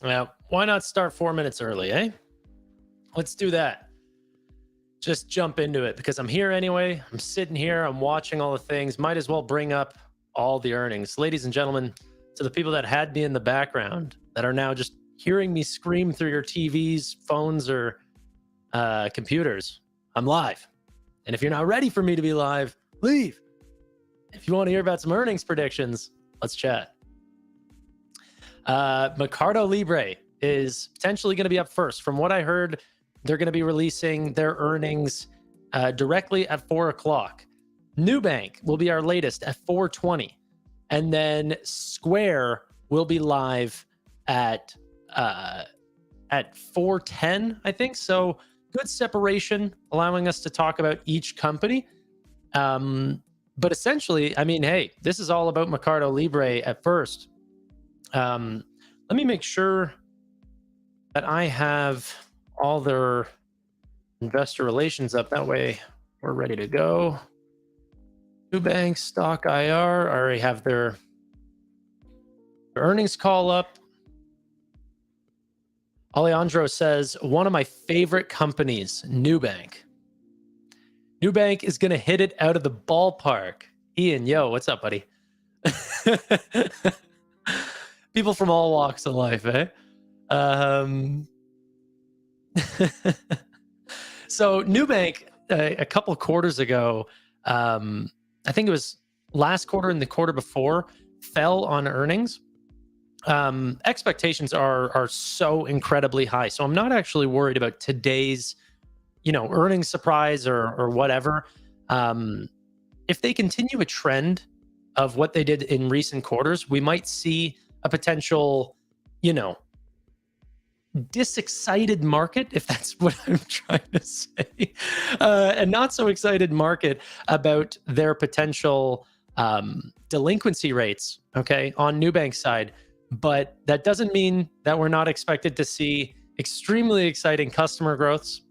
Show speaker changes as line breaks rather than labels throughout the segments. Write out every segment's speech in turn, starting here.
Why not start 4 minutes early, eh? Let's do that. Just jump into it because I'm here anyway. I'm sitting here. I'm watching all the things. Might as well bring up all the earnings. Ladies and gentlemen, to the people that had me in the background that are now just hearing me scream through your TVs, phones, or computers, I'm live. And if you're not ready for me to be live, leave. If you want to hear about some earnings predictions, let's chat. Mercado Libre is potentially going to be up first. From what I heard, they're going to be releasing their earnings directly at 4 o'clock. Nubank will be our latest at 4:20. And then Square will be live at 4:10, I think. So good separation, allowing us to talk about each company. But essentially, I mean, hey, this is all about Mercado Libre at first. Let me make sure that I have all their investor relations up. That way we're ready to go. Nubank, Stock IR, I already have their earnings call up. Alejandro says, one of my favorite companies, Nubank. Nubank is going to hit it out of the ballpark. Ian, yo, what's up, buddy? People from all walks of life, eh? So Nubank, a couple of quarters ago, I think it was last quarter and the quarter before, fell on earnings. Expectations are so incredibly high. So I'm not actually worried about today's, earnings surprise or whatever. If they continue a trend of what they did in recent quarters, we might see a potential, disexcited market, if that's what I'm trying to say, a not so excited market about their potential delinquency rates, okay, on Nubank's side. But that doesn't mean that we're not expected to see extremely exciting customer growths.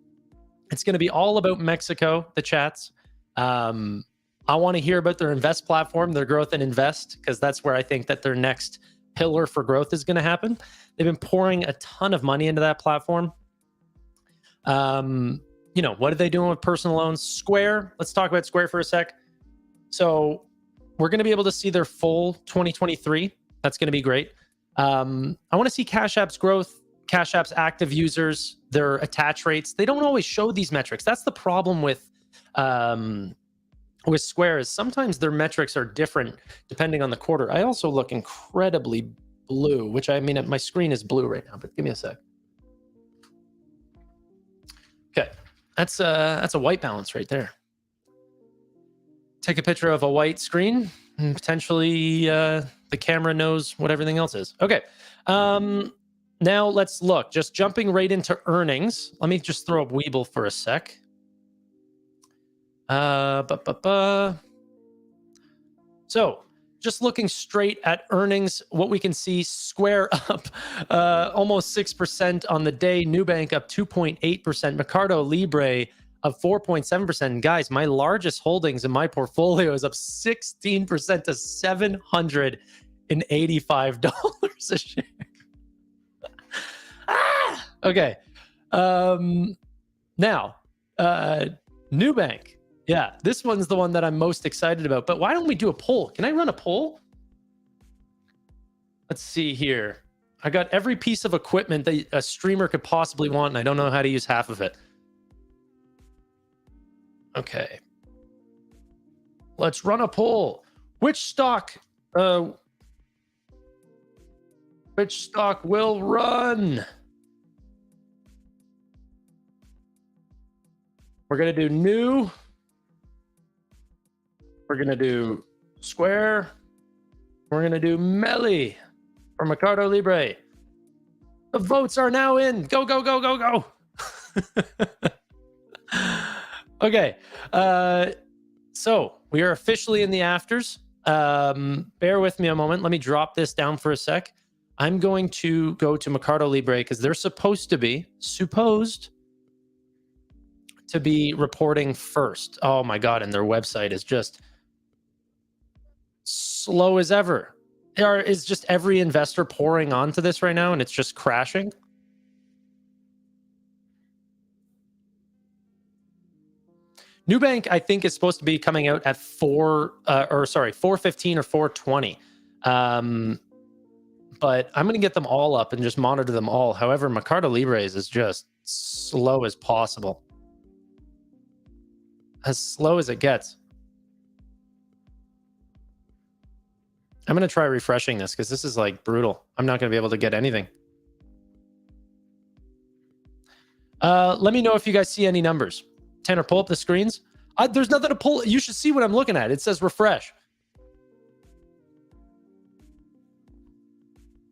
It's going to be all about Mexico, the chats. I want to hear about their invest platform, their growth and invest, because that's where I think that their next pillar for growth is going to happen. They've been pouring a ton of money into that platform. What are they doing with personal loans? Square, let's talk about Square for a sec. So we're going to be able to see their full 2023. That's going to be great. I want to see Cash App's growth, Cash App's active users, their attach rates. They don't always show these metrics. That's the problem with Square, is sometimes their metrics are different depending on the quarter. I also look incredibly blue, which I mean, my screen is blue right now, but give me a sec. Okay, that's a white balance right there. Take a picture of a white screen and potentially the camera knows what everything else is. Okay, now let's look. Just jumping right into earnings. Let me just throw up Webull for a sec. So just looking straight at earnings, what we can see, Square up almost 6% on the day, Nubank up 2.8%, Mercado Libre up 4.7%. Guys, my largest holdings in my portfolio is up 16% to $785 a share. Okay. Now, Nubank. Yeah, this one's the one that I'm most excited about. But why don't we do a poll? Can I run a poll? Let's see here. I got every piece of equipment that a streamer could possibly want, and I don't know how to use half of it. Okay. Let's run a poll. Which stock will run? We're going to do new. We're going to do Square. We're going to do MELI for Mercado Libre. The votes are now in. Go, go, go, go, go. Okay. So we are officially in the afters. Bear with me a moment. Let me drop this down for a sec. I'm going to go to Mercado Libre because they're supposed to be reporting first. Oh my God. And their website is just slow as ever. Is just every investor pouring onto this right now and it's just crashing? Nubank, I think, is supposed to be coming out at 415 or 420. But I'm going to get them all up and just monitor them all. However, Mercado Libre's is just slow as possible. As slow as it gets. I'm going to try refreshing this because this is like brutal. I'm not going to be able to get anything. Let me know if you guys see any numbers. Tanner, pull up the screens. There's nothing to pull. You should see what I'm looking at. It says refresh.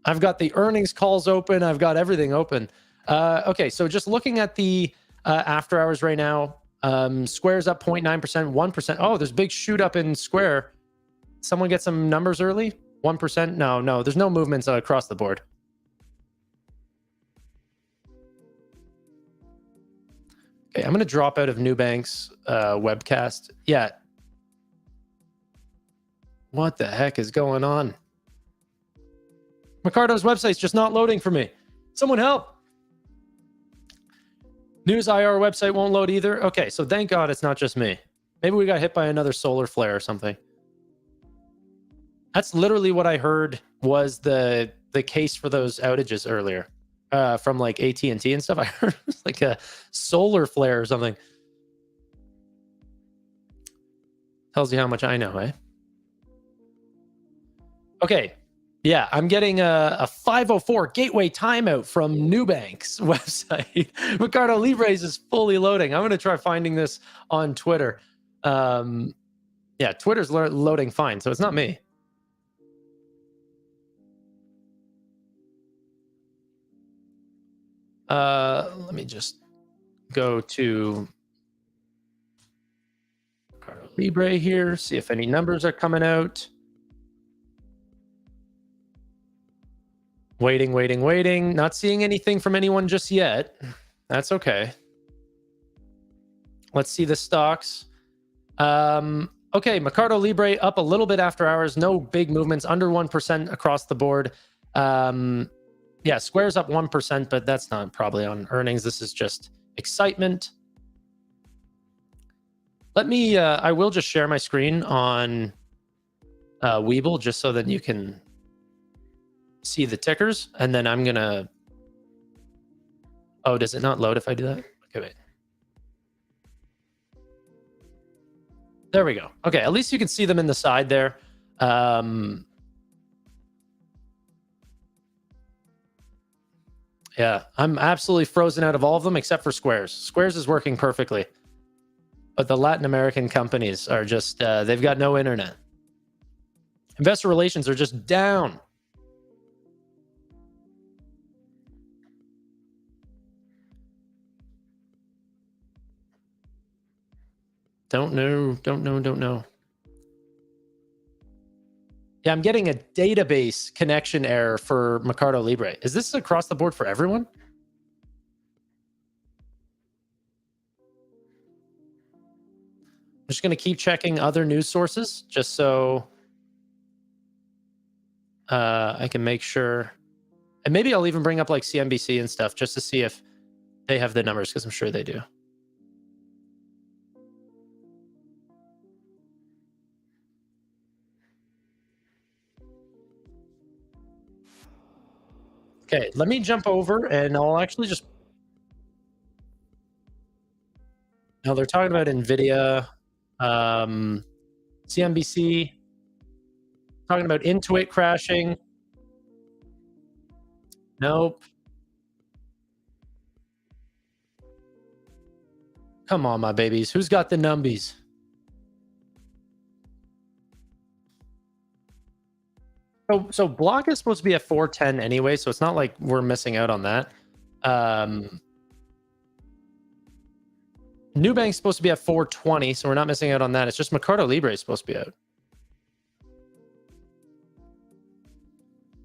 I've got the earnings calls open. I've got everything open. Okay, so just looking at the after hours right now, Square's up 0.9%, 1%. Oh, there's a big shoot up in Square. Someone get some numbers early? 1%? No, there's no movements across the board. Okay, I'm going to drop out of Nubank's webcast. Yeah. What the heck is going on? Mercado's website's just not loading for me. Someone help. News IR website won't load either. Okay, so thank God it's not just me. Maybe we got hit by another solar flare or something. That's literally what I heard was the case for those outages earlier from like AT&T and stuff. I heard it was like a solar flare or something. Tells you how much I know, eh? Okay. Yeah, I'm getting a 504 gateway timeout from Nubank's website. Mercado Libre's is fully loading. I'm going to try finding this on Twitter. Yeah, Twitter's loading fine, so it's not me. Let me just go to Mercado Libre here, see if any numbers are coming out. Waiting. Not seeing anything from anyone just yet. That's okay. Let's see the stocks. Okay, Mercado Libre up a little bit after hours. No big movements, under 1% across the board. Yeah, Square's up 1%, but that's not probably on earnings. This is just excitement. Let me, I will just share my screen on Webull just so that you can see the tickers, and then I'm gonna, oh, does it not load if I do that? Okay, wait. There we go. Okay, at least you can see them in the side there. Yeah, I'm absolutely frozen out of all of them except for Squares. Squares is working perfectly. But the Latin American companies are just, they've got no internet. Investor relations are just down. Don't know. Yeah, I'm getting a database connection error for Mercado Libre. Is this across the board for everyone? I'm just going to keep checking other news sources just so I can make sure. And maybe I'll even bring up like CNBC and stuff just to see if they have the numbers, because I'm sure they do. Okay, let me jump over and I'll actually just... No, they're talking about NVIDIA, CNBC, talking about Intuit crashing. Nope. Come on, my babies. Who's got the numbies? So block is supposed to be at 410 anyway, so it's not like we're missing out on that. Nubank's supposed to be at 420, so we're not missing out on that. It's just Mercado Libre is supposed to be out.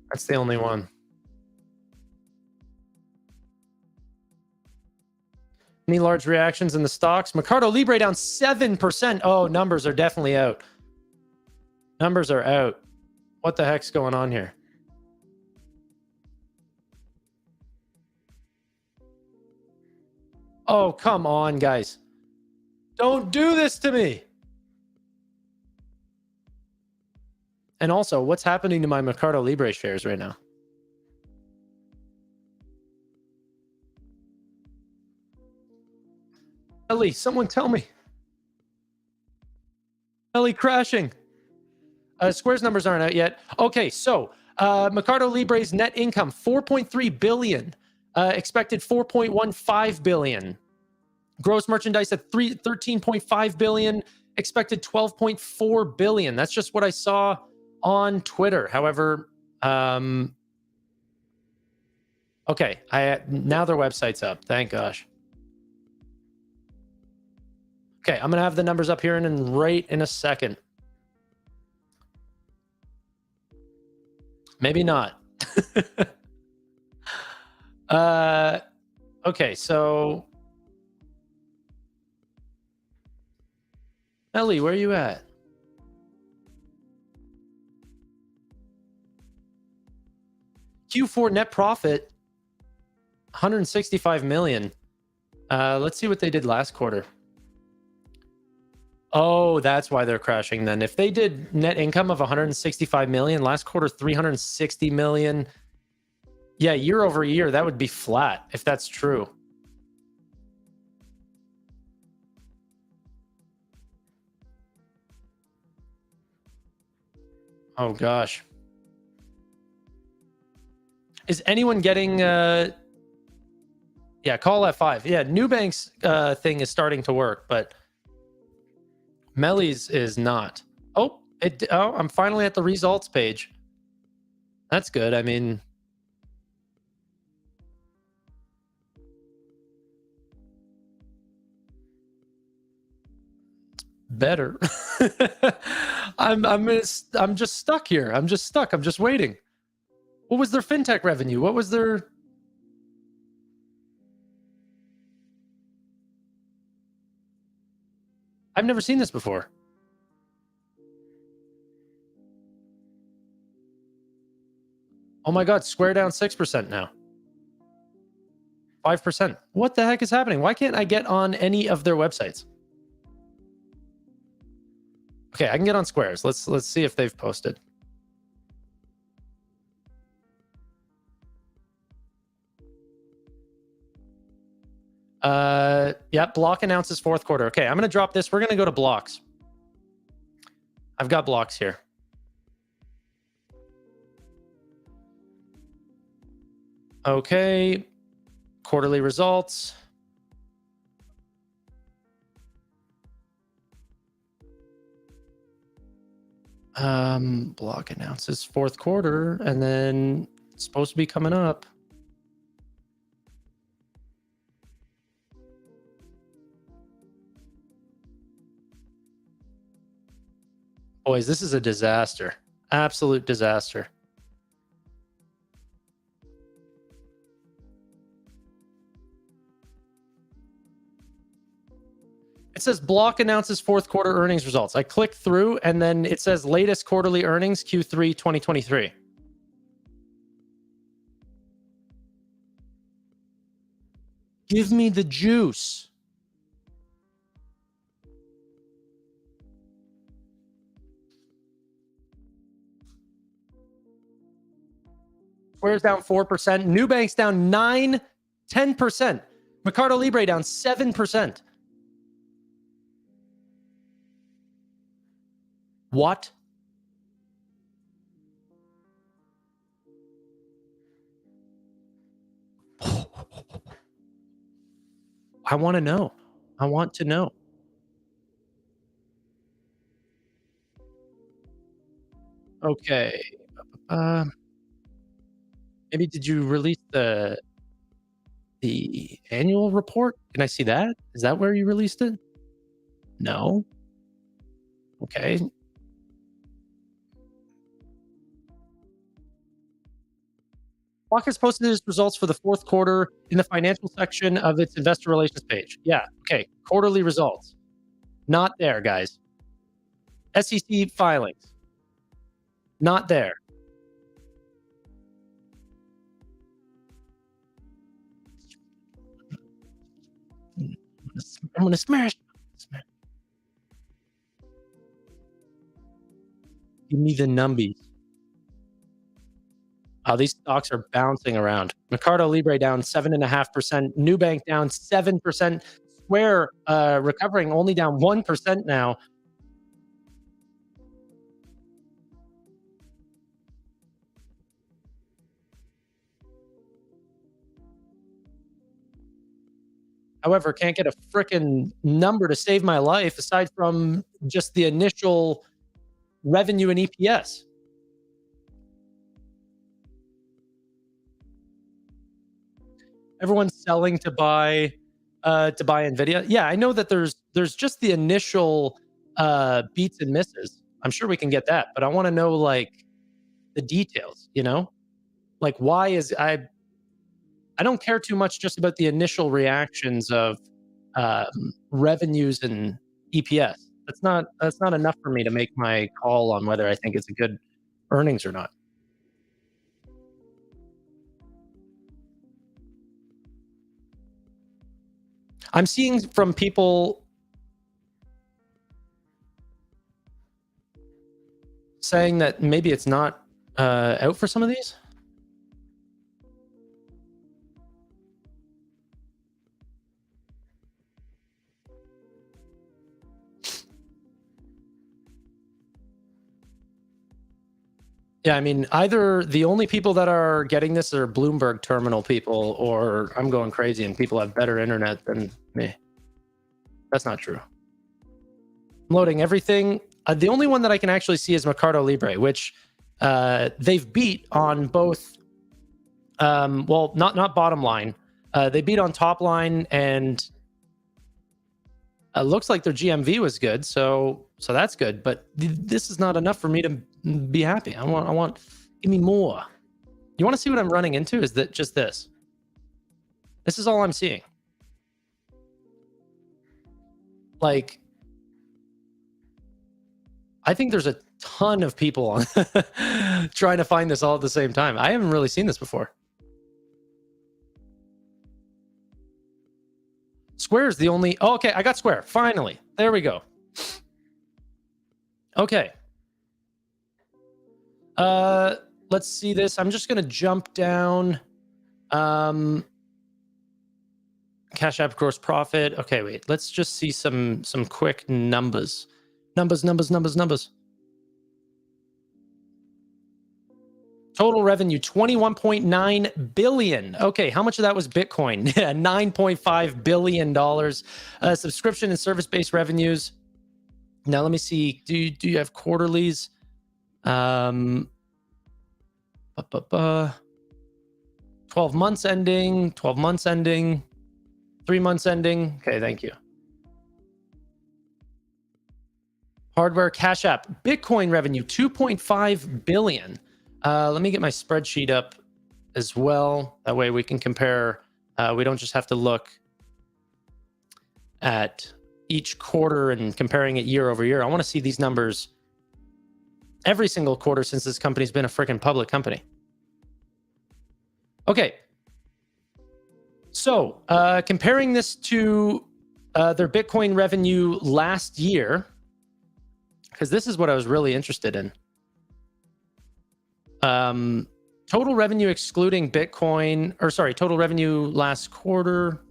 That's the only one. Any large reactions in the stocks? Mercado Libre down 7%. Oh, numbers are definitely out. Numbers are out. What the heck's going on here? Oh, come on, guys. Don't do this to me. And also, what's happening to my Mercado Libre shares right now? Ellie, someone tell me. Ellie crashing. Square's numbers aren't out yet. Okay, so Mercado Libre's net income 4.3 billion, expected 4.15 billion. Gross merchandise at 13.5 billion, expected 12.4 billion. That's just what I saw on Twitter. However, okay, now their website's up. Thank gosh. Okay, I'm gonna have the numbers up here right in a second. Maybe not. Okay, so Ellie, where are you at? Q4 net profit 165 million. Let's see what they did last quarter. Oh, that's why they're crashing then. If they did net income of 165 million, last quarter 360 million. Yeah, year over year, that would be flat if that's true. Oh gosh. Is anyone getting yeah, call F5. Yeah, Nubank's thing is starting to work, but MELI's is not. Oh, I'm finally at the results page. That's good. I mean, better. I'm just stuck here. I'm just stuck. I'm just waiting. What was their fintech revenue? What was their I've never seen this before. Oh my god, Square down 6% now. 5%. What the heck is happening? Why can't I get on any of their websites? Okay, I can get on Square's. Let's see if they've posted. Yeah, Block announces fourth quarter. Okay, I'm gonna drop this. We're gonna go to blocks. I've got blocks here. Okay, quarterly results. Block announces fourth quarter, and then it's supposed to be coming up. Boys, this is a disaster. Absolute disaster. It says Block announces fourth quarter earnings results. I click through and then it says latest quarterly earnings Q3 2023. Give me the juice. Square's down 4%. Nubank's down 9, 10%. Mercado Libre down 7%. What? I want to know. I want to know. Okay. Uh, Maybe did you release the annual report? Can I see that? Is that where you released it? No. Okay. Block has posted its results for the fourth quarter in the financial section of its investor relations page. Yeah. Okay. Quarterly results. Not there, guys. SEC filings. Not there. I'm gonna smash. Give me the numbies. Oh, these stocks are bouncing around. Mercado Libre down 7.5%. Nubank down 7%. Square recovering only down 1% now. However, can't get a freaking number to save my life aside from just the initial revenue and EPS. Everyone's selling to buy Nvidia. Yeah, I know that there's just the initial beats and misses. I'm sure we can get that, but I want to know like the details, you know? Like why is I don't care too much just about the initial reactions of revenues and EPS. That's not enough for me to make my call on whether I think it's a good earnings or not. I'm seeing from people saying that maybe it's not out for some of these. Yeah, I mean, either the only people that are getting this are Bloomberg terminal people, or I'm going crazy and people have better internet than me. That's not true. I'm loading everything. The only one that I can actually see is Mercado Libre, which they've beat on both. Well, not bottom line. They beat on top line, and looks like their GMV was good, so that's good. But this is not enough for me to be happy. I want, give me more. You want to see what I'm running into? Is that just this? This is all I'm seeing. Like, I think there's a ton of people on trying to find this all at the same time. I haven't really seen this before. Square is the only. Oh, okay, I got Square. Finally. There we go. Okay. Let's see this. I'm just gonna jump down. Cash App gross profit. Okay, wait. Let's just see some quick numbers. Numbers. Total revenue 21.9 billion. Okay, how much of that was Bitcoin? 9.5 billion dollars. Subscription and service-based revenues. Now let me see. Do you have quarterlies? 12 months ending, 12 months ending, 3 months ending. Okay, thank you. Hardware, Cash App, Bitcoin revenue 2.5 billion. Let me get my spreadsheet up as well. That way we can compare. We don't just have to look at each quarter and comparing it year over year. I want to see these numbers every single quarter since this company's been a freaking public company. Okay. So comparing this to their Bitcoin revenue last year, because this is what I was really interested in. Total revenue excluding Bitcoin, or sorry, total revenue last quarter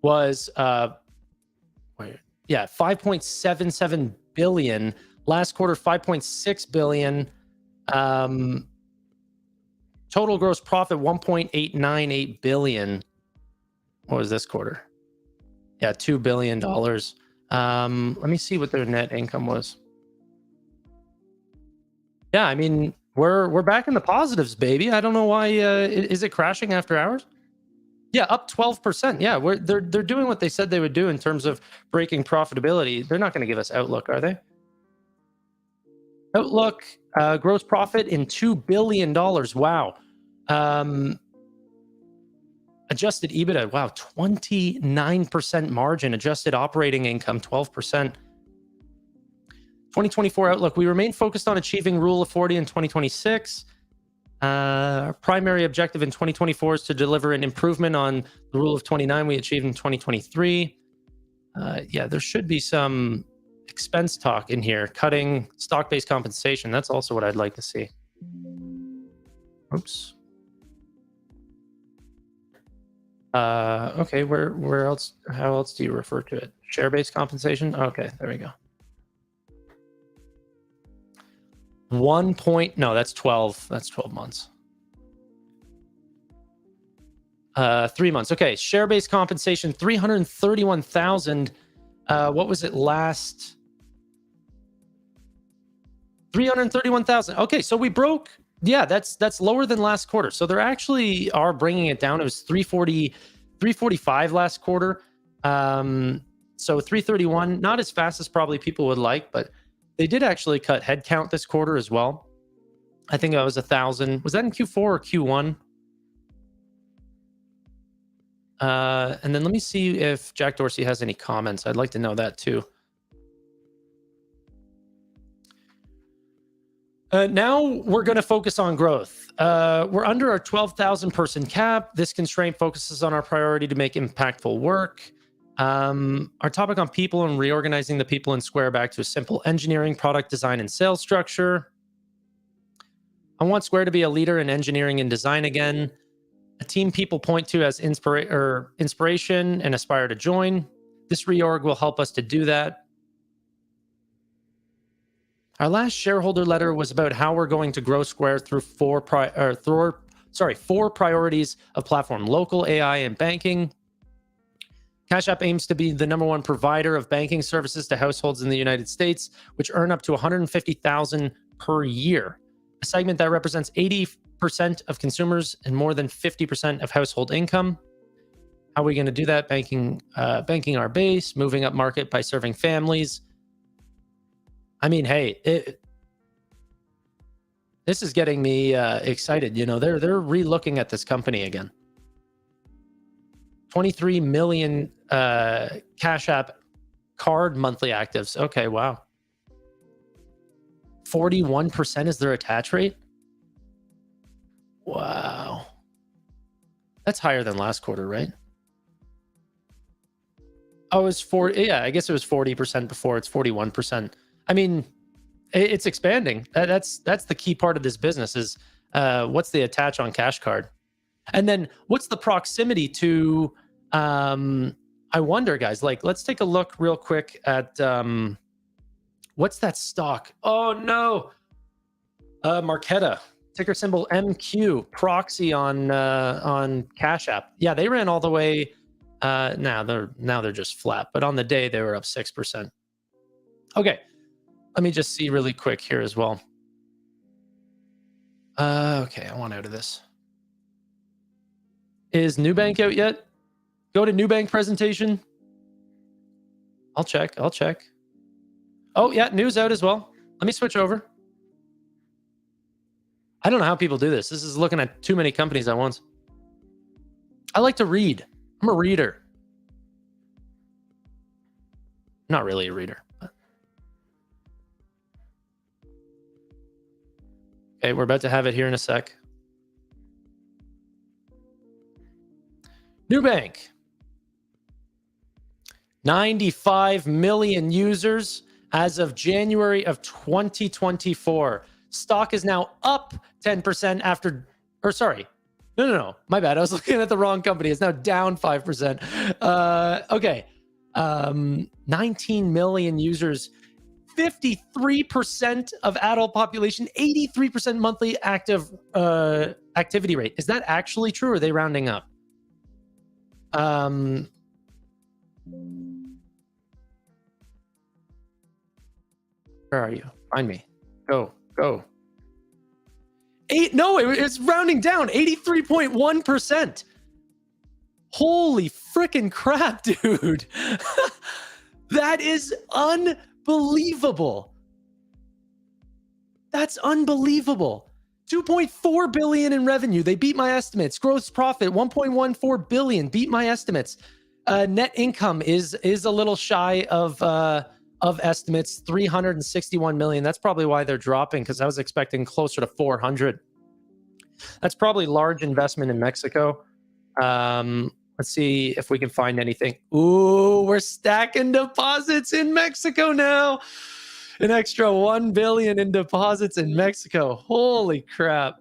was 5.77 billion. Last quarter 5.6 billion. Total gross profit 1.898 billion. What was this quarter? Yeah, $2 billion. Let me see what their net income was. Yeah, I mean, we're back in the positives, baby. I don't know why. Is it crashing after hours? Yeah, up 12%. Yeah, they're doing what they said they would do in terms of breaking profitability. They're not going to give us Outlook, are they? Outlook gross profit in $2 billion. Wow. Adjusted EBITDA. Wow, 29% margin. Adjusted operating income 12%. 2024 outlook. We remain focused on achieving Rule of 40 in 2026. Our primary objective in 2024 is to deliver an improvement on the Rule of 29 we achieved in 2023. Yeah, there should be some expense talk in here. Cutting stock-based compensation. That's also what I'd like to see. Oops. Okay, where else? How else do you refer to it? Share-based compensation? Okay, there we go. No, that's 12. That's 12 months. 3 months. Okay, share-based compensation, 331,000. What was it last? 331,000. Okay, so we broke. Yeah, that's lower than last quarter. So they're actually are bringing it down. It was 345 last quarter. So 331, not as fast as probably people would like, but they did actually cut headcount this quarter as well. I think that was 1,000. Was that in Q4 or Q1? And then let me see if Jack Dorsey has any comments. I'd like to know that too. Now we're going to focus on growth. We're under our 12,000 person cap. This constraint focuses on our priority to make impactful work. Our topic on people and reorganizing the people in Square back to a simple engineering, product design, and sales structure. I want Square to be a leader in engineering and design again. A team people point to as inspiration and aspire to join. This reorg will help us to do that. Our last shareholder letter was about how we're going to grow Square through four priorities of platform: local, AI, and banking. Cash App aims to be the #1 provider of banking services to households in the United States, which earn up to $150,000 per year, a segment that represents 80% of consumers and more than 50% of household income. How are we going to do that? Banking our base, moving up market by serving families. I mean, hey, this is getting me excited. You know, they're re-looking at this company again. 23 million Cash App card monthly actives. Okay, wow. 41% is their attach rate. Wow. That's higher than last quarter, right? Oh, it was 40. Yeah, I guess it was 40% before. It's 41%. I mean, it's expanding. That's the key part of this business is what's the attach on Cash Card? And then what's the proximity to, I wonder, guys, like, let's take a look real quick at, what's that stock? Oh, no. Marqeta, ticker symbol MQ, proxy on Cash App. Yeah, they ran all the way. Now they're just flat, but on the day they were up 6%. Okay. Let me just see really quick here as well. Okay, I want out of this. Is Nubank out yet? Go to Nubank presentation. I'll check. Oh, yeah, news out as well. Let me switch over. I don't know how people do this. This is looking at too many companies at once. I like to read. I'm a reader. Not really a reader. But... Okay, we're about to have it here in a sec. Nubank. 95 million users as of January of 2024. Stock is now up 10% after, or sorry, no, my bad. I was looking at the wrong company. It's now down 5%. Okay. 19 million users, 53% of adult population, 83% monthly active activity rate. Is that actually true, or are they rounding up? Where are you? Find me. Go. It's rounding down, 83.1%. Holy freaking crap, dude. That is unbelievable. That's unbelievable. 2.4 billion in revenue. They beat my estimates. Gross profit, 1.14 billion, beat my estimates. Net income is a little shy of of estimates, 361 million. That's probably why they're dropping, because I was expecting closer to 400. That's probably large investment in Mexico. Let's see if we can find anything. Ooh, we're stacking deposits in Mexico now. An extra 1 billion in deposits in Mexico. Holy crap.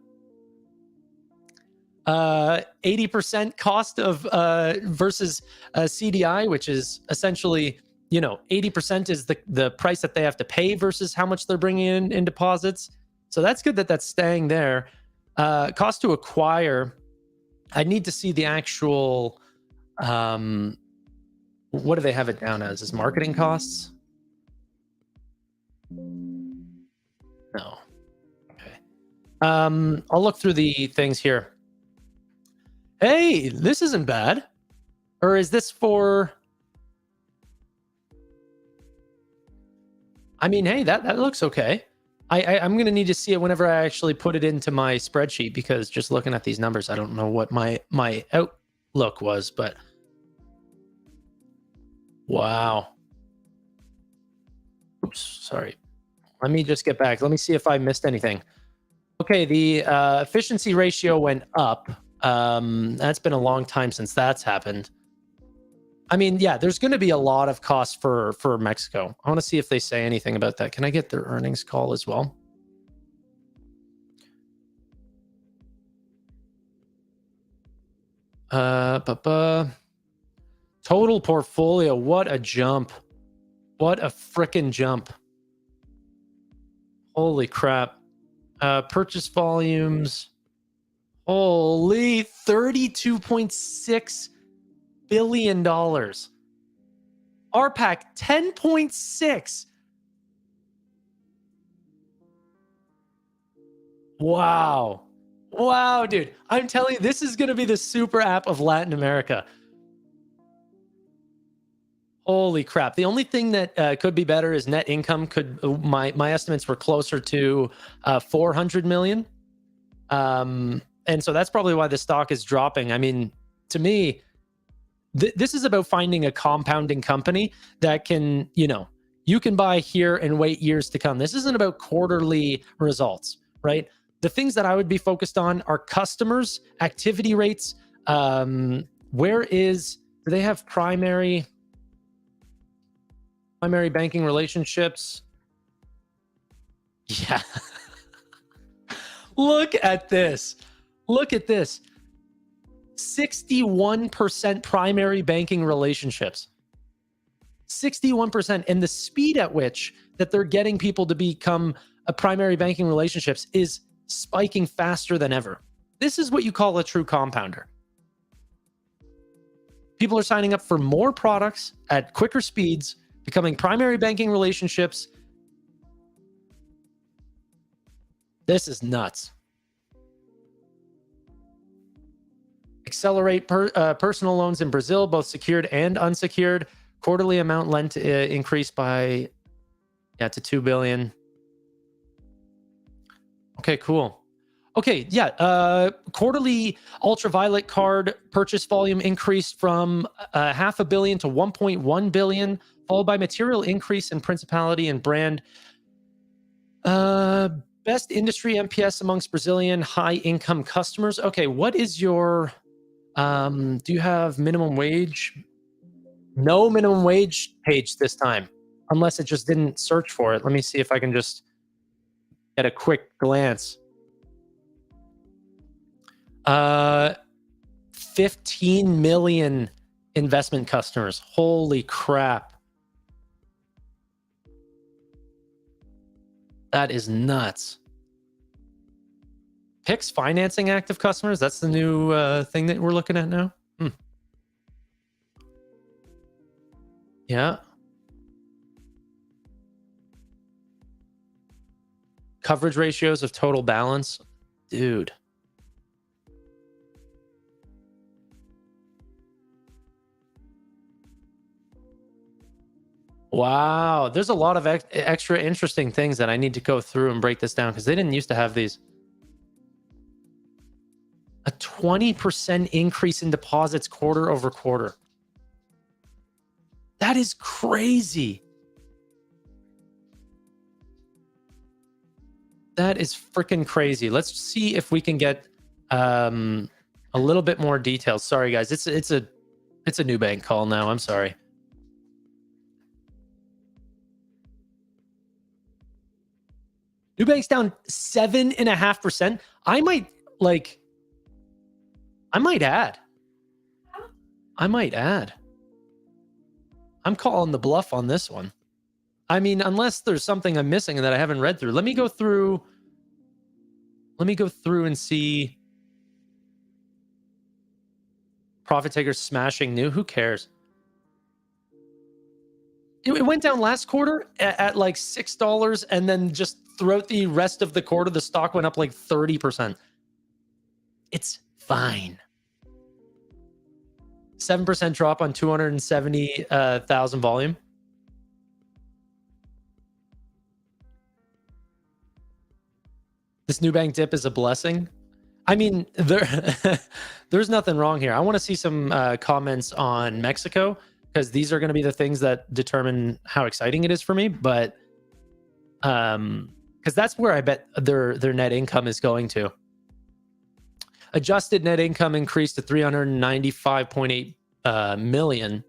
80% cost of versus CDI, which is essentially, 80% is the price that they have to pay versus how much they're bringing in deposits. So that's good that that's staying there. Cost to acquire, I need to see the actual, what do they have it down as? Is marketing costs? No. Okay. I'll look through the things here. Hey, this isn't bad. Or is this for... I mean, hey, that looks okay. I'm going to need to see it whenever I actually put it into my spreadsheet, because just looking at these numbers, I don't know what my outlook was, but wow. Oops, sorry. Let me just get back. Let me see if I missed anything. Okay, the efficiency ratio went up. That's been a long time since that's happened. I mean, yeah, there's going to be a lot of costs for Mexico. I want to see if they say anything about that. Can I get their earnings call as well? Total portfolio. What a jump. What a frickin' jump. Holy crap. Purchase volumes. Holy, $32.6 billion. RPAC 10.6. Wow. Wow, dude. I'm telling you, this is going to be the super app of Latin America. Holy crap. The only thing that could be better is net income. My estimates were closer to 400 million. And so that's probably why the stock is dropping. I mean, to me, this is about finding a compounding company that can, you can buy here and wait years to come. This isn't about quarterly results, right? The things that I would be focused on are customers, activity rates. Do they have primary banking relationships? Yeah. Look at this. Look at this. 61% primary banking relationships. 61%. And the speed at which that they're getting people to become a primary banking relationships is spiking faster than ever. This is what you call a true compounder. People are signing up for more products at quicker speeds, becoming primary banking relationships. This is nuts. Accelerate personal loans in Brazil, both secured and unsecured. Quarterly amount lent increased by to 2 billion. Okay, cool. Okay, yeah. Quarterly ultraviolet card purchase volume increased from 500 million to 1.1 billion, followed by material increase in principality and brand. Best industry NPS amongst Brazilian high-income customers. Okay, what is your... do you have minimum wage? No minimum wage page this time, unless it just didn't search for it. Let me see if I can just get a quick glance. 15 million investment customers. Holy crap. That is nuts. Pix financing active customers. That's the new thing that we're looking at now. Yeah. Coverage ratios of total balance. Dude. Wow. There's a lot of extra interesting things that I need to go through and break this down, because they didn't used to have these. A 20% increase in deposits quarter over quarter. That is crazy. That is freaking crazy. Let's see if we can get a little bit more details. Sorry, guys. It's a new bank call now. I'm sorry. Nubank's down 7.5%. I might add. I'm calling the bluff on this one. I mean, unless there's something I'm missing that I haven't read through. Let me go through and see. Profit takers smashing new. Who cares? It went down last quarter at like $6, and then just throughout the rest of the quarter, the stock went up like 30%. It's fine. 7% drop on 270,000 volume. This new bank dip is a blessing. I mean, there's nothing wrong here. I want to see some comments on Mexico, because these are going to be the things that determine how exciting it is for me. But because that's where I bet their net income is going to. Adjusted net income increased to 395.8 million.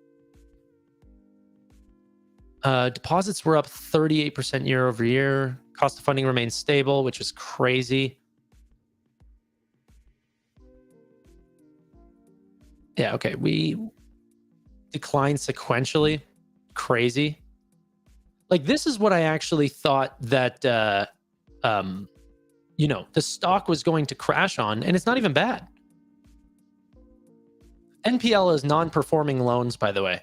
Deposits were up 38% year over year. Cost of funding remains stable, which is crazy. Yeah, okay. We declined sequentially. Crazy. Like, this is what I actually thought that, you know, the stock was going to crash on, and it's not even bad. NPL is non-performing loans, by the way.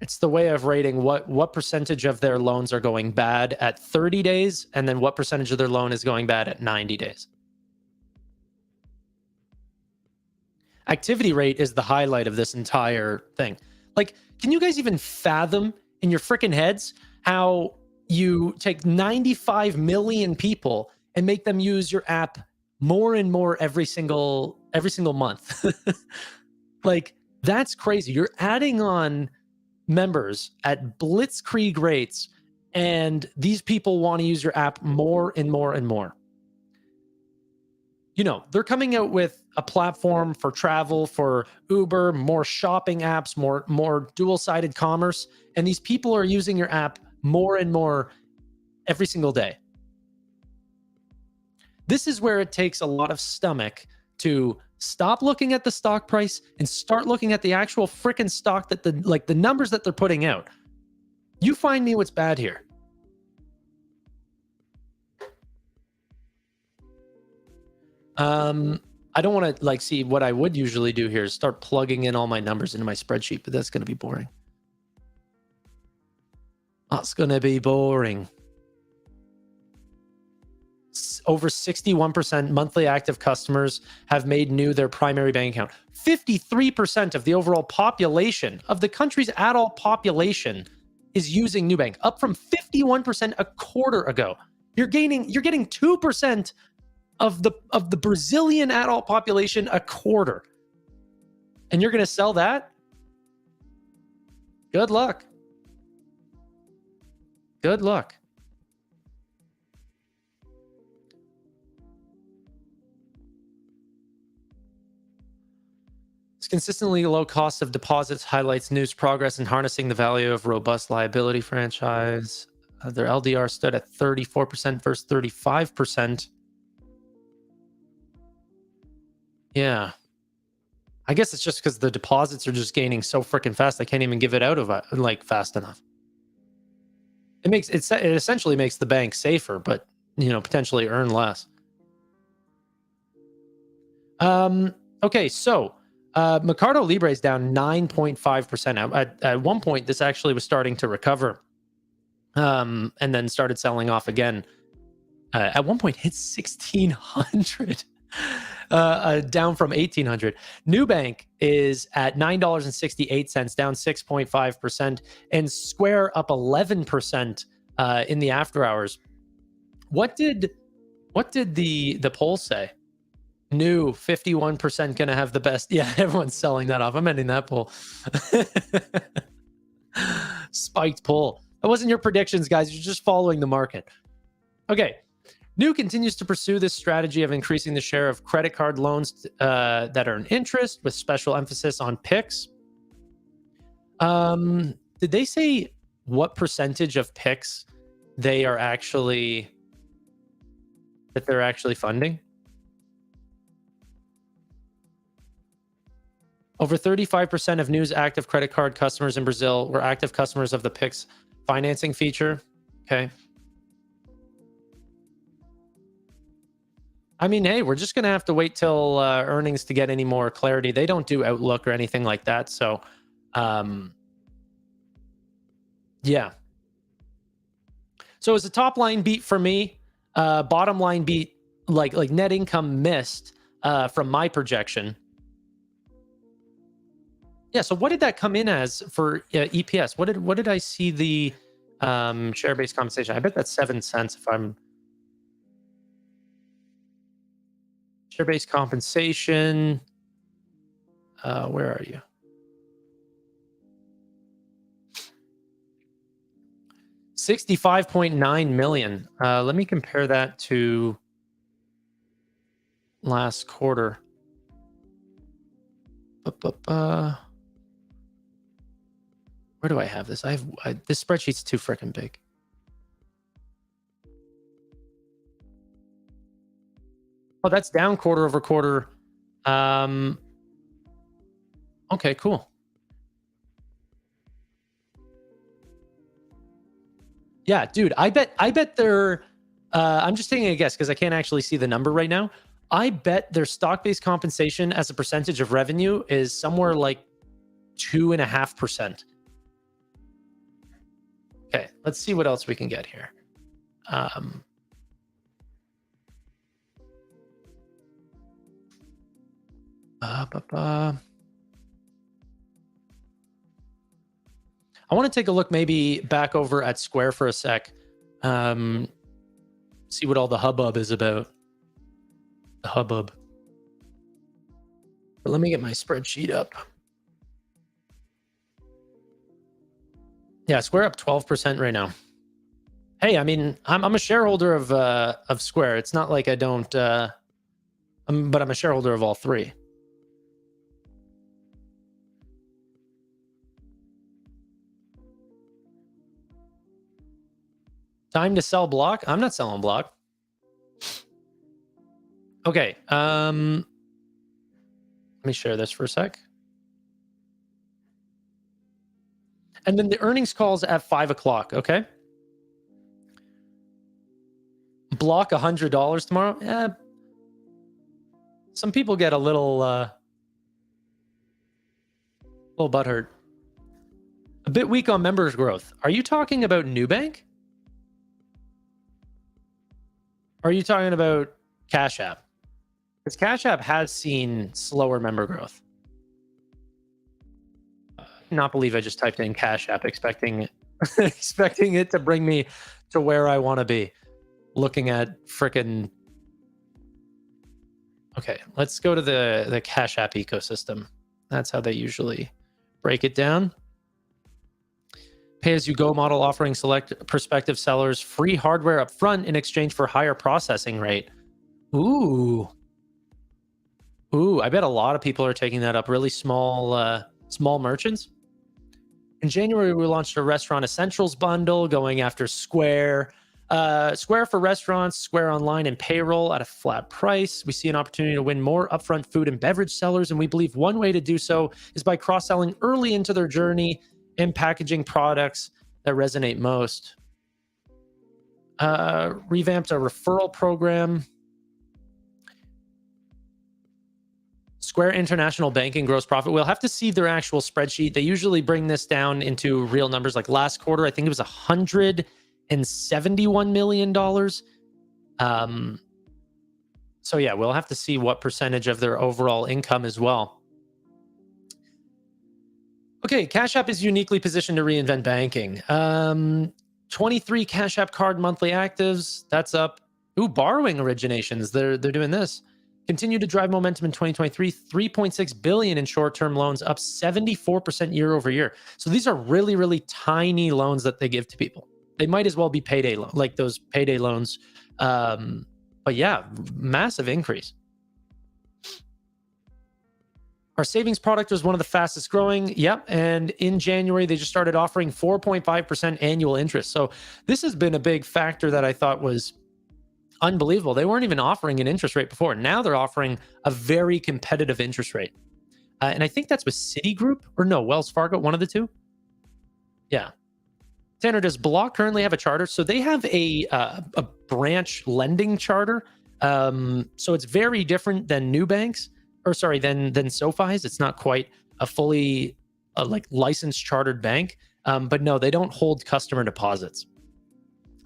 It's the way of rating what percentage of their loans are going bad at 30 days, and then what percentage of their loan is going bad at 90 days. Activity rate is the highlight of this entire thing. Like, can you guys even fathom in your freaking heads how you take 95 million people and make them use your app more and more every single month? Like, that's crazy. You're adding on members at blitzkrieg rates, and these people want to use your app more and more and more. You know, they're coming out with a platform for travel, for Uber, more shopping apps, more dual-sided commerce, and these people are using your app more and more every single day. This is where it takes a lot of stomach to stop looking at the stock price and start looking at the actual freaking stock, that the numbers that they're putting out. You find me what's bad here. I don't want to see what I would usually do here is start plugging in all my numbers into my spreadsheet, but that's going to be boring. That's going to be boring. Over 61% monthly active customers have made new their primary bank account. 53% of the overall population of the country's adult population is using Nubank, up from 51% a quarter ago. You're getting 2% of the Brazilian adult population a quarter, and you're going to sell that? Good luck. Good luck. This consistently low cost of deposits highlights Nu's progress in harnessing the value of robust liability franchise. Their LDR stood at 34% versus 35%. Yeah. I guess it's just because the deposits are just gaining so freaking fast, I can't even give it out of fast enough. It essentially makes the bank safer, but potentially earn less. Okay, so Mercado Libre is down 9.5%. At one point, this actually was starting to recover, and then started selling off again. At one point, hit 1,600, down from 1,800. Nubank is at $9.68, down 6.5%, and Square up 11% in the after hours. What did the poll say? New 51% gonna have the best. Yeah, everyone's selling that off. I'm ending that poll. Spiked poll. That wasn't your predictions, guys. You're just following the market. Okay, New continues to pursue this strategy of increasing the share of credit card loans that earn interest, with special emphasis on PICs. Did they say what percentage of PICs they are actually that they're actually funding? Over 35% of New's active credit card customers in Brazil were active customers of the PICs financing feature. Okay. I mean, hey, we're just going to have to wait till earnings to get any more clarity. They don't do Outlook or anything like that. So, yeah. So it's a top line beat for me. Bottom line beat, like net income missed from my projection. Yeah. So what did that come in as for EPS? What did I see the share-based compensation? I bet that's 7 cents if I'm share-based compensation. Where are you? $65.9 million. Let me compare that to last quarter. Where do I have this? This spreadsheet's too freaking big. Oh, that's down quarter over quarter. Okay, cool. Yeah, dude, I bet they're I'm just taking a guess because I can't actually see the number right now. I bet their stock-based compensation as a percentage of revenue is somewhere like 2.5%. Okay, let's see what else we can get here. I want to take a look maybe back over at Square for a sec. See what all the hubbub is about. The hubbub. But let me get my spreadsheet up. Yeah, Square up 12% right now. Hey, I mean, I'm a shareholder of Square. It's not like I don't, but I'm a shareholder of all three. Time to sell Block? I'm not selling Block. Okay. Let me share this for a sec. And then the earnings calls at 5 o'clock. Okay. Block $100 tomorrow. Some people get a little butthurt. A bit weak on members growth. Are you talking about Nubank? Or are you talking about Cash App? Because Cash App has seen slower member growth. Not believe I just typed in Cash App expecting it to bring me to where I want to be. Looking at frickin'. Okay, let's go to the Cash App ecosystem. That's how they usually break it down. Pay-as-you-go model offering select prospective sellers free hardware up front in exchange for higher processing rate. Ooh, I bet a lot of people are taking that up. Really small merchants. In January, we launched a Restaurant Essentials bundle going after Square. Square for restaurants, Square Online, and payroll at a flat price. We see an opportunity to win more upfront food and beverage sellers, and we believe one way to do so is by cross-selling early into their journey and packaging products that resonate most. Revamped a referral program. Square International Banking gross profit. We'll have to see their actual spreadsheet. They usually bring this down into real numbers. Like last quarter, I think it was $171 million. So yeah, we'll have to see what percentage of their overall income as well. Okay, Cash App is uniquely positioned to reinvent banking. 23 Cash App card monthly actives. That's up. Ooh, borrowing originations. They're doing this. Continue to drive momentum in 2023. 3.6 billion in short-term loans, up 74% year over year. So these are really, really tiny loans that they give to people. They might as well be payday like those payday loans. But yeah, massive increase. Our savings product was one of the fastest growing. Yep. And in January, they just started offering 4.5% annual interest. So this has been a big factor that I thought was unbelievable. They weren't even offering an interest rate before. Now they're offering a very competitive interest rate. And I think that's with Citigroup or no, Wells Fargo, one of the two. Yeah. Tanner, does Block currently have a charter? So they have a branch lending charter. So it's very different than new banks, or sorry, than SoFi's. It's not quite a fully like licensed chartered bank. But no, they don't hold customer deposits.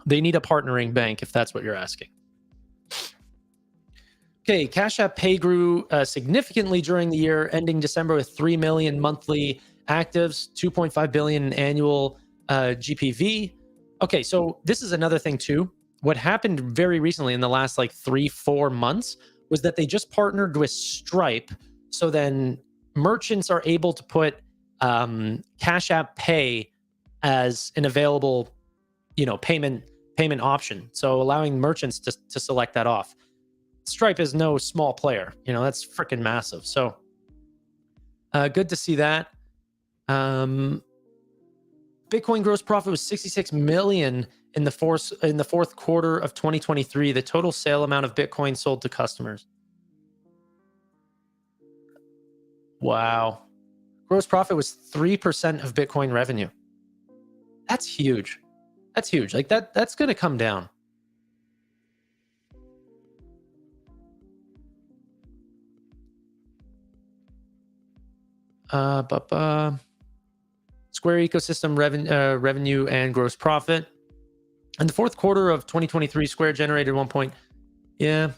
They need a partnering bank if that's what you're asking. Okay, Cash App Pay grew significantly during the year, ending December with 3 million monthly actives, 2.5 billion in annual GPV. Okay, so this is another thing too. What happened very recently in the last like 3-4 months was that they just partnered with Stripe. So then merchants are able to put Cash App Pay as an available, payment option. So allowing merchants to select that off. Stripe is no small player. That's freaking massive. So good to see that. Bitcoin gross profit was 66 million in the fourth quarter of 2023. The total sale amount of Bitcoin sold to customers. Wow. Gross profit was 3% of Bitcoin revenue. That's huge. That's huge. Like that's going to come down. Square ecosystem revenue and gross profit. In the fourth quarter of 2023, Square generated yeah.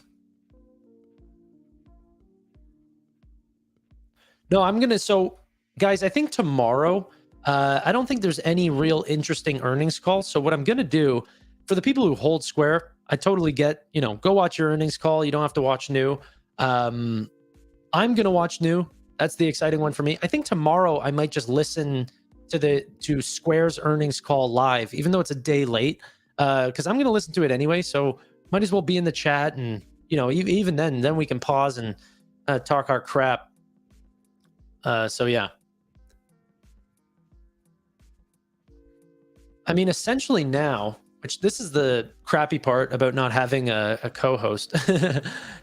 No, so guys, I think tomorrow, I don't think there's any real interesting earnings call. So what I'm going to do for the people who hold Square, I totally get, go watch your earnings call. You don't have to watch new. I'm going to watch new. That's the exciting one for me. I think tomorrow I might just listen to Square's earnings call live, even though it's a day late, because I'm going to listen to it anyway. So might as well be in the chat, and even then we can pause and talk our crap. So yeah, I mean, essentially now, which this is the crappy part about not having a co-host,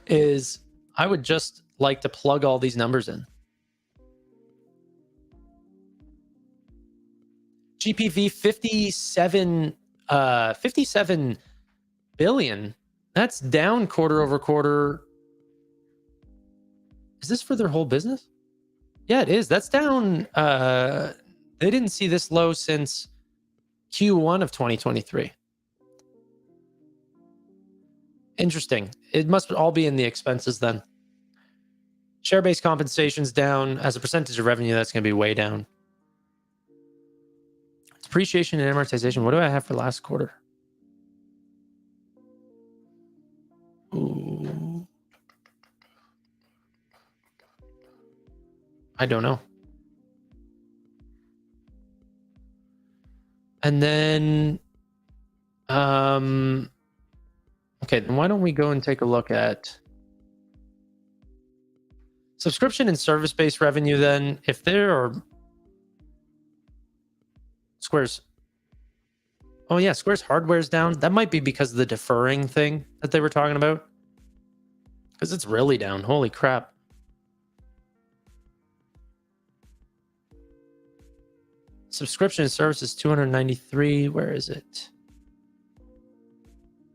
is I would just like to plug all these numbers in. GPV 57 billion. That's down quarter over quarter. Is this for their whole business? Yeah, it is. That's down. They didn't see this low since Q1 of 2023. Interesting. It must all be in the expenses then. Share-based compensation's down. As a percentage of revenue, that's going to be way down. Depreciation and amortization. What do I have for last quarter? Ooh. I don't know. And then, okay, then why don't we go and take a look at subscription and service-based revenue then? If there are Square's, oh yeah, Square's hardware's down. That might be because of the deferring thing that they were talking about, because it's really down. Holy crap. Subscription and services 293. Where is it?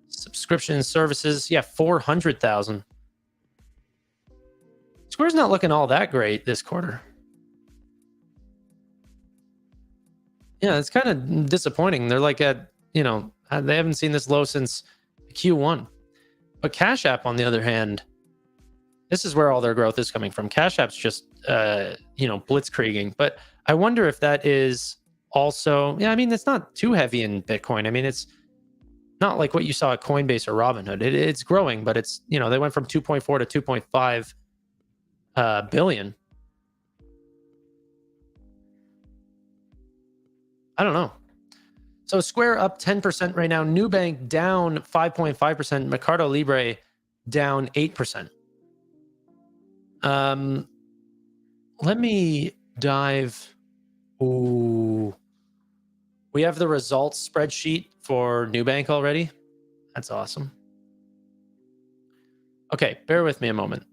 Subscription and services, yeah, 400,000. Square's not looking all that great this quarter. Yeah, it's kind of disappointing. They're like at, they haven't seen this low since Q1. But Cash App, on the other hand, this is where all their growth is coming from. Cash App's just, blitzkrieging. But I wonder if that is also, it's not too heavy in Bitcoin. I mean, it's not like what you saw at Coinbase or Robinhood. It's growing, but it's, they went from 2.4 to 2.5 billion. I don't know. So Square up 10% right now. Nubank down 5.5%. Mercado Libre down 8%. Let me dive. Ooh. We have the results spreadsheet for Nubank already. That's awesome. Okay, bear with me a moment.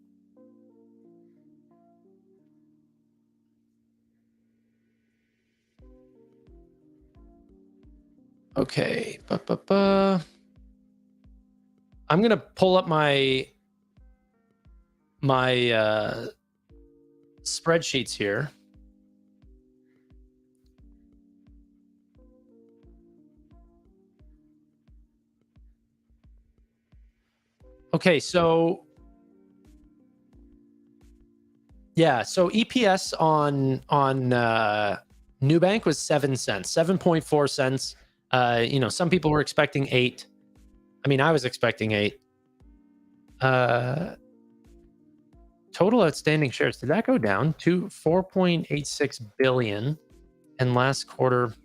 Okay. I'm going to pull up my spreadsheets here. Okay, so yeah, so EPS on Nubank was 7 cents, 7.4 cents. Some people were expecting 8. I mean, I was expecting 8. Total outstanding shares, did that go down to 4.86 billion? And last quarter,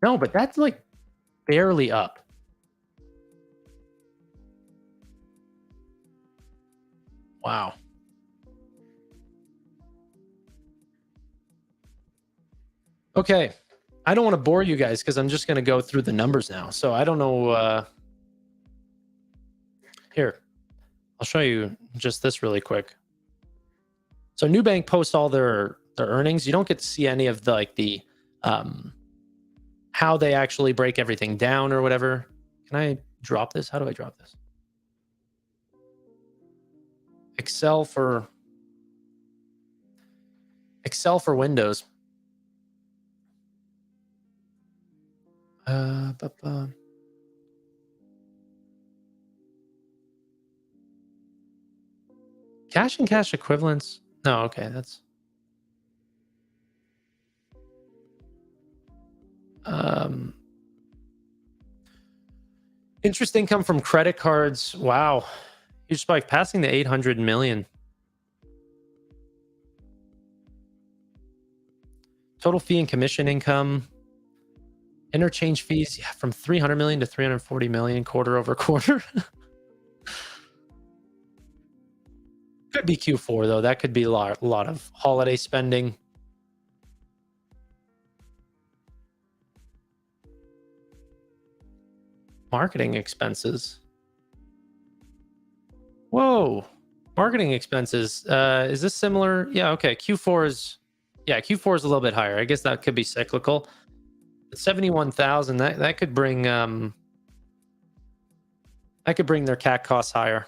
no, but that's like barely up. Wow. Okay. I don't want to bore you guys because I'm just going to go through the numbers now. So I don't know. Here, I'll show you just this really quick. So Nubank posts all their earnings. You don't get to see any of the how they actually break everything down or whatever. Can I drop this? How do I drop this? Excel for Windows. Cash and cash equivalents. No, okay, that's interest income from credit cards. Wow, huge spike, passing the 800 million. Total fee and commission income, interchange fees, yeah, from 300 million to 340 million quarter over quarter. Could be Q4 though. That could be a lot of holiday spending. Marketing expenses. Whoa, marketing expenses. Is this similar? Yeah, okay. Q4 is a little bit higher. I guess that could be cyclical. But 71,000. That could bring their CAC costs higher.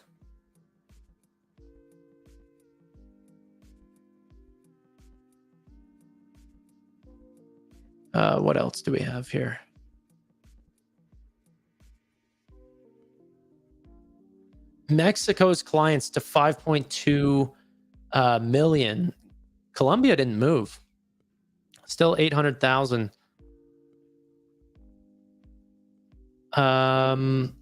What else do we have here? Mexico's clients to 5.2 million. Colombia didn't move. Still 800,000. Number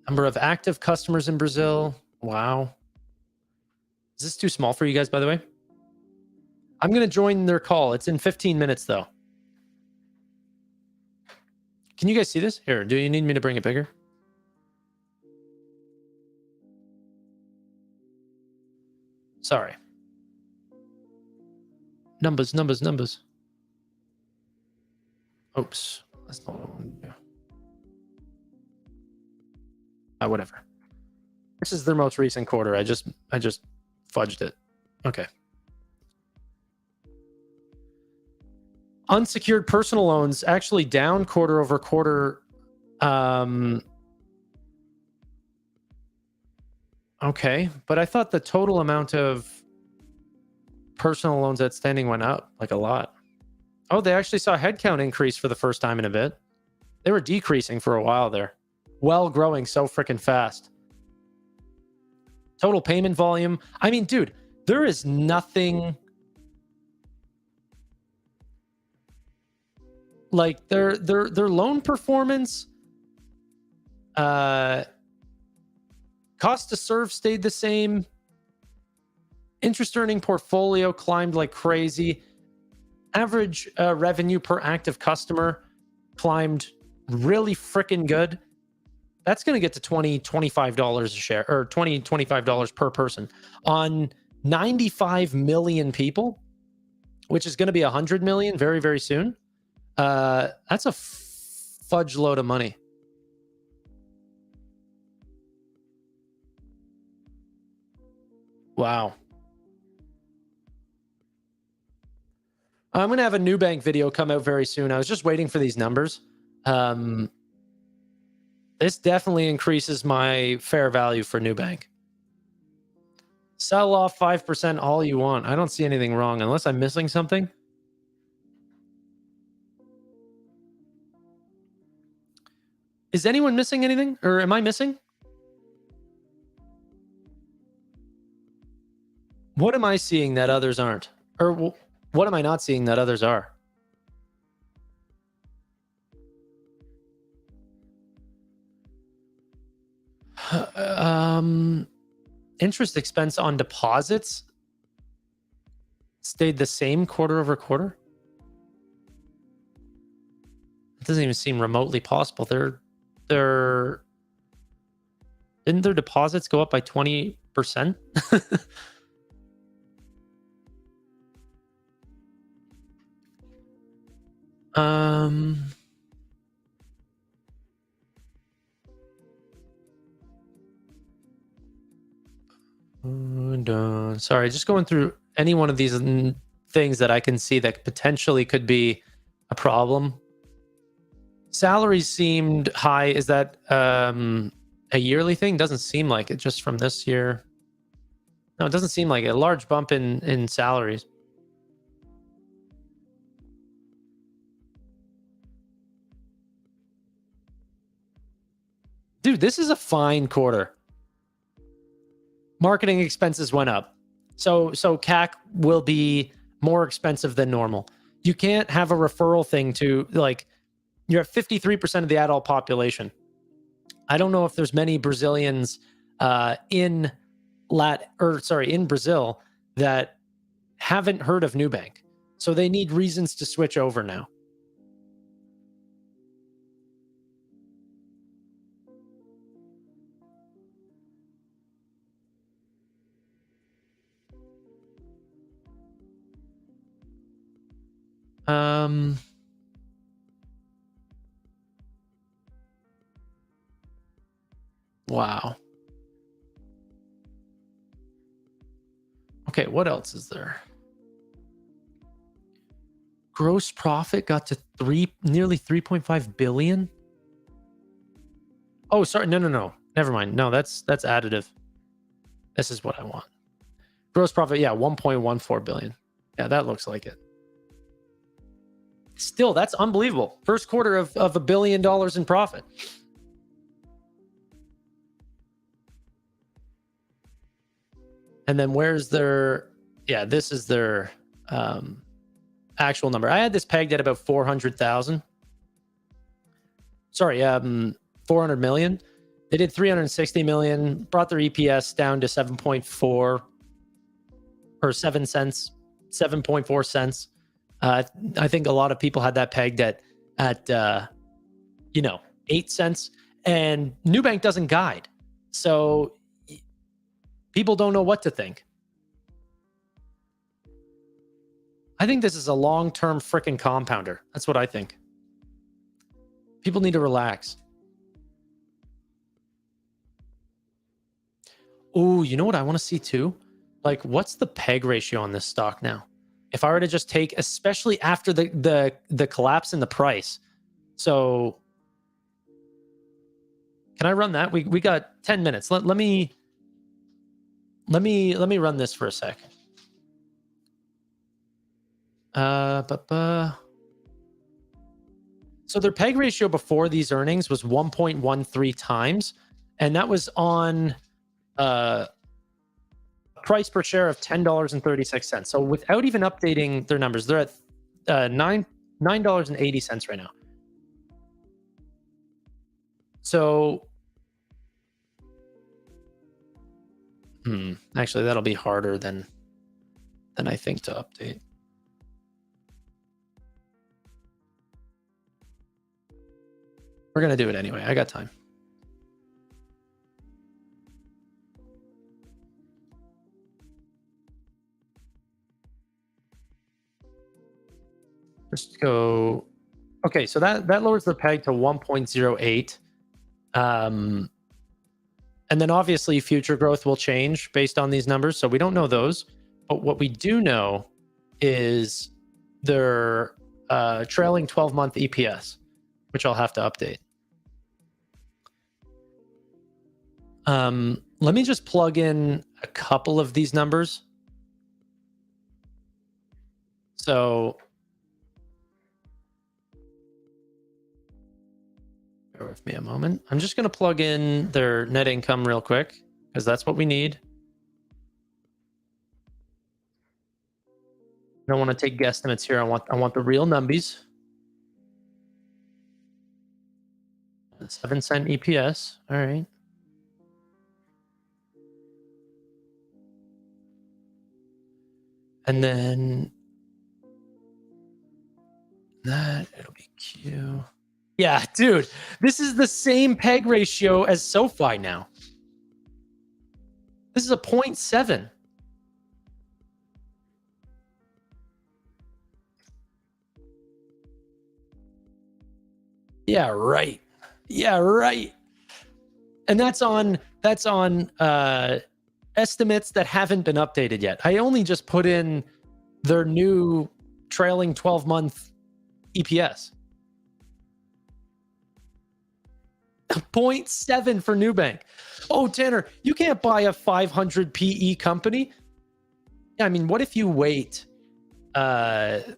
of active customers in Brazil. Wow. Is this too small for you guys, by the way? I'm going to join their call. It's in 15 minutes, though. Can you guys see this? Here, do you need me to bring it bigger? Sorry. Numbers. Oops. That's not what I want to do. Whatever. This is their most recent quarter. I just fudged it. Okay. Unsecured personal loans actually down quarter over quarter. Okay, but I thought the total amount of personal loans outstanding went up like a lot. Oh, they actually saw headcount increase for the first time in a bit. They were decreasing for a while there, while growing so freaking fast. Total payment volume. I mean, dude, there is nothing like their loan performance. Cost to serve stayed the same. Interest earning portfolio climbed like crazy. Average revenue per active customer climbed really freaking good. That's going to get to $20, $25 a share, or $20, $25 per person on 95 million people, which is going to be 100 million very, very soon. That's a fudge load of money. Wow. I'm going to have a Nubank video come out very soon. I was just waiting for these numbers. This definitely increases my fair value for Nubank. Sell off 5% all you want. I don't see anything wrong unless I'm missing something. Is anyone missing anything? Or am I missing? What am I seeing that others aren't? Or what am I not seeing that others are? Interest expense on deposits stayed the same quarter over quarter. It doesn't even seem remotely possible. Didn't their deposits go up by 20%? Sorry, just going through any one of these things that I can see that potentially could be a problem. Salaries seemed high. Is that a yearly thing? Doesn't seem like it just from this year. No, it doesn't seem like it. A large bump in salaries. Dude, this is a fine quarter. Marketing expenses went up. So CAC will be more expensive than normal. You can't have a referral thing to, like, you're at 53% of the adult population. I don't know if there's many Brazilians in Brazil that haven't heard of Nubank. So they need reasons to switch over now. Wow. Okay, what else is there? Gross profit got to nearly 3.5 billion. Oh, sorry. No. Never mind. No, that's additive. This is what I want. Gross profit, yeah, 1.14 billion. Yeah, that looks like it. Still, that's unbelievable. First quarter of $1 billion in profit. And then where's their, yeah, this is their actual number. I had this pegged at about 400,000. Sorry, 400 million. They did 360 million, brought their EPS down to 7.4 or 7 cents, 7.4 cents. I think a lot of people had that pegged at 8 cents. And Nubank doesn't guide. So people don't know what to think. I think this is a long-term freaking compounder. That's what I think. People need to relax. Oh, you know what I want to see too? Like, what's the peg ratio on this stock now? If I were to just take, especially after the collapse in the price. So can I run that? We got 10 minutes. Let me run this for a sec. So their peg ratio before these earnings was 1.13 times, and that was on price per share of $10.36. So without even updating their numbers, they're at $9.80 right now. So actually that'll be harder than than I think to update. We're going to do it anyway. I got time. Just go. Okay, so that lowers the peg to 1.08. And then obviously future growth will change based on these numbers. So we don't know those. But what we do know is their trailing 12-month EPS, which I'll have to update. Let me just plug in a couple of these numbers. So bear with me a moment. I'm just going to plug in their net income real quick because that's what we need. I don't want to take guesstimates here. I want the real numbies. 7-cent EPS. All right. And then that it'll be Q. Yeah, dude, this is the same peg ratio as SoFi now. This is a 0.7. Yeah, right. Yeah, right. And that's on estimates that haven't been updated yet. I only just put in their new trailing 12-month EPS. 0.7 for Nubank. Oh, Tanner, you can't buy a 500 PE company. Yeah, I mean, what if you wait 5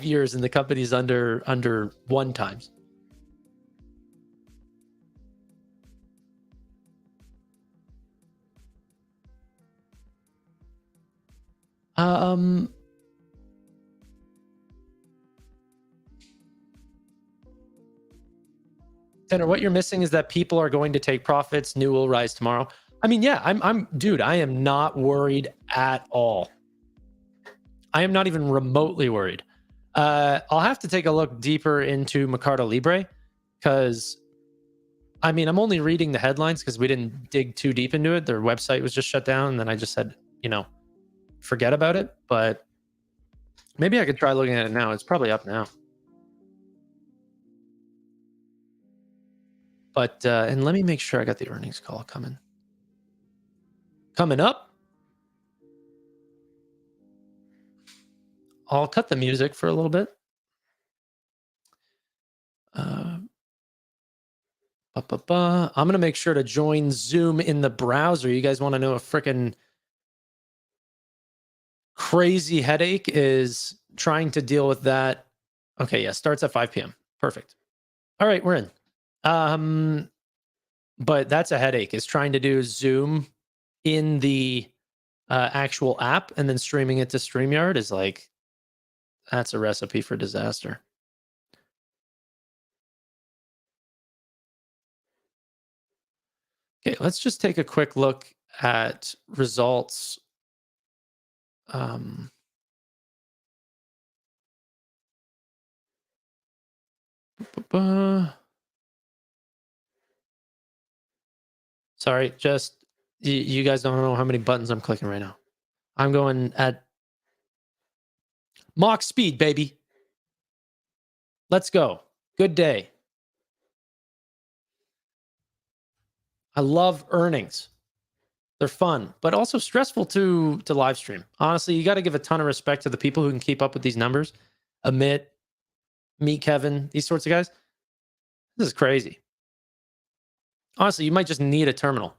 years and the company's under 1 times? Tanner, what you're missing is that people are going to take profits. New will rise tomorrow. I mean, yeah, dude, I am not worried at all. I am not even remotely worried. I'll have to take a look deeper into Mercado Libre because, I mean, I'm only reading the headlines because we didn't dig too deep into it. Their website was just shut down, and then I just said, forget about it. But maybe I could try looking at it now. It's probably up now. But and let me make sure I got the earnings call coming up. I'll cut the music for a little bit. I'm going to make sure to join Zoom in the browser. You guys want to know a freaking crazy headache is trying to deal with that. Okay, yeah, starts at 5 p.m. Perfect. All right, we're in. But that's a headache, is trying to do Zoom in the actual app and then streaming it to StreamYard is like, that's a recipe for disaster. Okay, let's just take a quick look at results. Sorry, just you guys don't know how many buttons I'm clicking right now. I'm going at Mach speed, baby. Let's go. Good day. I love earnings. They're fun, but also stressful to live stream. Honestly, you got to give a ton of respect to the people who can keep up with these numbers. Amit, me, Kevin, these sorts of guys. This is crazy. Honestly, you might just need a terminal.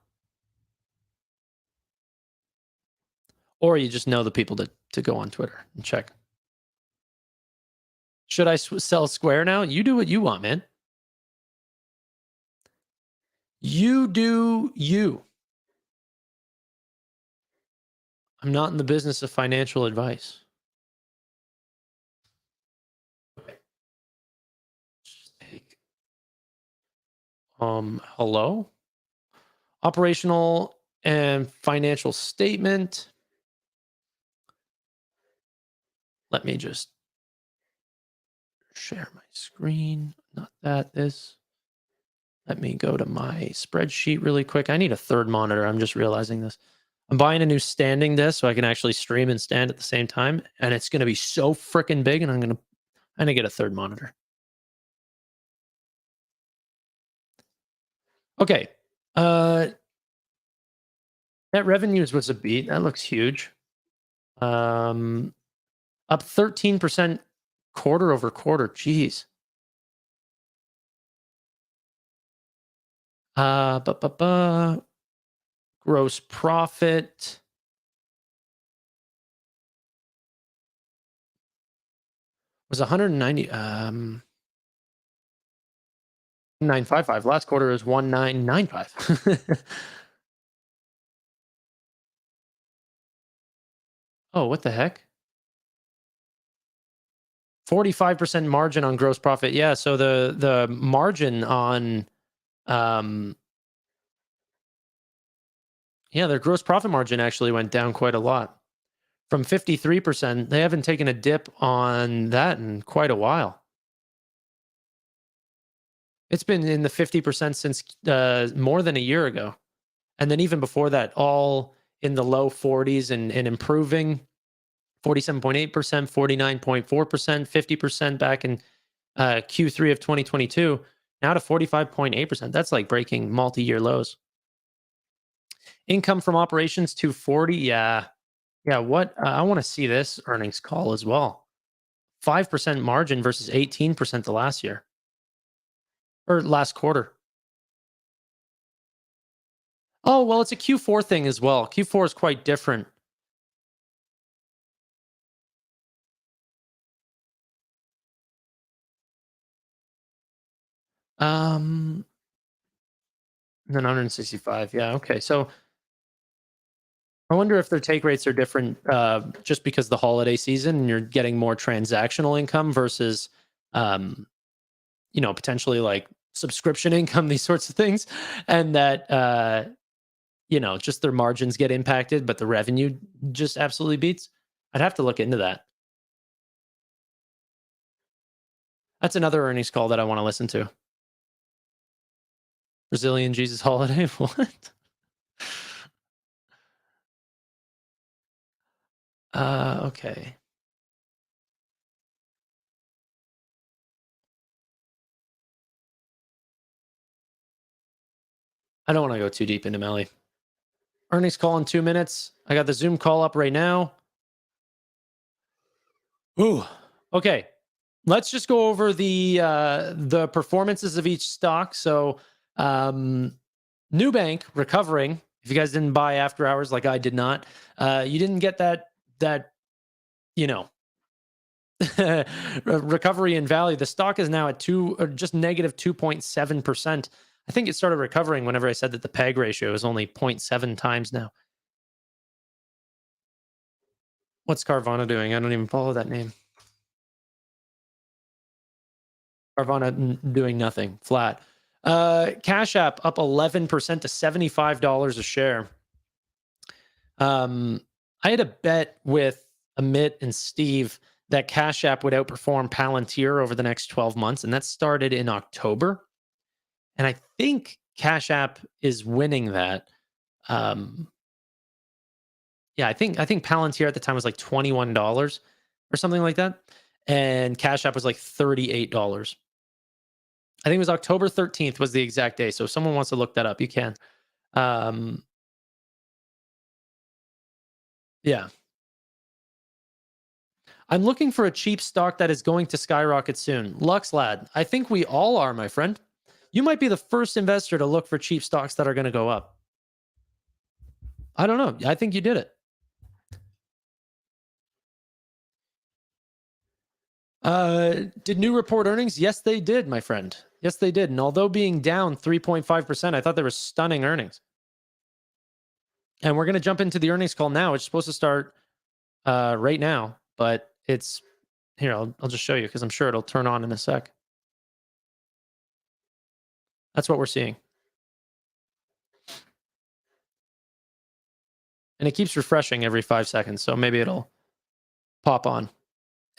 Or you just know the people to go on Twitter and check. Should I sell Square now? You do what you want, man. You do you. I'm not in the business of financial advice. Hello? Operational and financial statement. Let me just share my screen. Not that, this. Let me go to my spreadsheet really quick. I need a third monitor. I'm just realizing this. I'm buying a new standing desk so I can actually stream and stand at the same time. And it's going to be so freaking big. And I'm going to get a third monitor. Okay. Net revenues was a beat. That looks huge. Up 13% quarter over quarter. Jeez. Uh, bu- bu- bu- Gross profit was 190. 955. Last quarter is 1995. Oh, what the heck? 45% margin on gross profit. Yeah, so the margin on um yeah, their gross profit margin actually went down quite a lot. From 53%, they haven't taken a dip on that in quite a while. It's been in the 50% since more than a year ago. And then even before that, all in the low 40s and improving. 47.8%, 49.4%, 50% back in Q3 of 2022, now to 45.8%. That's like breaking multi-year lows. Income from operations 240. Yeah. Yeah. What? I want to see this earnings call as well. 5% margin versus 18% the last year or last quarter. Oh, well, it's a Q4 thing as well. Q4 is quite different. Um, then 165. Yeah. Okay. So I wonder if their take rates are different just because the holiday season and you're getting more transactional income versus, um, potentially like subscription income, these sorts of things, and that just their margins get impacted, but the revenue just absolutely beats. I'd have to look into that. That's another earnings call that I want to listen to. Brazilian Jesus holiday. What? Okay. I don't want to go too deep into MELI. Earnings call in 2 minutes. I got the Zoom call up right now. Ooh. Okay. Let's just go over the performances of each stock. So, Nubank recovering. If you guys didn't buy after hours like I did not, you didn't get that you know recovery in value. The stock is now at just negative 2.7%. I think it started recovering whenever I said that the PEG ratio is only 0.7 times now. What's Carvana doing? I don't even follow that name. Carvana doing nothing, flat. Cash App up 11% to $75 a share. I had a bet with Amit and Steve that Cash App would outperform Palantir over the next 12 months, and that started in October. And I think Cash App is winning that. Yeah, I think Palantir at the time was like $21 or something like that, and Cash App was like $38. I think it was October 13th was the exact day. So if someone wants to look that up, you can. Um, yeah. I'm looking for a cheap stock that is going to skyrocket soon. Lux Lad, I think we all are, my friend. You might be the first investor to look for cheap stocks that are going to go up. I don't know. I think you did it. Did New report earnings? Yes, they did, my friend. Yes, they did. And although being down 3.5%, I thought they were stunning earnings. And we're going to jump into the earnings call now. It's supposed to start right now, but it's here. I'll just show you because I'm sure it'll turn on in a sec. That's what we're seeing. And it keeps refreshing every 5 seconds, so maybe it'll pop on.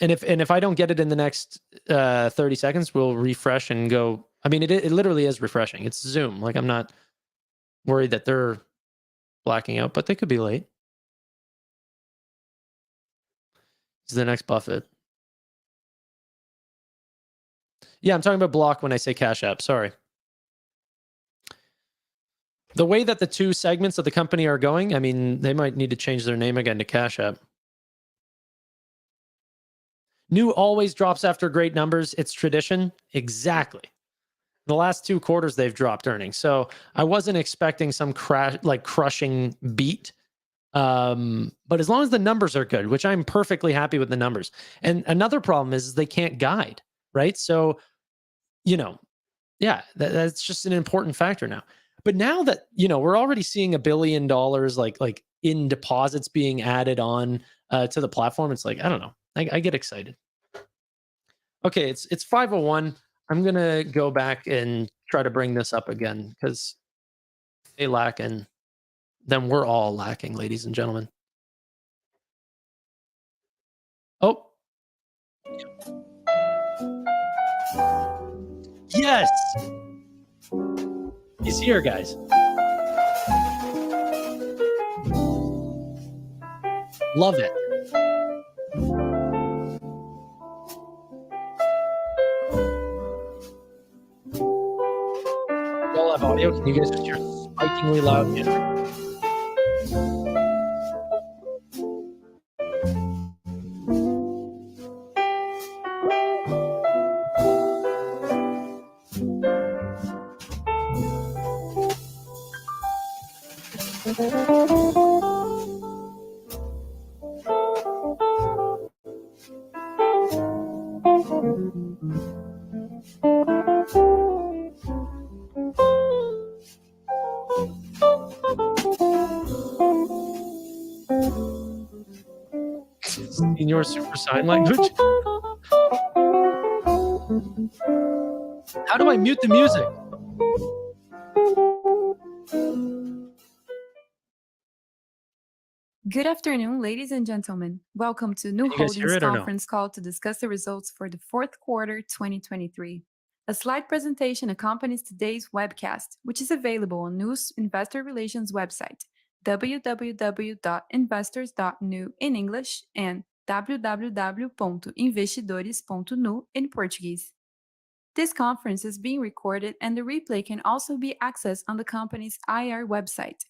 And if I don't get it in the next 30 seconds, we'll refresh and go. I mean, it literally is refreshing. It's Zoom. Like, I'm not worried that they're blacking out, but they could be late. It's the next Buffett. Yeah, I'm talking about Block when I say Cash App. Sorry. The way that the two segments of the company are going, I mean, they might need to change their name again to Cash App. New always drops after great numbers. It's tradition. Exactly. The last 2 quarters they've dropped earnings. So I wasn't expecting some crushing beat. But as long as the numbers are good, which I'm perfectly happy with the numbers. And another problem is they can't guide, right? So, yeah, that's just an important factor now. But now that, we're already seeing $1 billion like in deposits being added on to the platform, it's like, I don't know. I get excited. Okay, it's 5:01. I'm gonna go back and try to bring this up again because they lack, and then we're all lacking, ladies and gentlemen. Oh, yes, he's here, guys. Love it. We all have audio. Can you guys just hear spikingly loud music? In your super sign language? How do I mute the music?
Good afternoon, ladies and gentlemen. Welcome to New Holdings conference call to discuss the results for the fourth quarter 2023. A slide presentation accompanies today's webcast, which is available on Nu's Investor Relations website, www.investors.nu in English and www.investidores.nu in Portuguese. This conference is being recorded and the replay can also be accessed on the company's IR website.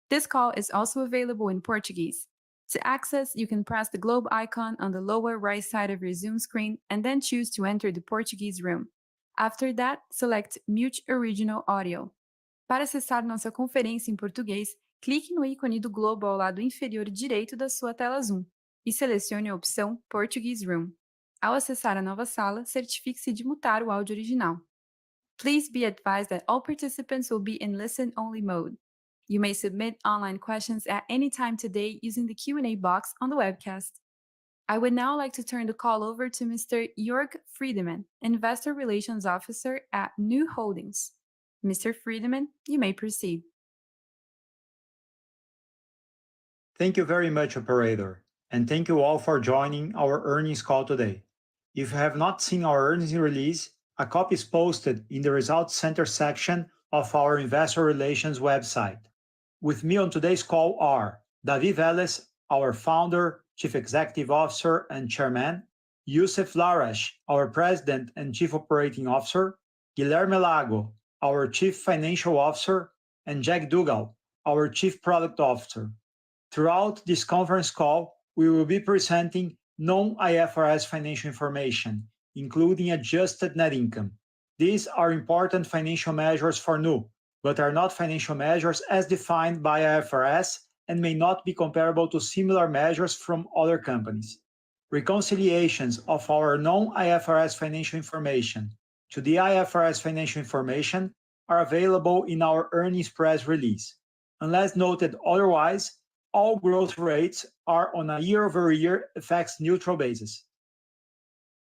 This call is also available in Portuguese. To access, you can press the globe icon on the lower right side of your Zoom screen and then choose to enter the Portuguese room. After that, select Mute Original Audio. Para acessar nossa conferência em português, clique no ícone do globo ao lado inferior direito da sua tela Zoom e selecione a opção Portuguese Room. Ao acessar a nova sala, certifique-se de mutar o áudio original. Please be advised that all participants will be in listen-only mode. You may submit online questions at any time today using the Q&A box on the webcast. I would now like to turn the call over to Mr. Jörg Friedemann, Investor Relations Officer at Nu Holdings. Mr. Friedemann, you may proceed.
Thank you very much, operator, and thank you all for joining our earnings call today. If you have not seen our earnings release, a copy is posted in the Results Center section of our Investor Relations website. With me on today's call are David Vélez, our founder, Chief Executive Officer and Chairman, Youssef Lahrech, our President and Chief Operating Officer, Guilherme Lago, our Chief Financial Officer, and Jack Dougal, our Chief Product Officer. Throughout this conference call, we will be presenting non-IFRS financial information, including adjusted net income. These are important financial measures for Nu, but are not financial measures as defined by IFRS and may not be comparable to similar measures from other companies. Reconciliations of our non-IFRS financial information to the IFRS financial information are available in our earnings press release. Unless noted otherwise, all growth rates are on a year-over-year FX-neutral basis.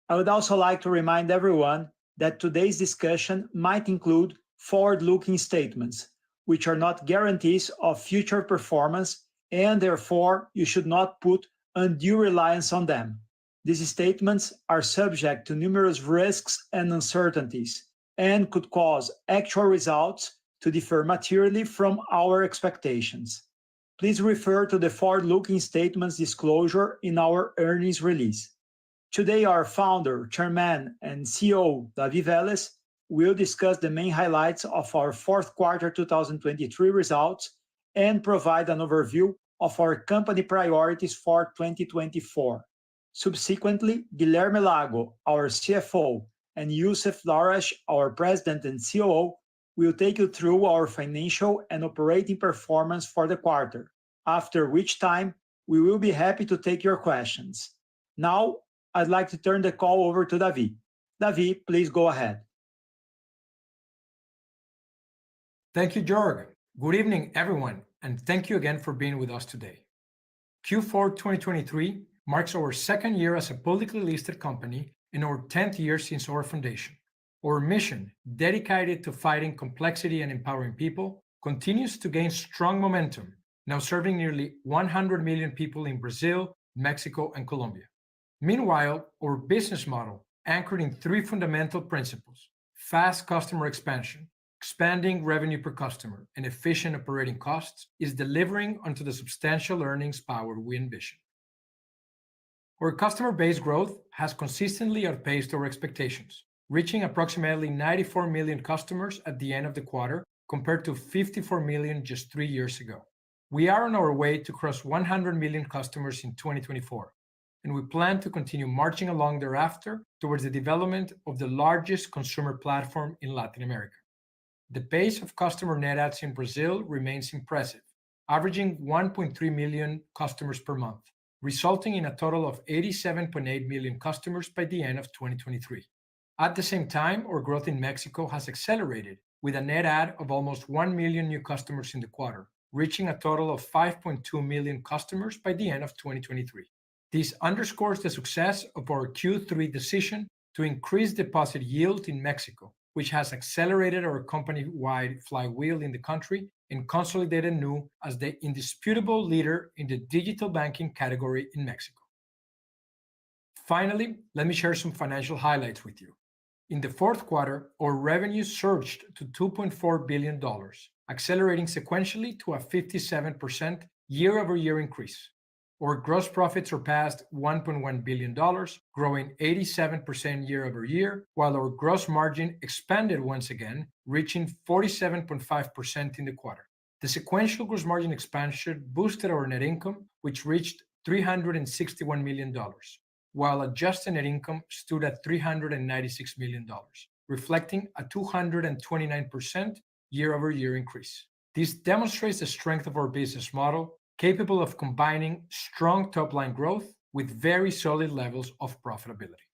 I would also like to remind everyone that today's discussion might include forward-looking statements, which are not guarantees of future performance and therefore you should not put undue reliance on them. These statements are subject to numerous risks and uncertainties and could cause actual results to differ materially from our expectations. Please refer to the forward-looking statements disclosure in our earnings release. Today, our founder, chairman, and CEO, Davi Vélez, will discuss the main highlights of our fourth quarter 2023 results and provide an overview of our company priorities for 2024. Subsequently, Guilherme Lago, our CFO, and Youssef Larash, our President and COO, will take you through our financial and operating performance for the quarter, after which time we will be happy to take your questions. Now, I'd like to turn the call over to Davi. Davi, please go ahead.
Thank you, Jorg. Good evening, everyone, and thank you again for being with us today. Q4 2023 marks our second year as a publicly listed company and our 10th year since our foundation. Our mission, dedicated to fighting complexity and empowering people, continues to gain strong momentum, now serving nearly 100 million people in Brazil, Mexico, and Colombia. Meanwhile, our business model, anchored in three fundamental principles: fast customer expansion, expanding revenue per customer, and efficient operating costs, is delivering onto the substantial earnings power we envision. Our customer base growth has consistently outpaced our expectations, reaching approximately 94 million customers at the end of the quarter, compared to 54 million just 3 years ago. We are on our way to cross 100 million customers in 2024, and we plan to continue marching along thereafter towards the development of the largest consumer platform in Latin America. The pace of customer net adds in Brazil remains impressive, averaging 1.3 million customers per month, resulting in a total of 87.8 million customers by the end of 2023. At the same time, our growth in Mexico has accelerated, with a net add of almost 1 million new customers in the quarter, reaching a total of 5.2 million customers by the end of 2023. This underscores the success of our Q3 decision to increase deposit yield in Mexico, which has accelerated our company-wide flywheel in the country and consolidated Nu as the indisputable leader in the digital banking category in Mexico. Finally, let me share some financial highlights with you. In the fourth quarter, our revenue surged to $2.4 billion, accelerating sequentially to a 57% year-over-year increase. Our gross profit surpassed $1.1 billion, growing 87% year-over-year, while our gross margin expanded once again, reaching 47.5% in the quarter. The sequential gross margin expansion boosted our net income, which reached $361 million, while adjusted net income stood at $396 million, reflecting a 229% year-over-year increase. This demonstrates the strength of our business model, capable of combining strong top-line growth with very solid levels of profitability.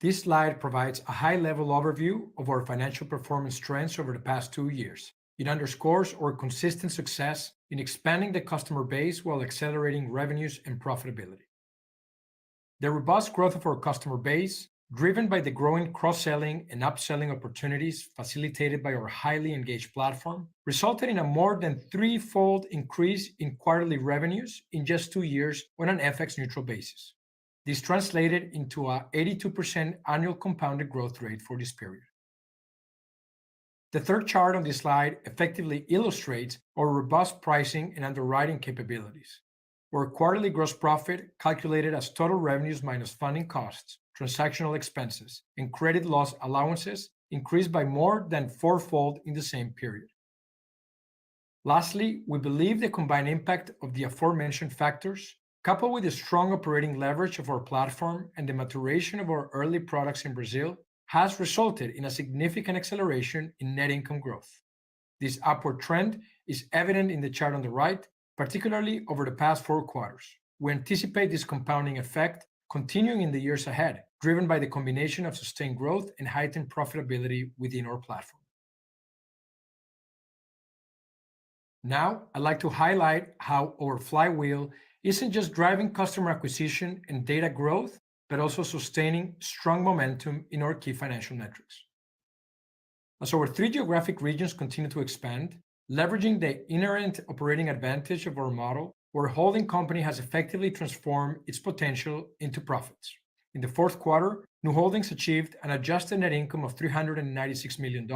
This slide provides a high-level overview of our financial performance trends over the past 2 years. It underscores our consistent success in expanding the customer base while accelerating revenues and profitability. The robust growth of our customer base, driven by the growing cross-selling and upselling opportunities facilitated by our highly engaged platform, resulted in a more than threefold increase in quarterly revenues in just 2 years on an FX-neutral basis. This translated into an 82% annual compounded growth rate for this period. The third chart on this slide effectively illustrates our robust pricing and underwriting capabilities. Our quarterly gross profit, calculated as total revenues minus funding costs, transactional expenses, and credit loss allowances, increased by more than fourfold in the same period. Lastly, we believe the combined impact of the aforementioned factors, coupled with the strong operating leverage of our platform and the maturation of our early products in Brazil, has resulted in a significant acceleration in net income growth. This upward trend is evident in the chart on the right, particularly over the past 4 quarters. We anticipate this compounding effect continuing in the years ahead, driven by the combination of sustained growth and heightened profitability within our platform. Now, I'd like to highlight how our flywheel isn't just driving customer acquisition and data growth, but also sustaining strong momentum in our key financial metrics. As our 3 geographic regions continue to expand, Leveraging the inherent operating advantage of our model, our holding company has effectively transformed its potential into profits. In the fourth quarter, Nu Holdings achieved an adjusted net income of $396 million,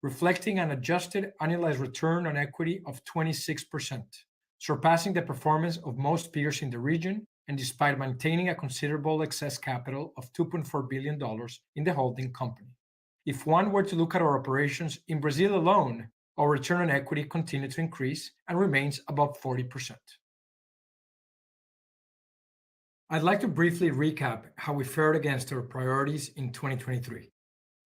reflecting an adjusted annualized return on equity of 26%, surpassing the performance of most peers in the region, and despite maintaining a considerable excess capital of $2.4 billion in the holding company. If one were to look at our operations in Brazil alone, our return on equity continued to increase and remains above 40%. I'd like to briefly recap how we fared against our priorities in 2023.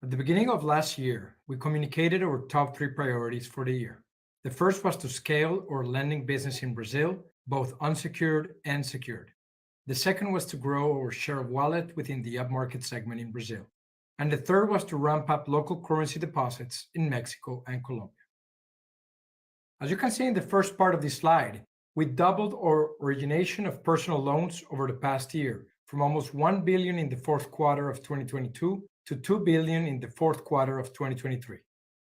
At the beginning of last year, we communicated our top 3 priorities for the year. The first was to scale our lending business in Brazil, both unsecured and secured. The second was to grow our share of wallet within the upmarket segment in Brazil. And the third was to ramp up local currency deposits in Mexico and Colombia. As you can see in the first part of this slide, we doubled our origination of personal loans over the past year, from almost $1 billion in the fourth quarter of 2022 to $2 billion in the fourth quarter of 2023.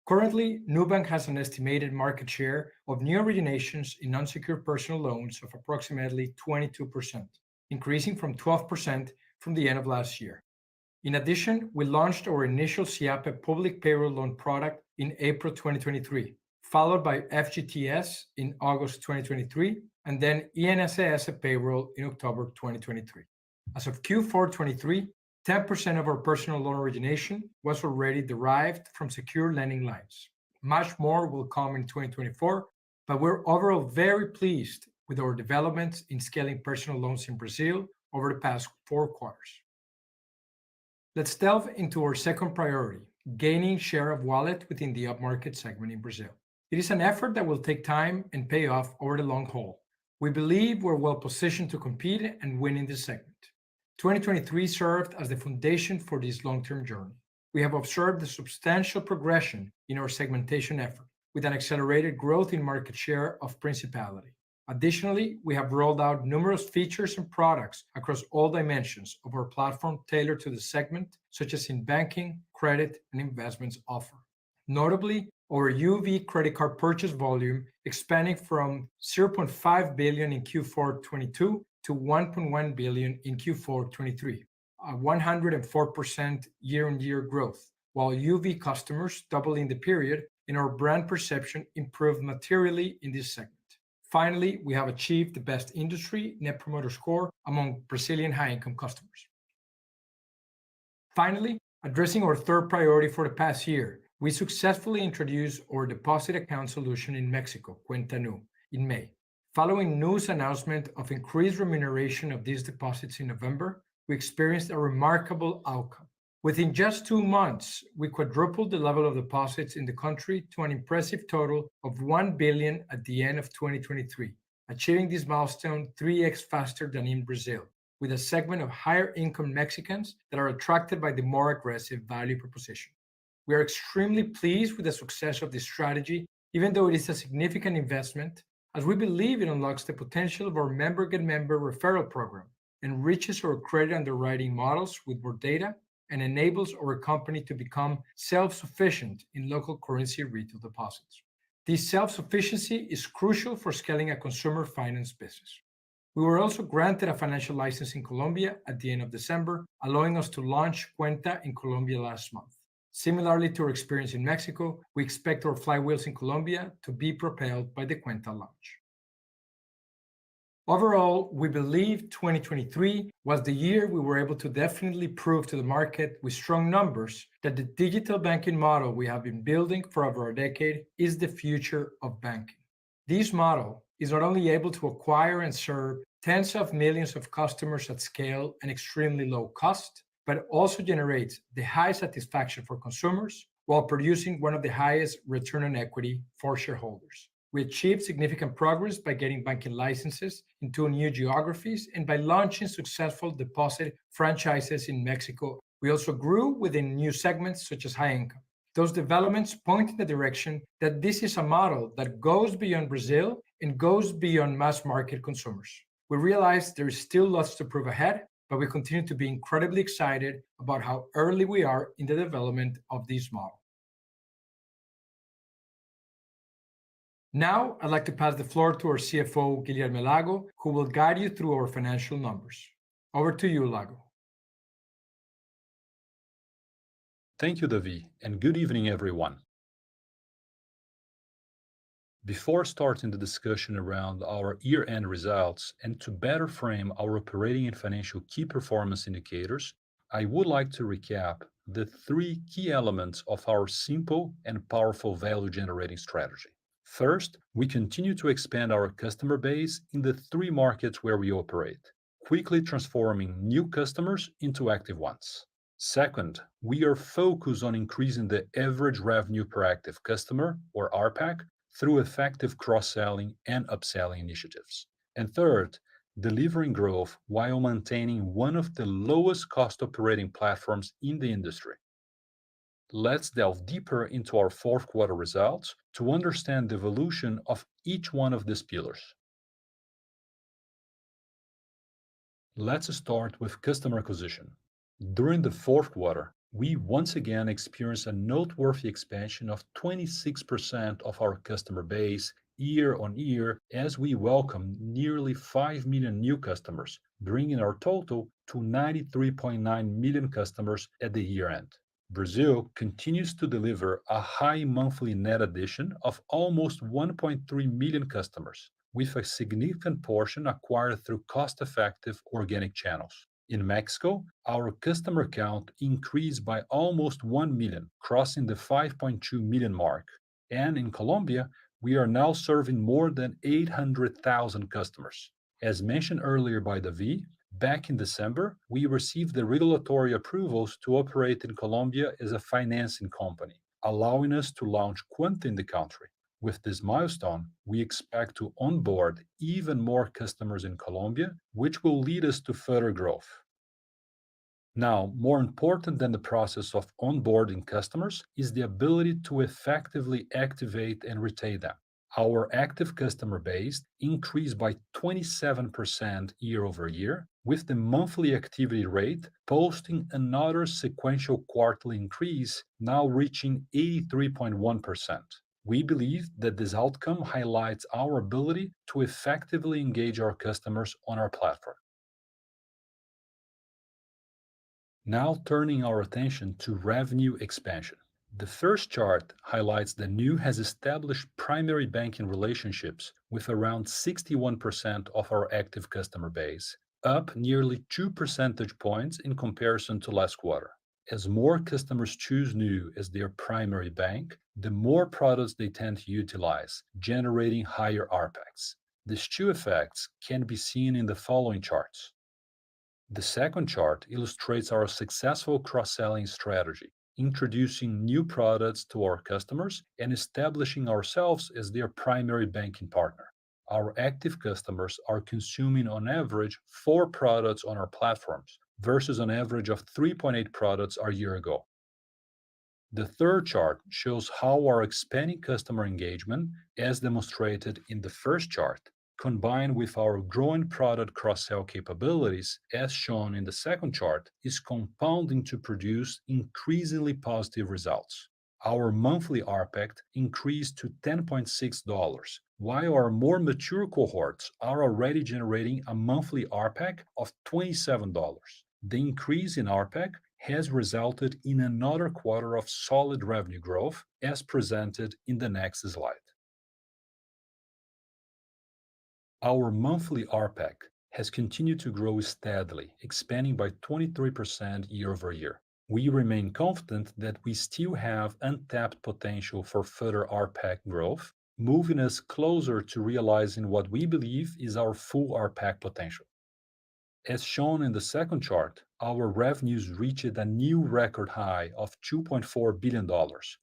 Currently, Nubank has an estimated market share of new originations in unsecured personal loans of approximately 22%, increasing from 12% from the end of last year. In addition, we launched our initial SIAPE public payroll loan product in April 2023, followed by FGTS in August 2023, and then INSS payroll in October 2023. As of Q4 23, 10% of our personal loan origination was already derived from secure lending lines. Much more will come in 2024, but we're overall very pleased with our developments in scaling personal loans in Brazil over the past 4 quarters. Let's delve into our second priority, gaining share of wallet within the upmarket segment in Brazil. It is an effort that will take time and pay off over the long haul. We believe we're well positioned to compete and win in this segment. 2023 served as the foundation for this long-term journey. We have observed a substantial progression in our segmentation effort, with an accelerated growth in market share of principality. Additionally, we have rolled out numerous features and products across all dimensions of our platform tailored to the segment, such as in banking, credit, and investments offer. Notably, our UV credit card purchase volume expanding from $0.5 billion in Q4 22 to $1.1 billion in Q4 23, a 104% year-on-year growth, while UV customers doubled in the period and our brand perception improved materially in this segment. Finally, we have achieved the best industry Net Promoter Score among Brazilian high-income customers. Finally, addressing our third priority for the past year, we successfully introduced our deposit account solution in Mexico, Cuenta Nu, in May. Following Nu's announcement of increased remuneration of these deposits in November, we experienced a remarkable outcome. Within just 2 months, we quadrupled the level of deposits in the country to an impressive total of $1 billion at the end of 2023, achieving this milestone 3x faster than in Brazil, with a segment of higher income Mexicans that are attracted by the more aggressive value proposition. We are extremely pleased with the success of this strategy, even though it is a significant investment, as we believe it unlocks the potential of our member-get-member referral program, enriches our credit underwriting models with more data, and enables our company to become self-sufficient in local currency retail deposits. This self-sufficiency is crucial for scaling a consumer finance business. We were also granted a financial license in Colombia at the end of December, allowing us to launch Cuenta in Colombia last month. Similarly to our experience in Mexico, we expect our flywheels in Colombia to be propelled by the Cuenta launch. Overall, we believe 2023 was the year we were able to definitely prove to the market with strong numbers that the digital banking model we have been building for over a decade is the future of banking. This model is not only able to acquire and serve tens of millions of customers at scale and extremely low cost, but also generates the high satisfaction for consumers while producing one of the highest return on equity for shareholders. We achieved significant progress by getting banking licenses in 2 new geographies and by launching successful deposit franchises in Mexico. We also grew within new segments such as high income. Those developments point in the direction that this is a model that goes beyond Brazil and goes beyond mass market consumers. We realize there is still lots to prove ahead, but we continue to be incredibly excited about how early we are in the development of this model. Now, I'd like to pass the floor to our CFO, Guilherme Lago, who will guide you through our financial numbers. Over to you, Lago.
Thank you, Davi, and good evening, everyone. Before starting the discussion around our year-end results and to better frame our operating and financial key performance indicators, I would like to recap the three key elements of our simple and powerful value-generating strategy. First, we continue to expand our customer base in the three markets where we operate, quickly transforming new customers into active ones. Second, we are focused on increasing the average revenue per active customer, or RPAC, through effective cross-selling and upselling initiatives. And third, delivering growth while maintaining one of the lowest cost operating platforms in the industry. Let's delve deeper into our fourth quarter results to understand the evolution of each one of these pillars. Let's start with customer acquisition. During the fourth quarter, we once again experienced a noteworthy expansion of 26% of our customer base year on year as we welcomed nearly 5 million new customers, bringing our total to 93.9 million customers at the year end. Brazil continues to deliver a high monthly net addition of almost 1.3 million customers, with a significant portion acquired through cost-effective organic channels. In Mexico, our customer count increased by almost 1 million, crossing the 5.2 million mark. And in Colombia, we are now serving more than 800,000 customers. As mentioned earlier by Davi, back in December, we received the regulatory approvals to operate in Colombia as a financing company, allowing us to launch Quanta in the country. With this milestone, we expect to onboard even more customers in Colombia, which will lead us to further growth. Now, more important than the process of onboarding customers is the ability to effectively activate and retain them. Our active customer base increased by 27% year over year, with the monthly activity rate posting another sequential quarterly increase, now reaching 83.1%. We believe that this outcome highlights our ability to effectively engage our customers on our platform. Now turning our attention to revenue expansion. The first chart highlights that Nu has established primary banking relationships with around 61% of our active customer base, up nearly 2 percentage points in comparison to last quarter. As more customers choose Nu as their primary bank, the more products they tend to utilize, generating higher RPACs. These two effects can be seen in the following charts. The second chart illustrates our successful cross-selling strategy, introducing new products to our customers and establishing ourselves as their primary banking partner. Our active customers are consuming on average 4 products on our platforms versus an average of 3.8 products a year ago. The third chart shows how our expanding customer engagement, as demonstrated in the first chart, combined with our growing product cross-sell capabilities, as shown in the second chart, is compounding to produce increasingly positive results. Our monthly RPAC increased to $10.6, while our more mature cohorts are already generating a monthly RPAC of $27. The increase in RPAC has resulted in another quarter of solid revenue growth, as presented in the next slide. Our monthly RPAC has continued to grow steadily, expanding by 23% year over year. We remain confident that we still have untapped potential for further RPAC growth, moving us closer to realizing what we believe is our full RPAC potential. As shown in the second chart, our revenues reached a new record high of $2.4 billion,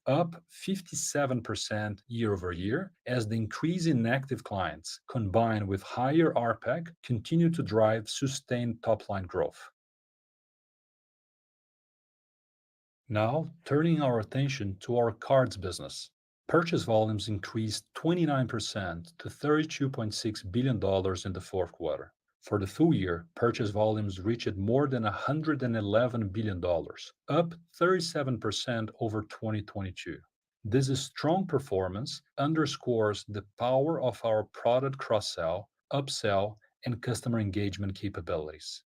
up 57% year over year, as the increase in active clients, combined with higher RPAC, continue to drive sustained top-line growth. Now, turning our attention to our cards business. Purchase volumes increased 29% to $32.6 billion in the fourth quarter. For the full year, purchase volumes reached more than $111 billion, up 37% over 2022. This strong performance underscores the power of our product cross-sell, upsell, and customer engagement capabilities.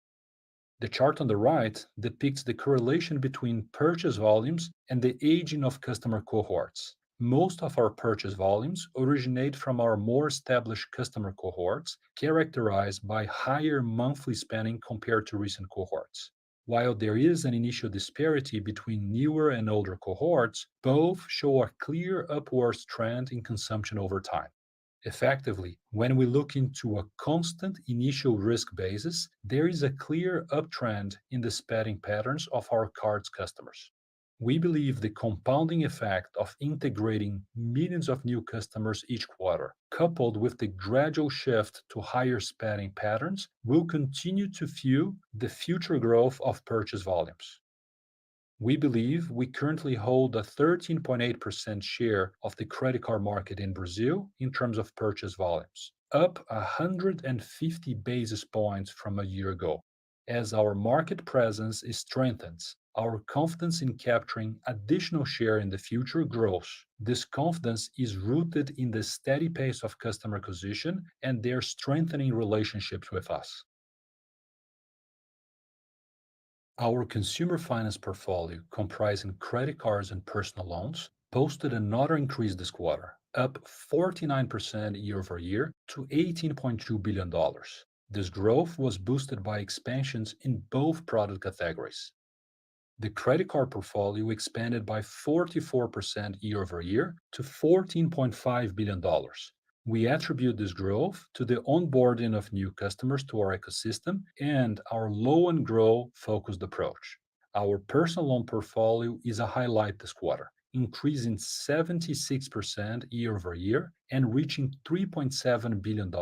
The chart on the right depicts the correlation between purchase volumes and the aging of customer cohorts. Most of our purchase volumes originate from our more established customer cohorts, characterized by higher monthly spending compared to recent cohorts. While there is an initial disparity between newer and older cohorts, both show a clear upward trend in consumption over time. Effectively, when we look into a constant initial risk basis, there is a clear uptrend in the spending patterns of our card's customers. We believe the compounding effect of integrating millions of new customers each quarter, coupled with the gradual shift to higher spending patterns, will continue to fuel the future growth of purchase volumes. We believe we currently hold a 13.8% share of the credit card market in Brazil in terms of purchase volumes, up 150 basis points from a year ago. As our market presence strengthens, our confidence in capturing additional share in the future grows. This confidence is rooted in the steady pace of customer acquisition and their strengthening relationships with us. Our consumer finance portfolio, comprising credit cards and personal loans, posted another increase this quarter, up 49% year-over-year to $18.2 billion. This growth was boosted by expansions in both product categories. The credit card portfolio expanded by 44% year-over-year to $14.5 billion. We attribute this growth to the onboarding of new customers to our ecosystem and our low and grow focused approach. Our personal loan portfolio is a highlight this quarter, increasing 76% year-over-year and reaching $3.7 billion.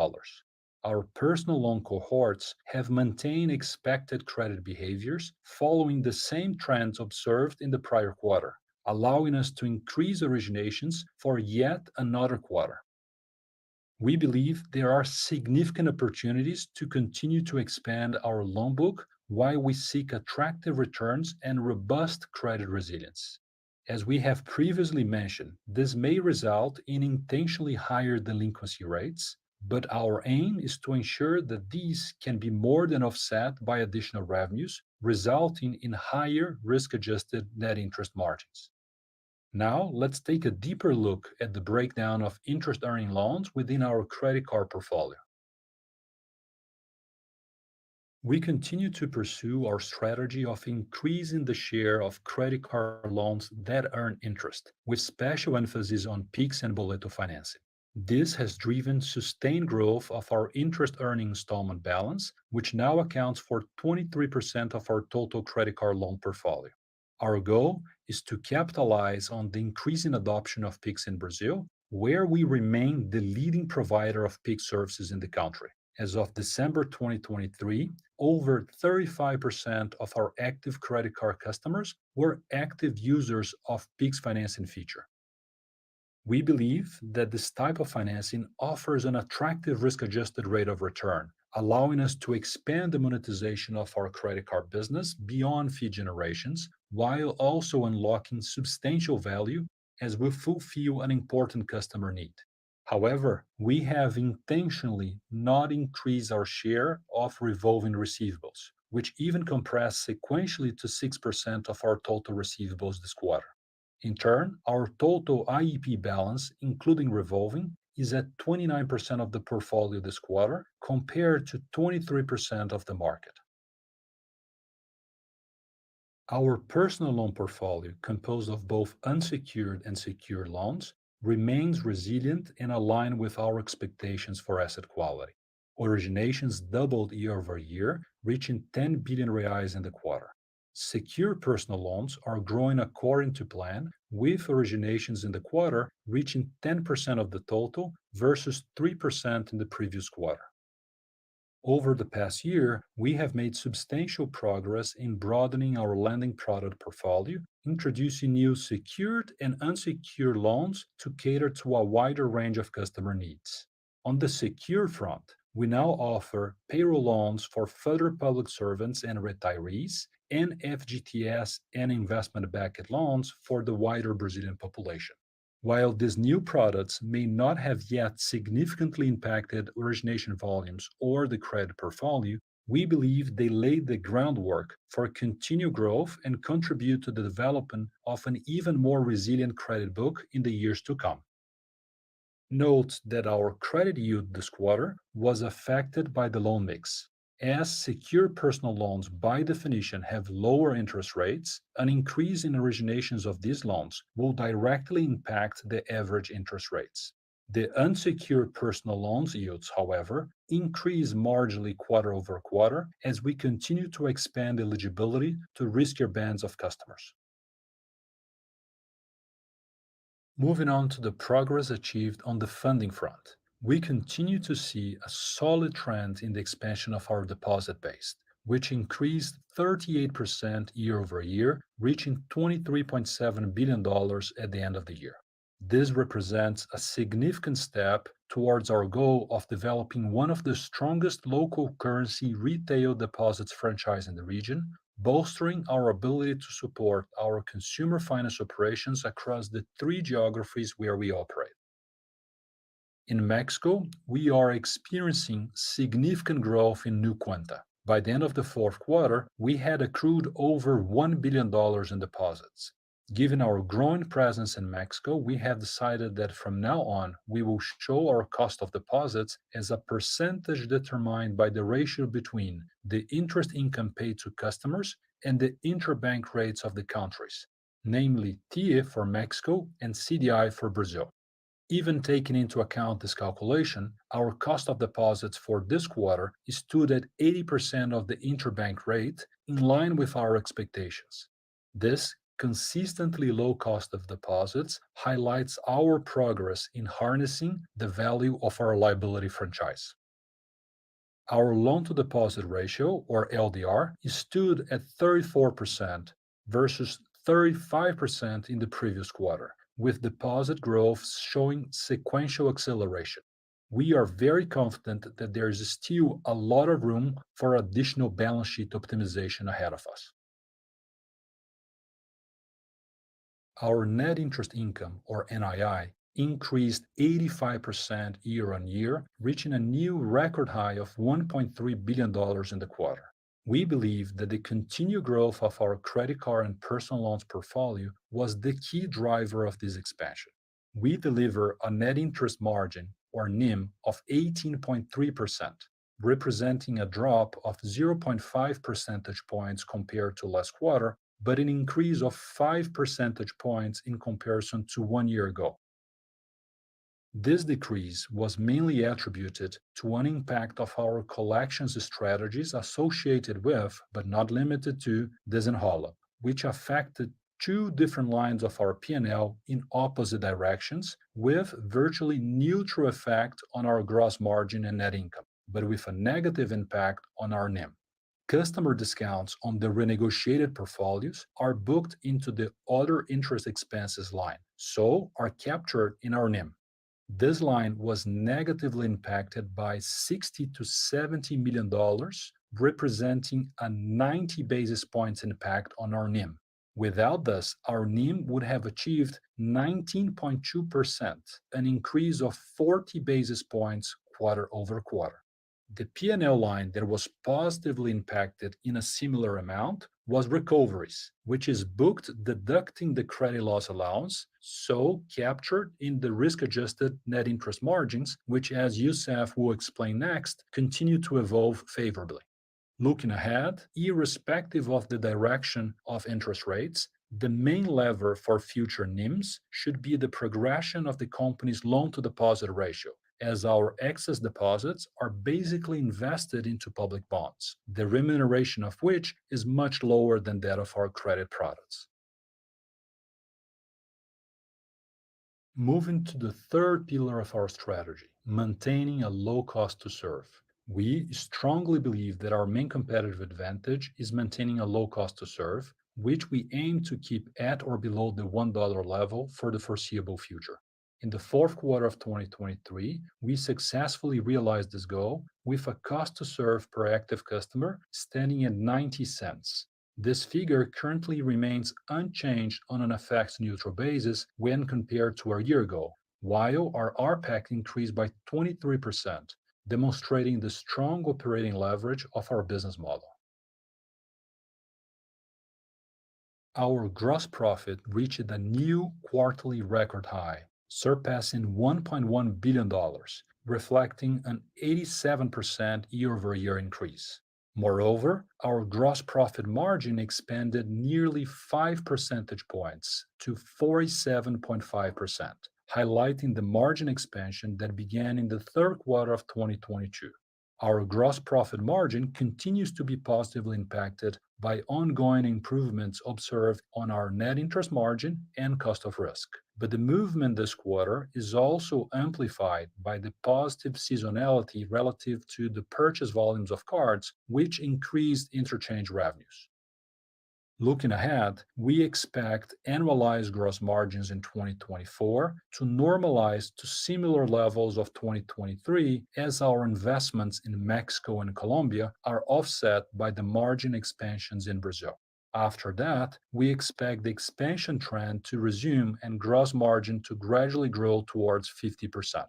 Our personal loan cohorts have maintained expected credit behaviors following the same trends observed in the prior quarter, allowing us to increase originations for yet another quarter. We believe there are significant opportunities to continue to expand our loan book while we seek attractive returns and robust credit resilience. As we have previously mentioned, this may result in intentionally higher delinquency rates, but our aim is to ensure that these can be more than offset by additional revenues, resulting in higher risk-adjusted net interest margins. Now, let's take a deeper look at the breakdown of interest-earning loans within our credit card portfolio. We continue to pursue our strategy of increasing the share of credit card loans that earn interest, with special emphasis on Pix and Boleto financing. This has driven sustained growth of our interest-earning installment balance, which now accounts for 23% of our total credit card loan portfolio. Our goal is to capitalize on the increasing adoption of Pix in Brazil, where we remain the leading provider of Pix services in the country. As of December 2023, over 35% of our active credit card customers were active users of Pix financing feature. We believe that this type of financing offers an attractive risk-adjusted rate of return, allowing us to expand the monetization of our credit card business beyond fee generations, while also unlocking substantial value as we fulfill an important customer need. However, we have intentionally not increased our share of revolving receivables, which even compressed sequentially to 6% of our total receivables this quarter. In turn, our total IEP balance, including revolving, is at 29% of the portfolio this quarter, compared to 23% of the market. Our personal loan portfolio, composed of both unsecured and secured loans, remains resilient and aligned with our expectations for asset quality. Originations doubled year-over-year, reaching 10 billion reais in the quarter. Secure personal loans are growing according to plan, with originations in the quarter reaching 10% of the total versus 3% in the previous quarter. Over the past year, we have made substantial progress in broadening our lending product portfolio, introducing new secured and unsecured loans to cater to a wider range of customer needs. On the secure front, we now offer payroll loans for federal public servants and retirees, and FGTS and investment-backed loans for the wider Brazilian population. While these new products may not have yet significantly impacted origination volumes or the credit portfolio, we believe they laid the groundwork for continued growth and contribute to the development of an even more resilient credit book in the years to come. Note that our credit yield this quarter was affected by the loan mix. As secured personal loans by definition have lower interest rates, an increase in originations of these loans will directly impact the average interest rates. The unsecured personal loans yields, however, increase marginally quarter over quarter as we continue to expand eligibility to riskier bands of customers. Moving on to the progress achieved on the funding front. We continue to see a solid trend in the expansion of our deposit base, which increased 38% year over year, reaching $23.7 billion at the end of the year. This represents a significant step towards our goal of developing one of the strongest local currency retail deposits franchise in the region, bolstering our ability to support our consumer finance operations across the three geographies where we operate. In Mexico, we are experiencing significant growth in new cuenta. By the end of the fourth quarter, we had accrued over $1 billion in deposits. Given our growing presence in Mexico, we have decided that from now on, we will show our cost of deposits as a percentage determined by the ratio between the interest income paid to customers and the interbank rates of the countries, namely TIIE for Mexico and CDI for Brazil. Even taking into account this calculation, our cost of deposits for this quarter stood at 80% of the interbank rate, in line with our expectations. This consistently low cost of deposits highlights our progress in harnessing the value of our liability franchise. Our loan-to-deposit ratio, or LDR, stood at 34% versus 35% in the previous quarter, with deposit growth showing sequential acceleration. We are very confident that there is still a lot of room for additional balance sheet optimization ahead of us. Our net interest income, or NII, increased 85% year on year, reaching a new record high of $1.3 billion in the quarter. We believe that the continued growth of our credit card and personal loans portfolio was the key driver of this expansion. We deliver a net interest margin, or NIM, of 18.3%, representing a drop of 0.5 percentage points compared to last quarter, but an increase of 5 percentage points in comparison to 1 year ago. This decrease was mainly attributed to an impact of our collections strategies associated with, but not limited to, Desenrola, which affected two different lines of our P&L in opposite directions, with virtually neutral effect on our gross margin and net income, but with a negative impact on our NIM. Customer discounts on the renegotiated portfolios are booked into the other interest expenses line, so are captured in our NIM. This line was negatively impacted by $60 to $70 million, representing a 90 basis points impact on our NIM. Without this, our NIM would have achieved 19.2%, an increase of 40 basis points quarter over quarter. The P&L line that was positively impacted in a similar amount was recoveries, which is booked deducting the credit loss allowance, so captured in the risk-adjusted net interest margins, which, as Youssef will explain next, continue to evolve favorably. Looking ahead, irrespective of the direction of interest rates, the main lever for future NIMs should be the progression of the company's loan-to-deposit ratio, as our excess deposits are basically invested into public bonds, the remuneration of which is much lower than that of our credit products. Moving to the third pillar of our strategy, maintaining a low cost to serve. We strongly believe that our main competitive advantage is maintaining a low cost to serve, which we aim to keep at or below the $1 level for the foreseeable future. In the fourth quarter of 2023, we successfully realized this goal with a cost to serve per active customer standing at 90 cents, This figure currently remains unchanged on an FX-neutral basis when compared to a year ago, while our RPAC increased by 23%, demonstrating the strong operating leverage of our business model. Our gross profit reached a new quarterly record high, surpassing $1.1 billion, reflecting an 87% year-over-year increase. Moreover, our gross profit margin expanded nearly 5 percentage points to 47.5%, highlighting the margin expansion that began in the third quarter of 2022. Our gross profit margin continues to be positively impacted by ongoing improvements observed on our net interest margin and cost of risk. But the movement this quarter is also amplified by the positive seasonality relative to the purchase volumes of cards, which increased interchange revenues. Looking ahead, we expect annualized gross margins in 2024 to normalize to similar levels of 2023 as our investments in Mexico and Colombia are offset by the margin expansions in Brazil. After that, we expect the expansion trend to resume and gross margin to gradually grow towards 50%.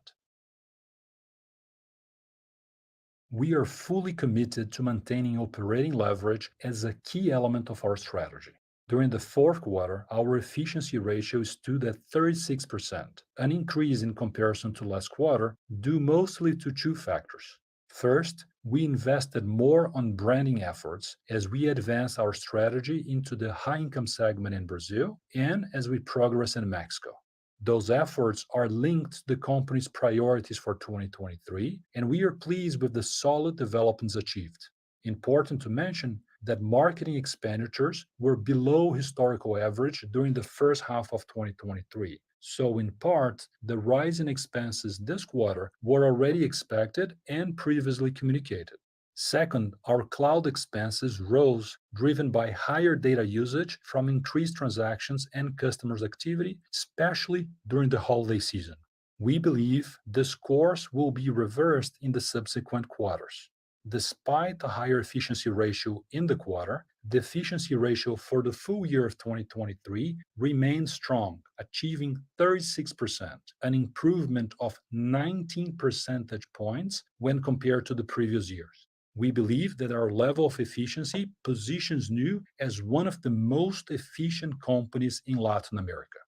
We are fully committed to maintaining operating leverage as a key element of our strategy. During the fourth quarter, our efficiency ratio stood at 36%, an increase in comparison to last quarter, due mostly to two factors. First, we invested more on branding efforts as we advance our strategy into the high-income segment in Brazil and as we progress in Mexico. Those efforts are linked to the company's priorities for 2023, and we are pleased with the solid developments achieved. Important to mention that marketing expenditures were below historical average during the first half of 2023. So in part, the rise in expenses this quarter were already expected and previously communicated. Second, our cloud expenses rose, driven by higher data usage from increased transactions and customers' activity, especially during the holiday season. We believe this course will be reversed in the subsequent quarters. Despite a higher efficiency ratio in the quarter, the efficiency ratio for the full year of 2023 remains strong, achieving 36%, an improvement of 19 percentage points when compared to the previous years. We believe that our level of efficiency positions Nu as one of the most efficient companies in Latin America.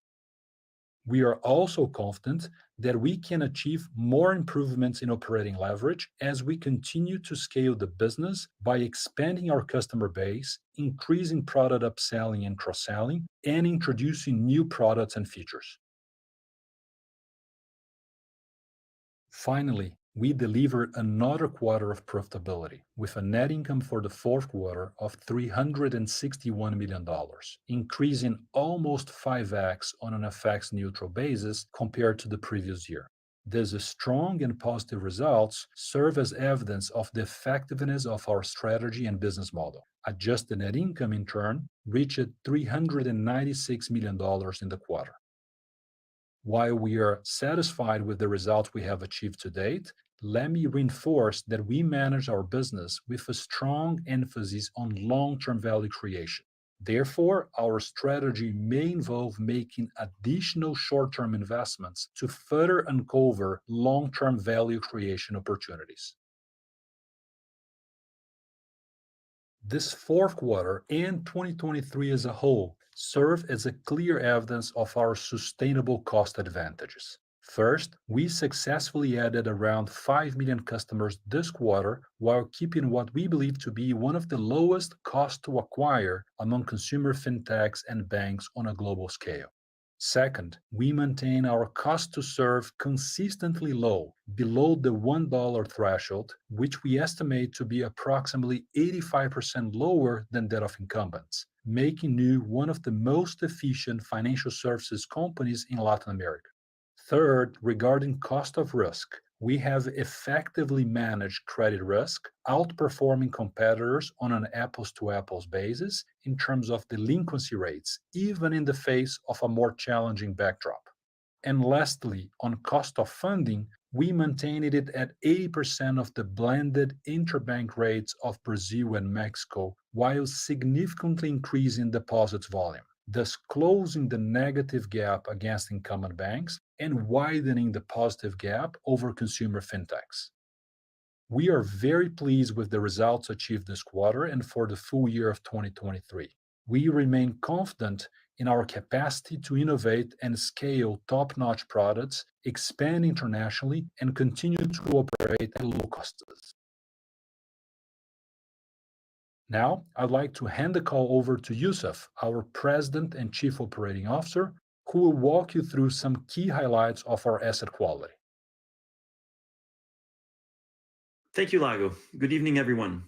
We are also confident that we can achieve more improvements in operating leverage as we continue to scale the business by expanding our customer base, increasing product upselling and cross-selling, and introducing new products and features. Finally, we delivered another quarter of profitability with a net income for the fourth quarter of $361 million, increasing almost 5x on an FX-neutral basis compared to the previous year. These strong and positive results serve as evidence of the effectiveness of our strategy and business model. Adjusted net income, in turn, reached $396 million in the quarter. While we are satisfied with the results we have achieved to date, let me reinforce that we manage our business with a strong emphasis on long-term value creation. Therefore, our strategy may involve making additional short-term investments to further uncover long-term value creation opportunities. This fourth quarter and 2023 as a whole serve as a clear evidence of our sustainable cost advantages. First, we successfully added around 5 million customers this quarter while keeping what we believe to be one of the lowest cost to acquire among consumer fintechs and banks on a global scale. Second, we maintain our cost to serve consistently low, below the $1 threshold, which we estimate to be approximately 85% lower than that of incumbents, making Nu one of the most efficient financial services companies in Latin America. Third, regarding cost of risk, we have effectively managed credit risk, outperforming competitors on an apples-to-apples basis in terms of delinquency rates, even in the face of a more challenging backdrop. And lastly, on cost of funding, we maintained it at 80% of the blended interbank rates of Brazil and Mexico, while significantly increasing deposits volume, thus closing the negative gap against incumbent banks and widening the positive gap over consumer fintechs. We are very pleased with the results achieved this quarter and for the full year of 2023. We remain confident in our capacity to innovate and scale top-notch products, expand internationally, and continue to operate at low costs. Now, I'd like to hand the call over to Youssef, our President and Chief Operating Officer, who will walk you through some key highlights of our asset quality.
Thank you, Lago. Good evening, everyone.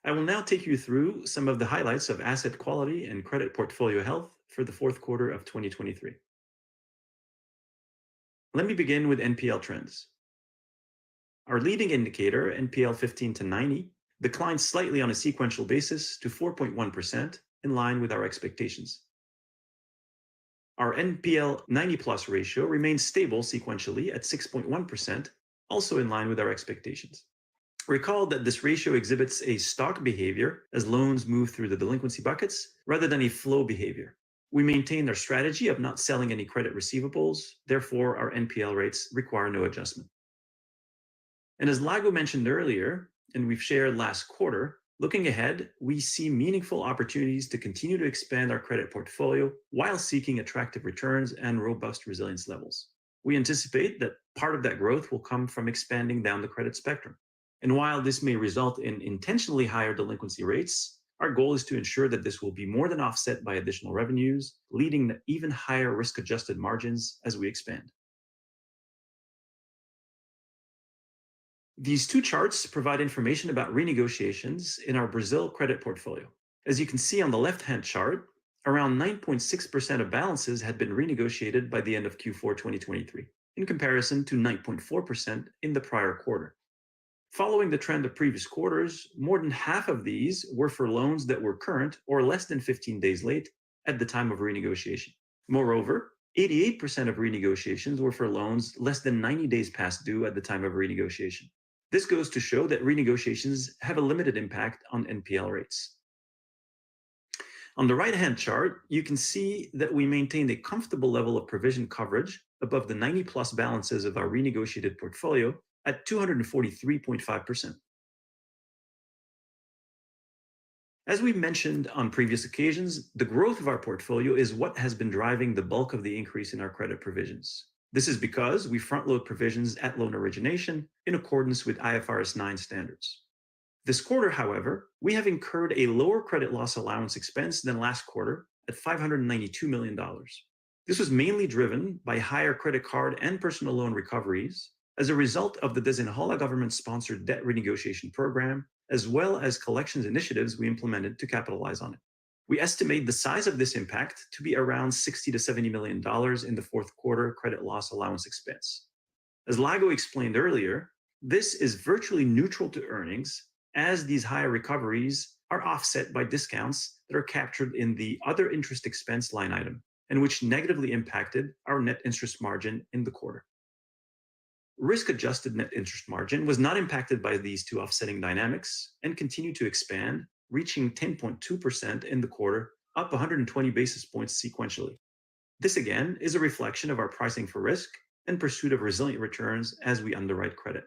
I will now take you through some of the highlights of asset quality and credit portfolio health for the fourth quarter of 2023. Let me begin with NPL trends. Our leading indicator, NPL 15 to 90, declined slightly on a sequential basis to 4.1%, in line with our expectations. Our NPL 90+ ratio remains stable sequentially at 6.1%, also in line with our expectations. Recall that this ratio exhibits a stock behavior as loans move through the delinquency buckets rather than a flow behavior. We maintain our strategy of not selling any credit receivables, therefore our NPL rates require no adjustment. And as Lago mentioned earlier, and we've shared last quarter, looking ahead, we see meaningful opportunities to continue to expand our credit portfolio while seeking attractive returns and robust resilience levels. We anticipate that part of that growth will come from expanding down the credit spectrum. And while this may result in intentionally higher delinquency rates, our goal is to ensure that this will be more than offset by additional revenues, leading to even higher risk-adjusted margins as we expand. These two charts provide information about renegotiations in our Brazil credit portfolio. As you can see on the left-hand chart, around 9.6% of balances had been renegotiated by the end of Q4 2023, in comparison to 9.4% in the prior quarter. Following the trend of previous quarters, more than half of these were for loans that were current or less than 15 days late at the time of renegotiation. Moreover, 88% of renegotiations were for loans less than 90 days past due at the time of renegotiation. This goes to show that renegotiations have a limited impact on NPL rates. On the right-hand chart, you can see that we maintained a comfortable level of provision coverage above the 90+ balances of our renegotiated portfolio at 243.5%. As we mentioned on previous occasions, the growth of our portfolio is what has been driving the bulk of the increase in our credit provisions. This is because we front-load provisions at loan origination in accordance with IFRS 9 standards. This quarter, however, we have incurred a lower credit loss allowance expense than last quarter at $592 million. This was mainly driven by higher credit card and personal loan recoveries as a result of the Desenrola government-sponsored debt renegotiation program, as well as collections initiatives we implemented to capitalize on it. We estimate the size of this impact to be around $60 to $70 million in the fourth quarter credit loss allowance expense. As Lago explained earlier, this is virtually neutral to earnings, as these higher recoveries are offset by discounts that are captured in the other interest expense line item, and which negatively impacted our net interest margin in the quarter. Risk-adjusted net interest margin was not impacted by these two offsetting dynamics and continued to expand, reaching 10.2% in the quarter, up 120 basis points sequentially. This again is a reflection of our pricing for risk and pursuit of resilient returns as we underwrite credit.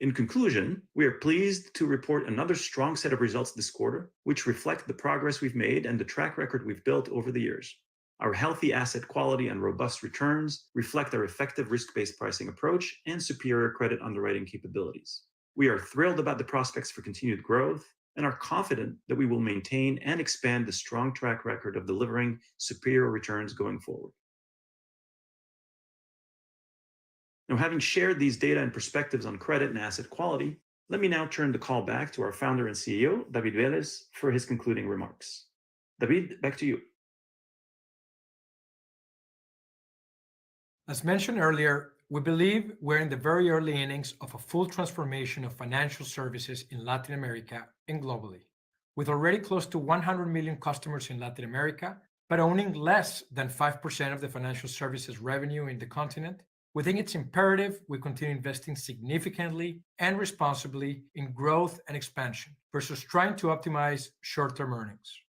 In conclusion, we are pleased to report another strong set of results this quarter, which reflect the progress we've made and the track record we've built over the years. Our healthy asset quality and robust returns reflect our effective risk-based pricing approach and superior credit underwriting capabilities. We are thrilled about the prospects for continued growth and are confident that we will maintain and expand the strong track record of delivering superior returns going forward. Now, having shared these data and perspectives on credit and asset quality, let me now turn the call back to our founder and CEO, David Vélez, for his concluding remarks. David, back to you.
As mentioned earlier, we believe we're in the very early innings of a full transformation of financial services in Latin America and globally. With already close to 100 million customers in Latin America, but owning less than 5% of the financial services revenue in the continent, We think it's imperative we continue investing significantly and responsibly in growth and expansion versus trying to optimize short-term earnings.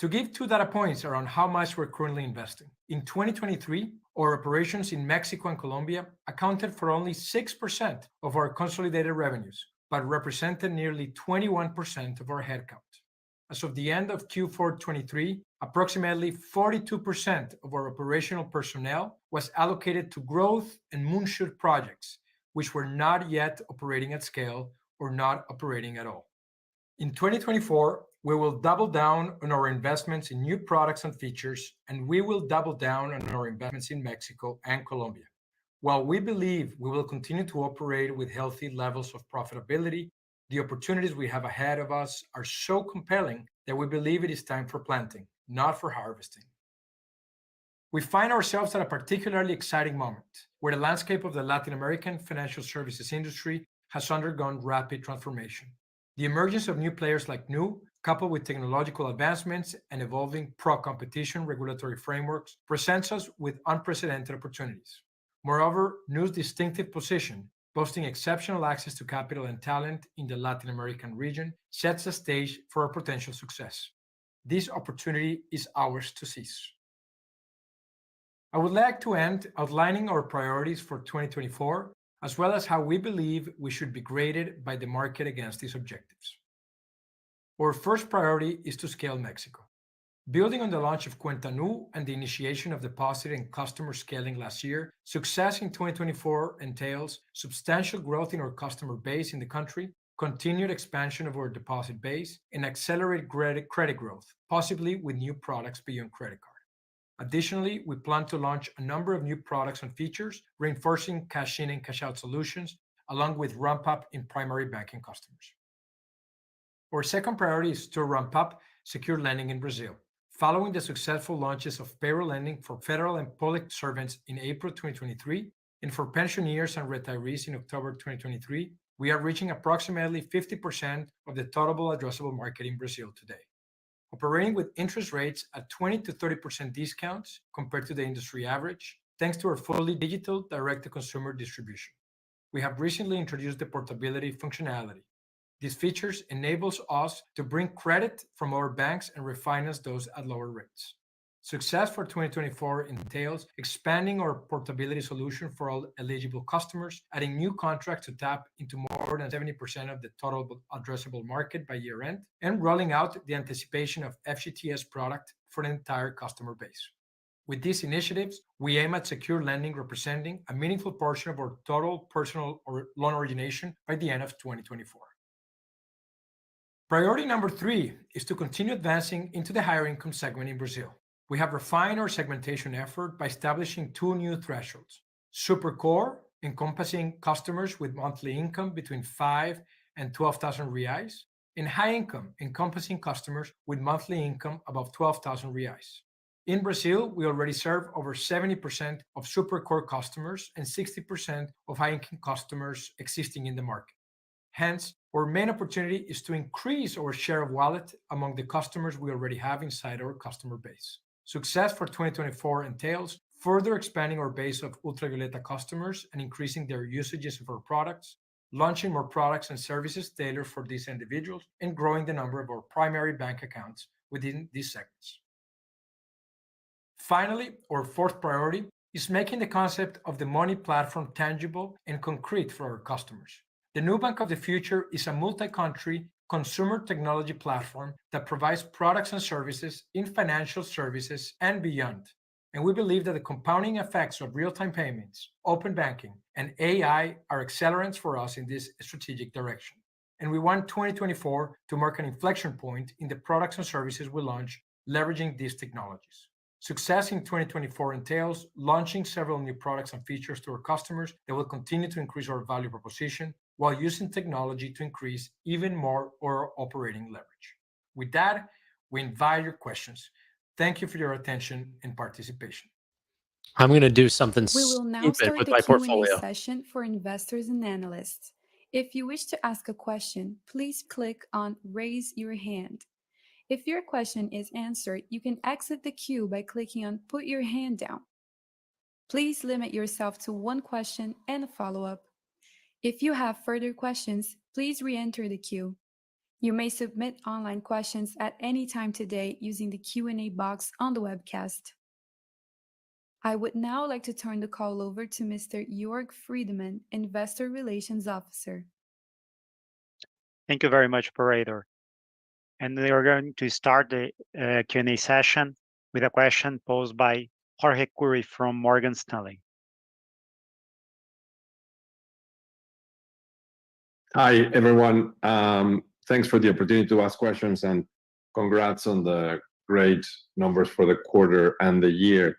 To give 2 data points around how much we're currently investing. In 2023, our operations in Mexico and Colombia accounted for only 6% of our consolidated revenues, but represented nearly 21% of our headcount. As of the end of Q4 23, approximately 42% of our operational personnel was allocated to growth and moonshot projects, which were not yet operating at scale or not operating at all. In 2024, we will double down on our investments in new products and features, and we will double down on our investments in Mexico and Colombia. While we believe we will continue to operate with healthy levels of profitability, the opportunities we have ahead of us are so compelling that we believe it is time for planting, not for harvesting. We find ourselves at a particularly exciting moment where the landscape of the Latin American financial services industry has undergone rapid transformation. The emergence of new players like Nu, coupled with technological advancements and evolving pro-competition regulatory frameworks, presents us with unprecedented opportunities. Moreover, Nu's distinctive position, boasting exceptional access to capital and talent in the Latin American region, sets the stage for our potential success. This opportunity is ours to seize. I would like to end outlining our priorities for 2024, as well as how we believe we should be graded by the market against these objectives. Our first priority is to scale Mexico. Building on the launch of Cuenta Nu and the initiation of deposit and customer scaling last year, success in 2024 entails substantial growth in our customer base in the country, continued expansion of our deposit base, and accelerated credit growth, possibly with new products beyond credit card. Additionally, we plan to launch a number of new products and features, reinforcing cash-in and cash-out solutions, along with ramp-up in primary banking customers. Our second priority is to ramp up secure lending in Brazil. Following the successful launches of payroll lending for federal and public servants in April 2023 and for pensioners and retirees in October 2023, we are reaching approximately 50% of the total addressable market in Brazil today. Operating with interest rates at 20 to 30% discounts compared to the industry average, thanks to our fully digital direct-to-consumer distribution. We have recently introduced the portability functionality. These features enables us to bring credit from our banks and refinance those at lower rates. Success for 2024 entails expanding our portability solution for all eligible customers, adding new contracts to tap into more than 70% of the total addressable market by year end, and rolling out the anticipation of FGTS product for the entire customer base. With these initiatives, we aim at secure lending representing a meaningful portion of our total personal loan origination by the end of 2024. Priority number 3 is to continue advancing into the higher income segment in Brazil. We have refined our segmentation effort by establishing 2 new thresholds: Super Core, encompassing customers with monthly income between 5 and 12,000 reais, and High Income, encompassing customers with monthly income above 12,000 reais. In Brazil, we already serve over 70% of Super Core customers and 60% of High Income customers existing in the market. Hence, our main opportunity is to increase our share of wallet among the customers we already have inside our customer base. Success for 2024 entails further expanding our base of Ultravioleta customers and increasing their usages of our products, launching more products and services tailored for these individuals, and growing the number of our primary bank accounts within these segments. Finally, our fourth priority is making the concept of the money platform tangible and concrete for our customers. The Nubank of the future is a multi-country consumer technology platform that provides products and services in financial services and beyond. And we believe that the compounding effects of real-time payments, open banking, and AI are accelerants for us in this strategic direction. And we want 2024 to mark an inflection point in the products and services we launch, leveraging these technologies. Success in 2024 entails launching several new products and features to our customers that will continue to increase our value proposition while using technology to increase even more our operating leverage. With that, we invite your questions. Thank you for your attention and participation.
I'm going to do something
We will now
stupid
start
with
the
my
Q&A
portfolio.
session for investors and analysts. If you wish to ask a question, please click on Raise Your Hand. If your question is answered, you can exit the queue by clicking on Put Your Hand Down. Please limit yourself to one question and a follow-up. If you have further questions, please re-enter the queue. You may submit online questions at any time today using the Q&A box on the webcast. I would now like to turn the call over to Mr. Jörg Friedemann, Investor Relations Officer.
Thank you very much, operator. And we are going to start the Q&A session with a question posed by Jorge Kuri from Morgan Stanley.
Hi, everyone. Thanks for the opportunity to ask questions, and congrats on the great numbers for the quarter and the year.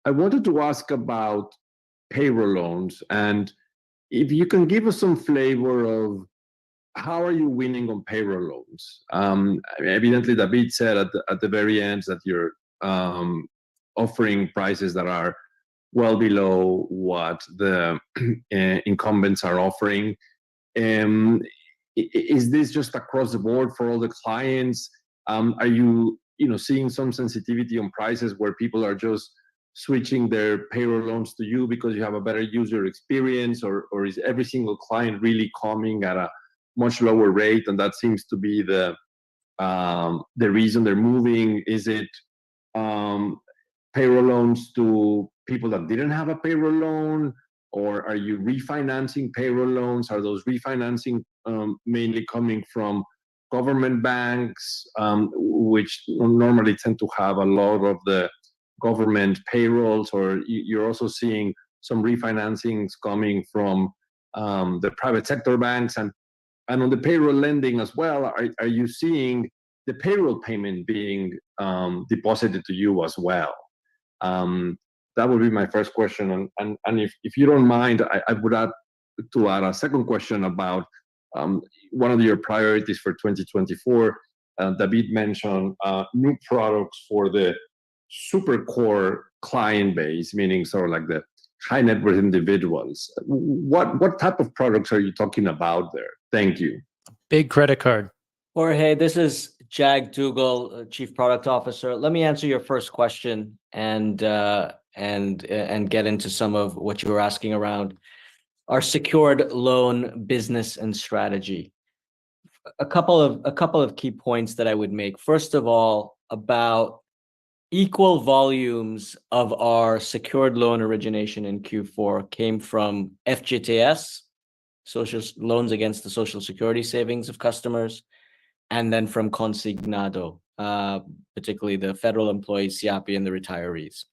I wanted to ask about payroll loans, and if you can give us some flavor of how are you winning on payroll loans? Evidently, David said at the very end that you're offering prices that are well below what the incumbents are offering. Is this just across the board for all the clients? Are you seeing some sensitivity on prices where people are just switching their payroll loans to you because you have a better user experience, or is every single client really coming at a much lower rate, and that seems to be the reason they're moving? Is it payroll loans to people that didn't have a payroll loan, or are you refinancing payroll loans? Are those refinancing mainly coming from government banks, which normally tend to have a lot of the government payrolls, or you're also seeing some refinancings coming from the private sector banks? And on the payroll lending as well, are you seeing the payroll payment being deposited to you as well? That would be my first question. And if you don't mind, I would add a second question about one of your priorities for 2024. David mentioned new products for the super core client base, meaning sort of like the high net worth individuals. What type of products are you talking about there? Thank you.
Big credit card.
Jorge, this is Jag Dougal, Chief Product Officer. Let me answer your first question and get into some of what you were asking around our secured loan business and strategy. A couple of key points that I would make. First of all, about equal volumes of our secured loan origination in Q4 came from FGTS, social loans against the Social Security savings of customers, and then from Consignado, particularly the federal employees, SIAPI, and the retirees.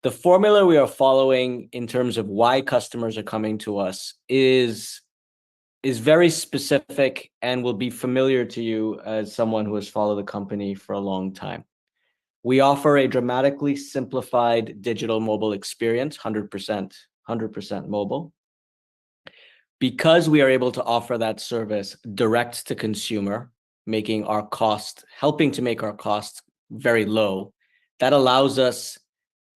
The formula we are following in terms of why customers are coming to us is very specific and will be familiar to you as someone who has followed the company for a long time. We offer a dramatically simplified digital mobile experience, 100% mobile. Because we are able to offer that service direct to consumer, helping to make our costs very low, that allows us,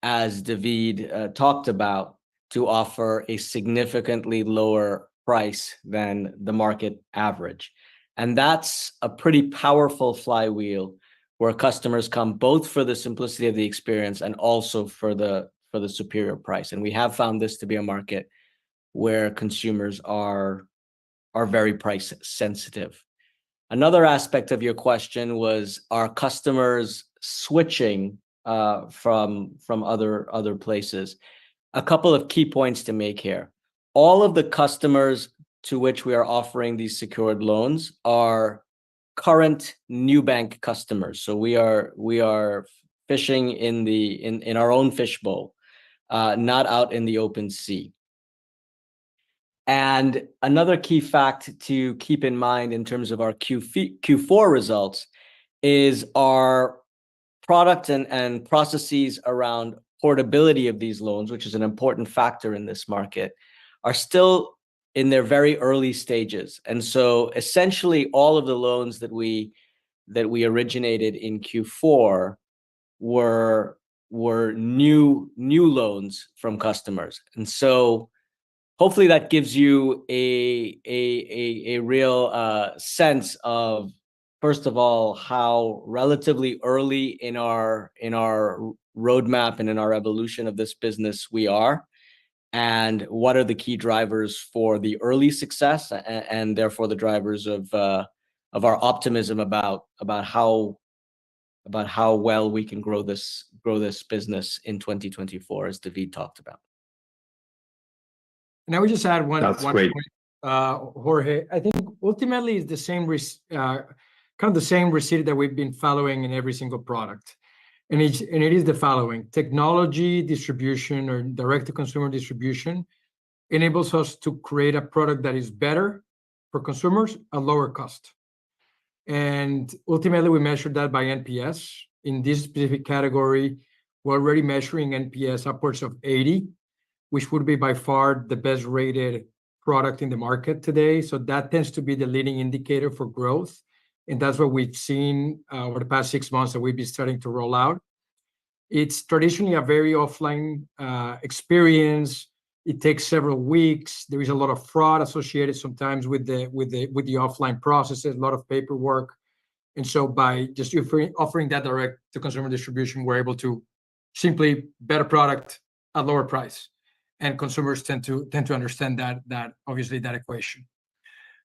as David talked about, to offer a significantly lower price than the market average. And that's a pretty powerful flywheel where customers come both for the simplicity of the experience and also for the superior price. And we have found this to be a market where consumers are very price sensitive. Another aspect of your question was, are customers switching from other places? A couple of key points to make here. All of the customers to which we are offering these secured loans are current new bank customers. So we are fishing in our own fishbowl, not out in the open sea. And another key fact to keep in mind in terms of our Q4 results is our product and processes around portability of these loans, which is an important factor in this market, are still in their very early stages. And so essentially all of the loans that we originated in Q4 were new loans from customers. And so hopefully that gives you a real sense of, first of all, how relatively early in our roadmap and in our evolution of this business we are, and what are the key drivers for the early success and therefore the drivers of our optimism about how well we can grow this business in 2024, as David talked about.
And I would just add one
great.
point, Jorge. I think ultimately it's the same kind of the same receipt that we've been following in every single product. And it is the following: technology distribution or direct-to-consumer distribution enables us to create a product that is better for consumers at lower cost. And ultimately, we measure that by NPS. In this specific category, we're already measuring NPS upwards of 80, which would be by far the best rated product in the market today. So that tends to be the leading indicator for growth. And that's what we've seen over the past 6 months that we've been starting to roll out. It's traditionally a very offline experience. It takes several weeks. There is a lot of fraud associated sometimes with the offline processes, a lot of paperwork. And so by just offering that direct to consumer distribution, we're able to simply better product at lower price. And consumers tend to understand that obviously that equation.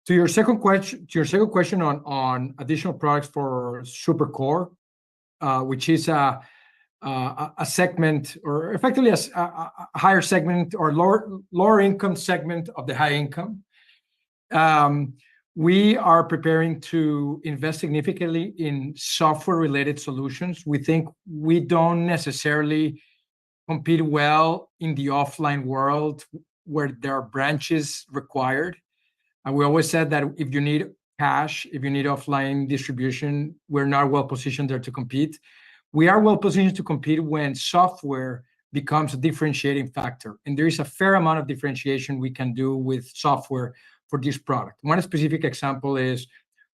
To your second question on additional products for super core, which is a segment, or effectively a higher segment or lower income segment of the high income. We are preparing to invest significantly in software related solutions. We think we don't necessarily compete well in the offline world where there are branches required. And we always said that if you need cash, if you need offline distribution, we're not well positioned there to compete. We are well positioned to compete when software becomes a differentiating factor. And there is a fair amount of differentiation we can do with software for this product. One specific example is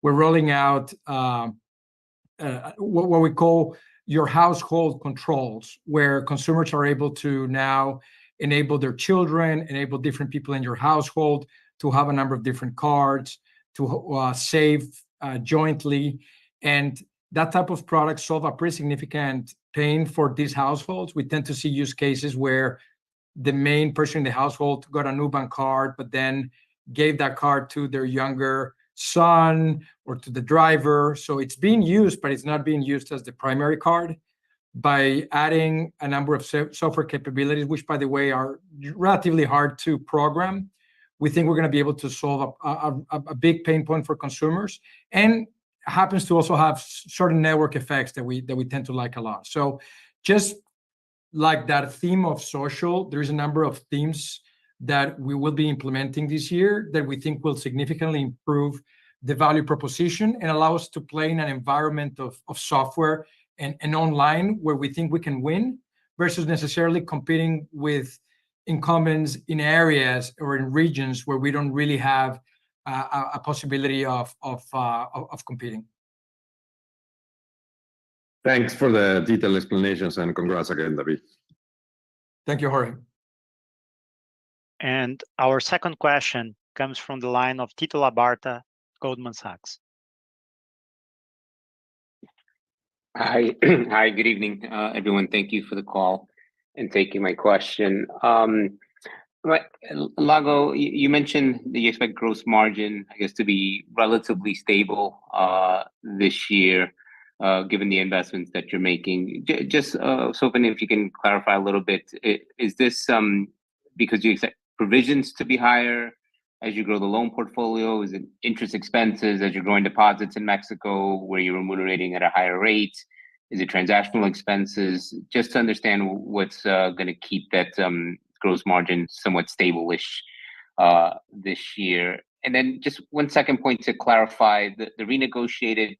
we're rolling out what we call your household controls, where consumers are able to now enable their children, enable different people in your household to have a number of different cards, to save jointly. And that type of product solve a pretty significant pain for these households. We tend to see use cases where the main person in the household got a Nubank card, but then gave that card to their younger son or to the driver. So it's being used, but it's not being used as the primary card. By adding a number of software capabilities, which by the way are relatively hard to program, we think we're going to be able to solve a big pain point for consumers, and happens to also have certain network effects that we tend to like a lot. So just like that theme of social, there is a number of themes that we will be implementing this year that we think will significantly improve the value proposition and allow us to play in an environment of software and online where we think we can win, versus necessarily competing with incumbents in areas or in regions where we don't really have a possibility of competing.
Thanks for the detailed explanations, and congrats again, David.
Thank you, Jorge.
And our second question comes from the line of Tito Labarta, Goldman Sachs.
Hi, hi, good evening, everyone. Thank you for the call and taking my question. Lago, you mentioned that you expect gross margin, I guess, to be relatively stable this year, given the investments that you're making. Just hoping if you can clarify a little bit, is this because you expect provisions to be higher as you grow the loan portfolio? Is it interest expenses as you're growing deposits in Mexico where you're remunerating at a higher rate? Is it transactional expenses? Just to understand what's going to keep that gross margin somewhat stable-ish this year. And then just one second point to clarify, the renegotiated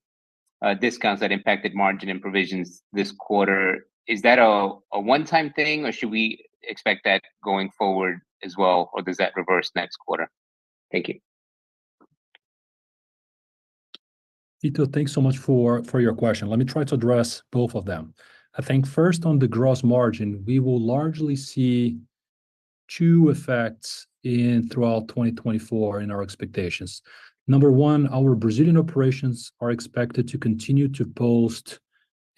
discounts that impacted margin and provisions this quarter, is that a one-time thing, or should we expect that going forward as well, or does that reverse next quarter? Thank you.
Tito, thanks so much for your question. Let me try to address both of them. I think first on the gross margin, we will largely see two effects throughout 2024 in our expectations. Number one, our Brazilian operations are expected to continue to post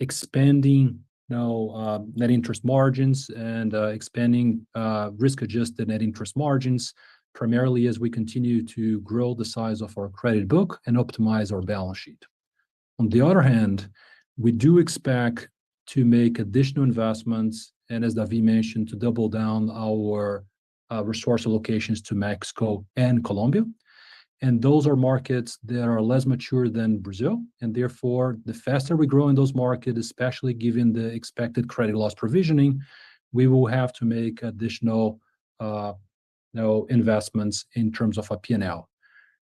expanding net interest margins and expanding risk-adjusted net interest margins, primarily as we continue to grow the size of our credit book and optimize our balance sheet. On the other hand, we do expect to make additional investments, and as David mentioned, to double down our resource allocations to Mexico and Colombia. And those are markets that are less mature than Brazil, and therefore, the faster we grow in those markets, especially given the expected credit loss provisioning, we will have to make additional investments in terms of a P&L.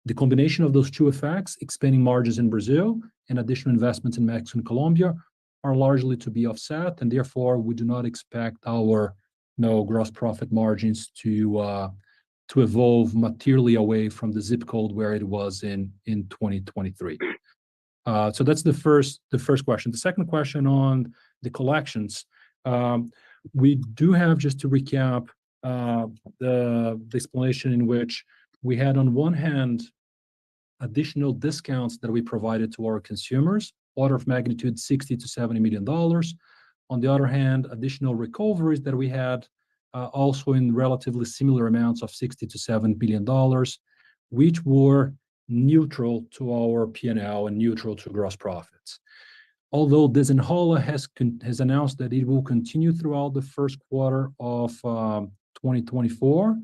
The combination of those two effects, expanding margins in Brazil and additional investments in Mexico and Colombia, are largely to be offset, and therefore, we do not expect our gross profit margins to evolve materially away from the zip code where it was in 2023. So that's the first question. The second question on the collections, we do have, just to recap, the explanation in which we had, on one hand, additional discounts that we provided to our consumers, order of magnitude $60 to $70 million. On the other hand, additional recoveries that we had, also in relatively similar amounts of $60 to $7 billion, which were neutral to our P&L and neutral to gross profits. Although Desenrola has announced that it will continue throughout the first quarter of 2024,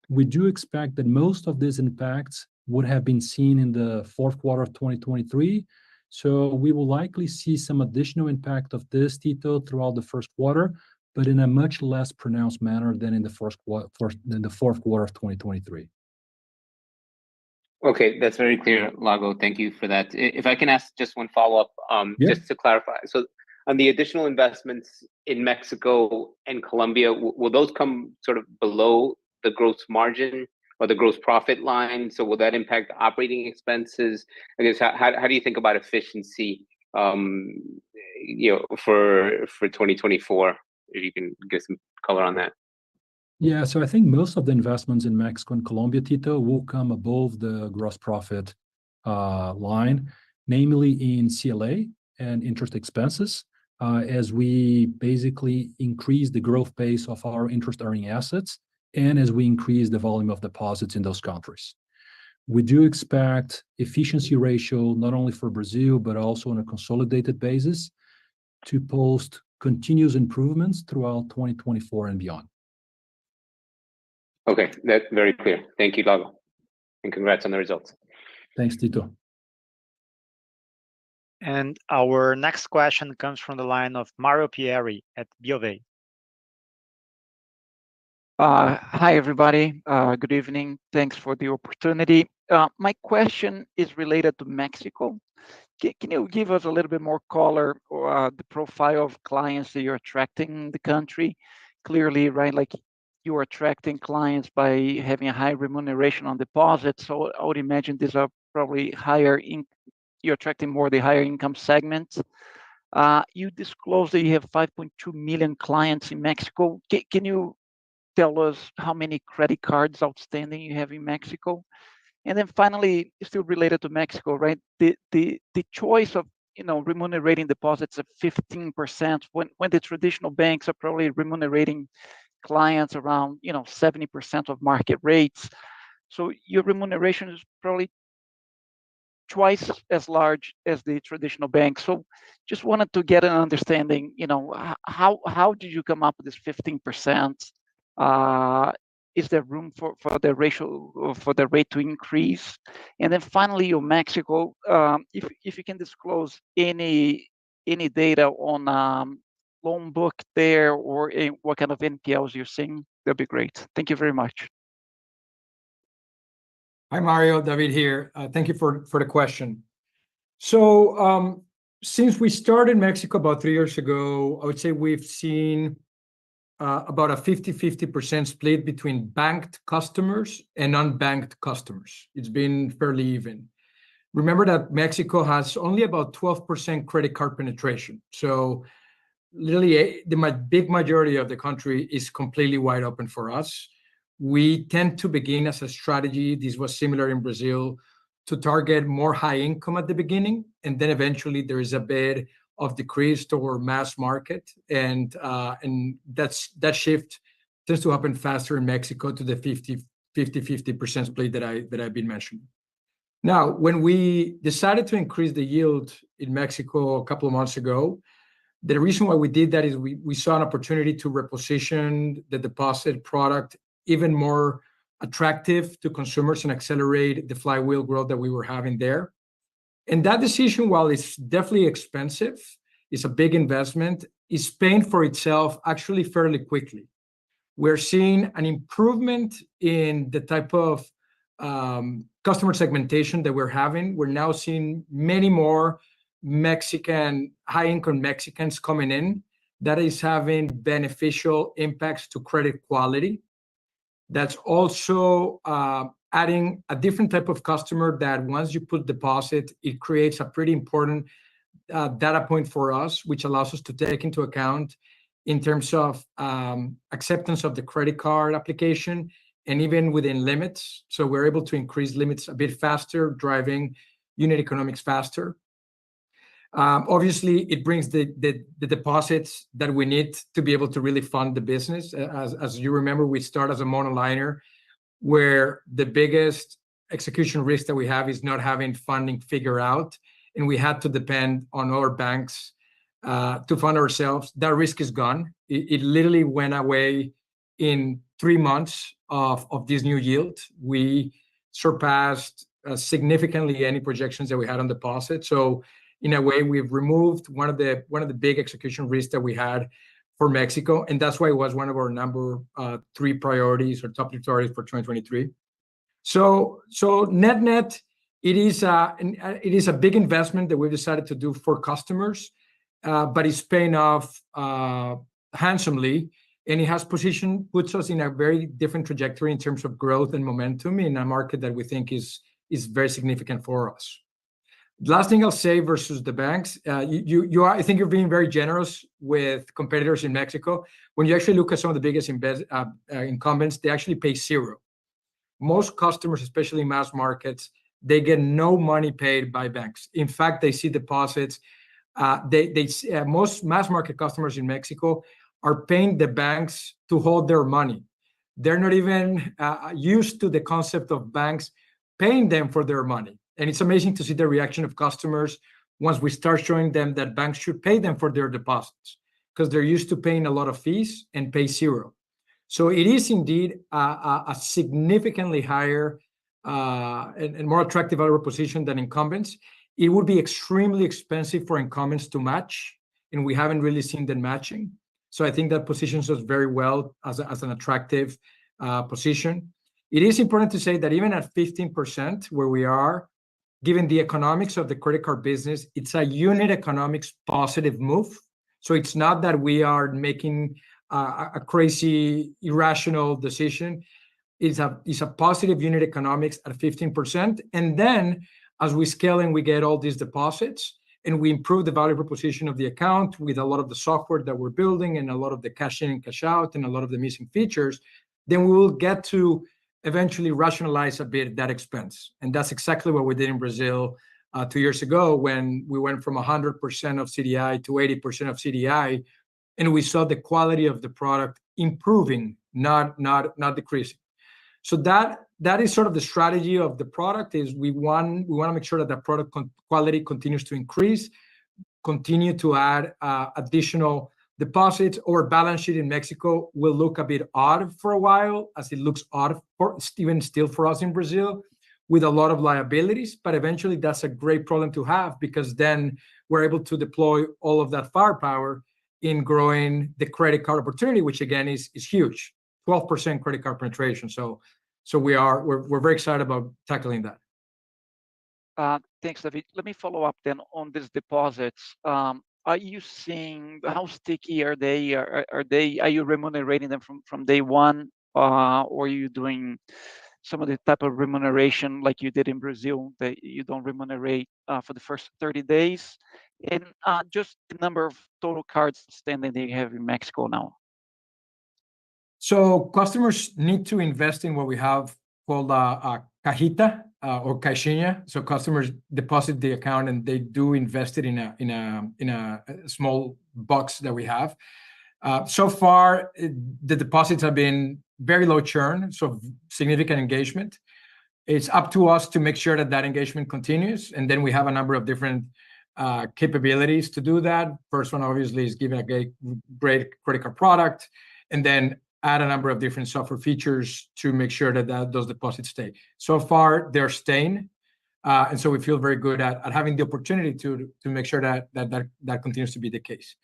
we do expect that most of these impacts would have been seen in the fourth quarter of 2023. So we will likely see some additional impact of this, Tito, throughout the first quarter, but in a much less pronounced manner than in the fourth quarter of 2023.
Okay, that's very clear, Lago. Thank you for that. If I can ask just one follow-up, just to clarify. So on the additional investments in Mexico and Colombia, will those come sort of below the gross margin or the gross profit line? So will that impact operating expenses? I guess, how do you think about efficiency, for 2024? If you can get some color on that.
Yeah, so I think most of the investments in Mexico and Colombia, Tito, will come above the gross profit line, namely in CLA and interest expenses, as we basically increase the growth pace of our interest-earning assets and as we increase the volume of deposits in those countries. We do expect efficiency ratio, not only for Brazil, but also on a consolidated basis, to post continuous improvements throughout 2024 and beyond.
Okay, that's very clear. Thank you, Lago, and congrats on the results.
Thanks, Tito.
And our next question comes from the line of Mario Pierri at BofA.
Hi, everybody. Good evening. Thanks for the opportunity. My question is related to Mexico. Can you give us a little bit more color or the profile of clients that you're attracting in the country? Clearly, right, like you are attracting clients by having a high remuneration on deposits. So I would imagine these are probably you're attracting more the higher income segments. You disclosed that you have 5.2 million clients in Mexico. Can you tell us how many credit cards outstanding you have in Mexico? And then finally, still related to Mexico, right? The choice of remunerating deposits at 15% when the traditional banks are probably remunerating clients around 70% of market rates. So your remuneration is probably twice as large as the traditional bank. So just wanted to get an understanding, how did you come up with this 15%? Is there room for the ratio, for the rate to increase? And then finally, on Mexico, if you can disclose any data on loan book there or what kind of NPLs you're seeing, that'd be great. Thank you very much.
Hi, Mario. David here. Thank you for the question. So since we started Mexico about 3 years ago, I would say we've seen about a 50-50% split between banked customers and unbanked customers. It's been fairly even. Remember that Mexico has only about 12% credit card penetration. So literally, the big majority of the country is completely wide open for us. We tend to begin as a strategy, this was similar in Brazil, to target more high income at the beginning, and then eventually there is a bit of decrease toward mass market, and that shift tends to happen faster in Mexico to the 50% split that I've been mentioning. Now, when we decided to increase the yield in Mexico a couple of months ago, the reason why we did that is we saw an opportunity to reposition the deposit product even more attractive to consumers and accelerate the flywheel growth that we were having there. And that decision, while it's definitely expensive, it's a big investment, is paying for itself actually fairly quickly. We're seeing an improvement in the type of customer segmentation that we're having. We're now seeing many more high-income Mexicans coming in. That is having beneficial impacts to credit quality. That's also adding a different type of customer that once you put deposit, it creates a pretty important data point for us, which allows us to take into account in terms of acceptance of the credit card application and even within limits. So we're able to increase limits a bit faster, driving unit economics faster. Obviously, it brings the deposits that we need to be able to really fund the business. As you remember, we start as a monoliner, where the biggest execution risk that we have is not having funding figured out, and we had to depend on other banks to fund ourselves. That risk is gone. It literally went away in 3 months of this new yield. We surpassed significantly any projections that we had on deposit. So in a way, we've removed one of the big execution risks that we had for Mexico, and that's why it was one of our number 3 priorities or top 3 priorities for 2023. So net, it is a big investment that we've decided to do for customers, but it's paying off handsomely, and it puts us in a very different trajectory in terms of growth and momentum in a market that we think is very significant for us. Last thing I'll say versus the banks, I think you're being very generous with competitors in Mexico. When you actually look at some of the biggest incumbents, they actually pay 0. Most customers, especially mass markets, they get no money paid by banks. In fact, they see deposits. Most mass market customers in Mexico are paying the banks to hold their money. They're not even used to the concept of banks paying them for their money. And it's amazing to see the reaction of customers once we start showing them that banks should pay them for their deposits, because they're used to paying a lot of fees and pay 0. So it is indeed a significantly higher and more attractive value proposition than incumbents. It would be extremely expensive for incumbents to match, and we haven't really seen them matching. So I think that positions us very well as an attractive position. It is important to say that even at 15%, where we are, given the economics of the credit card business, it's a unit economics positive move. So it's not that we are making a crazy, irrational decision. It's a positive unit economics at 15%. And then as we scale and we get all these deposits and we improve the value proposition of the account with a lot of the software that we're building and a lot of the cash in and cash out and a lot of the missing features, then we will get to eventually rationalize a bit that expense. And that's exactly what we did in Brazil 2 years ago, when we went from 100% of CDI to 80% of CDI, and we saw the quality of the product improving, not decreasing. So that is sort of the strategy of the product. Is we want to make sure that the product quality continues to increase, continue to add additional deposits. Or balance sheet in Mexico will look a bit odd for a while, as it looks odd even still for us in Brazil, with a lot of liabilities. But eventually, that's a great problem to have, because then we're able to deploy all of that firepower in growing the credit card opportunity, which again is huge, 12% credit card penetration. So we're very excited about tackling that.
Thanks, David. Let me follow up then on these deposits. Are you seeing how sticky are they? Are you remunerating them from day one, or are you doing some of the type of remuneration like you did in Brazil, that you don't remunerate for the first 30 days? And just the number of total cards standing they have in Mexico now.
So customers need to invest in what we have called a cajita, or caixinha. So customers deposit the account and they do invest it in a small box that we have. So far, the deposits have been very low churn, so significant engagement. It's up to us to make sure that that engagement continues, and then we have a number of different capabilities to do that. First one, obviously, is giving a great credit card product, and then add a number of different software features to make sure that those deposits stay. So far, they're staying, and so we feel very good at having the opportunity to make sure that continues to be the case.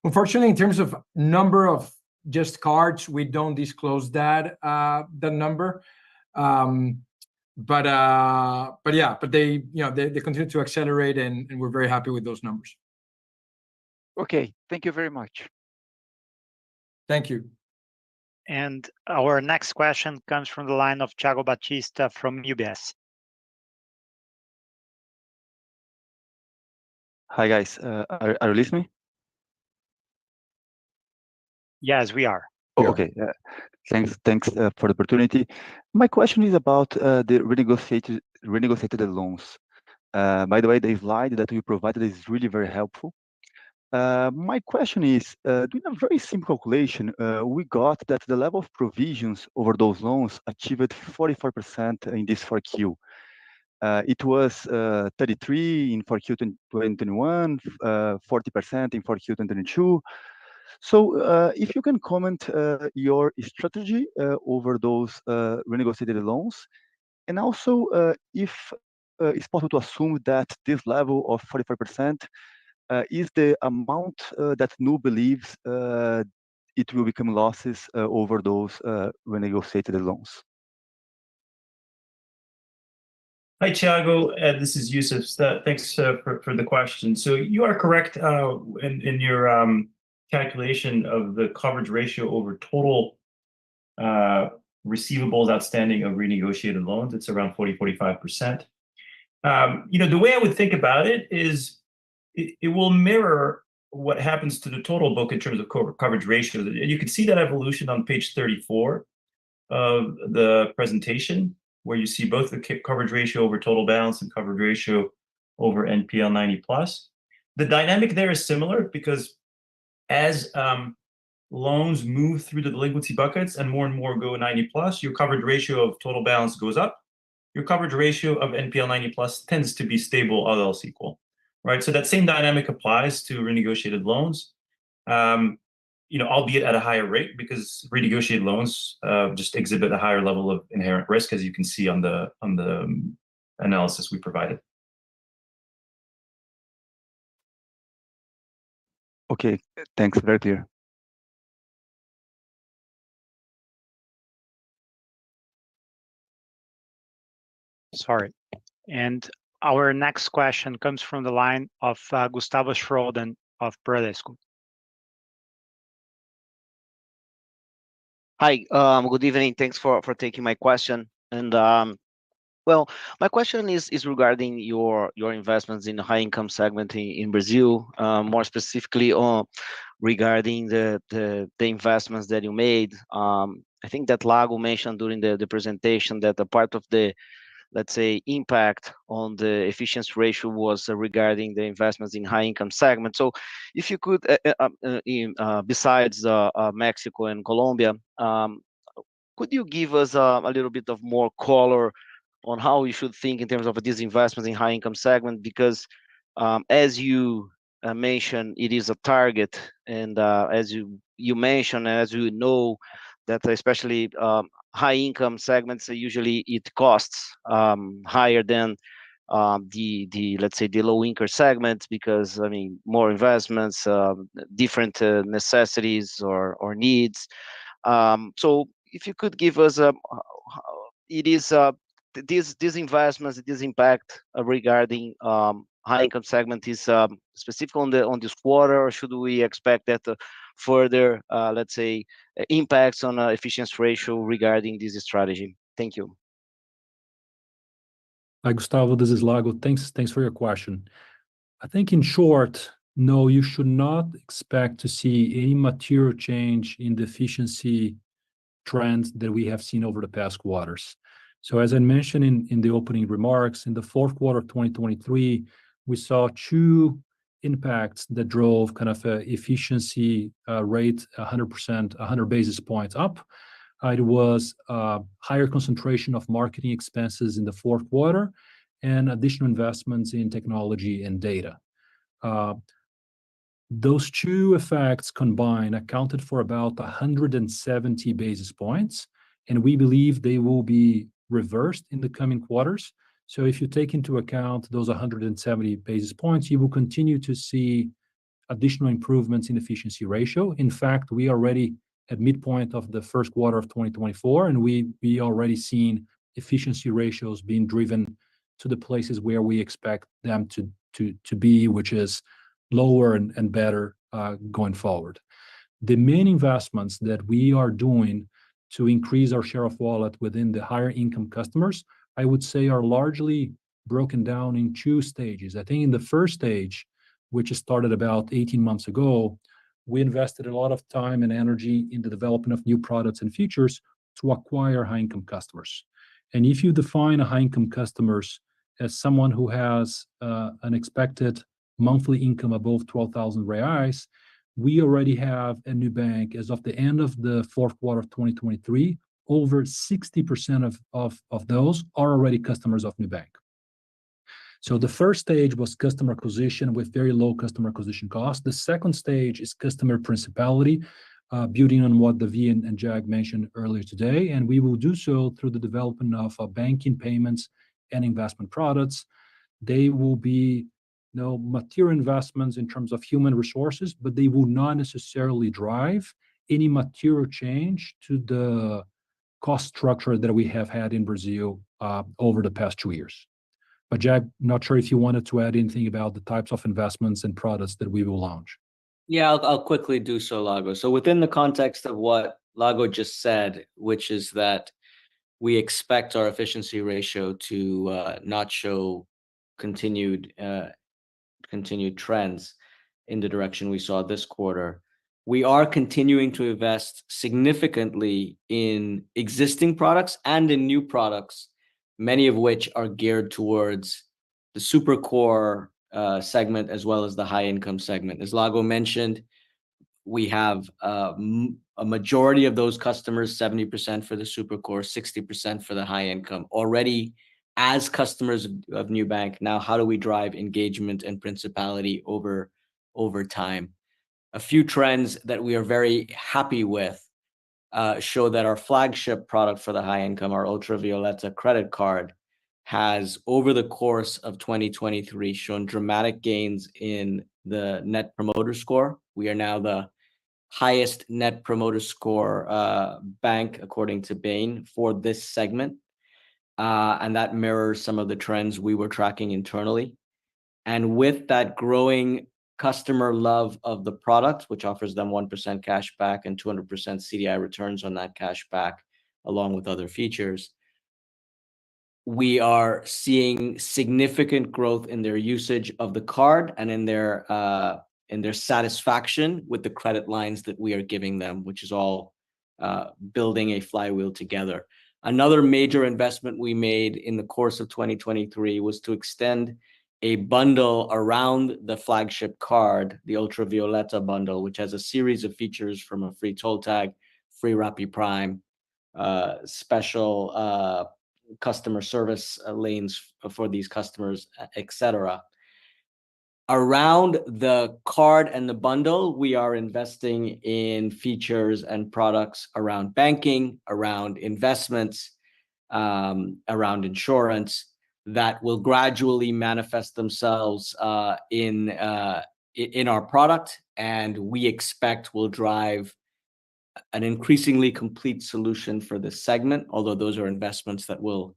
Unfortunately, in terms of number of just cards, we don't disclose that number. But they continue to accelerate, and we're very happy with those numbers.
Okay, thank you very much.
Thank you.
And our next question comes from the line of Thiago Batista from UBS.
Hi guys, are you listening?
Yes, we are.
Oh, okay. Thanks for the opportunity. My question is about the renegotiated loans. By the way, the slide that you provided is really very helpful. My question is, doing a very simple calculation, we got that the level of provisions over those loans achieved 44% in this 4Q. It was 33 in 4Q 2021, 40% in 4Q 2022. So if you can comment your strategy over those renegotiated loans, and also if it's possible to assume that this level of 45% is the amount that Nu believes it will become losses over those renegotiated loans.
Hi, Thiago. This is Yusuf. Thanks for the question. So you are correct in your calculation of the coverage ratio over total receivables outstanding of renegotiated loans. It's around 40-45%. The way I would think about it is it will mirror what happens to the total book in terms of coverage ratios. And you can see that evolution on page 34 of the presentation, where you see both the coverage ratio over total balance and coverage ratio over NPL 90 plus. The dynamic there is similar because as loans move through the delinquency buckets and more go 90 plus, your coverage ratio of total balance goes up. Your coverage ratio of NPL 90 plus tends to be stable, all else equal, right? So that same dynamic applies to renegotiated loans, albeit at a higher rate, because renegotiated loans just exhibit a higher level of inherent risk, as you can see on the analysis we provided.
Okay, thanks. Very clear.
Sorry. And our next question comes from the line of Gustavo Schroden of Bradesco.
Hi, good evening. Thanks for taking my question. And well, my question is regarding your investments in the high income segment in Brazil, more specifically regarding the investments that you made. I think that Lago mentioned during the presentation that a part of the, let's say, impact on the efficiency ratio was regarding the investments in high income segment. So if you could, besides Mexico and Colombia, could you give us a little bit of more color on how we should think in terms of these investments in high income segment? Because as you mentioned, it is a target, and as you mentioned, as you know, that especially high income segments, usually it costs higher than the let's say the low income segments, because I mean more investments, different necessities or needs. So if you could give us it is these investments, this impact regarding high income segment is specific on this quarter, or should we expect that further let's say impacts on efficiency ratio regarding this strategy? Thank you.
Hi, Gustavo, this is Lago. Thanks for your question. I think in short, no, you should not expect to see any material change in the efficiency trends that we have seen over the past quarters. So as I mentioned in the opening remarks, in the fourth quarter of 2023, we saw two impacts that drove kind of a efficiency rate 100%, 100 basis points up. It was higher concentration of marketing expenses in the fourth quarter and additional investments in technology and data. Those two effects combined accounted for about 170 basis points, and we believe they will be reversed in the coming quarters. So if you take into account those 170 basis points, you will continue to see additional improvements in efficiency ratio. In fact, we are already at midpoint of the first quarter of 2024, and we already seen efficiency ratios being driven to the places where we expect them to be, which is lower and better going forward. The main investments that we are doing to increase our share of wallet within the higher income customers, I would say, are largely broken down in two stages. I think in the first stage, which started about 18 months ago, we invested a lot of time and energy in the development of new products and features to acquire high-income customers. And if you define a high-income customers as someone who has an expected monthly income above 12,000 reais, we already have a Nubank as of the end of the fourth quarter of 2023. Over 60% of those are already customers of Nubank. So the first stage was customer acquisition with very low customer acquisition costs. The second stage is customer principality, building on what Davi and Jag mentioned earlier today, and we will do so through the development of banking, payments, and investment products. They will be material investments in terms of human resources, but they will not necessarily drive any material change to the cost structure that we have had in Brazil over the past 2 years. But Jag, not sure if you wanted to add anything about the types of investments and products that we will launch.
Yeah, I'll quickly do so, Lago. So within the context of what Lago just said, which is that we expect our efficiency ratio to not show continued trends in the direction we saw this quarter, we are continuing to invest significantly in existing products and in new products, many of which are geared towards the super core segment as well as the high income segment. As Lago mentioned, we have a majority of those customers, 70% for the super core, 60% for the high income, already as customers of Nubank. Now, how do we drive engagement and principality over time? A few trends that we are very happy with show that our flagship product for the high income, our Ultravioleta credit card, has over the course of 2023 shown dramatic gains in the Net Promoter Score. We are now the highest Net Promoter Score bank, according to Bain, for this segment. And that mirrors some of the trends we were tracking internally. And with that growing customer love of the product, which offers them 1% cash back and 200% CDI returns on that cash back, along with other features, we are seeing significant growth in their usage of the card and in their satisfaction with the credit lines that we are giving them, which is all building a flywheel together. Another major investment we made in the course of 2023 was to extend a bundle around the flagship card, the Ultravioleta bundle, which has a series of features from a free toll tag, free Rappi Prime, special customer service lanes for these customers, etc. Around the card and the bundle, we are investing in features and products around banking, around investments, around insurance that will gradually manifest themselves in our product, and we expect will drive an increasingly complete solution for this segment, although those are investments that will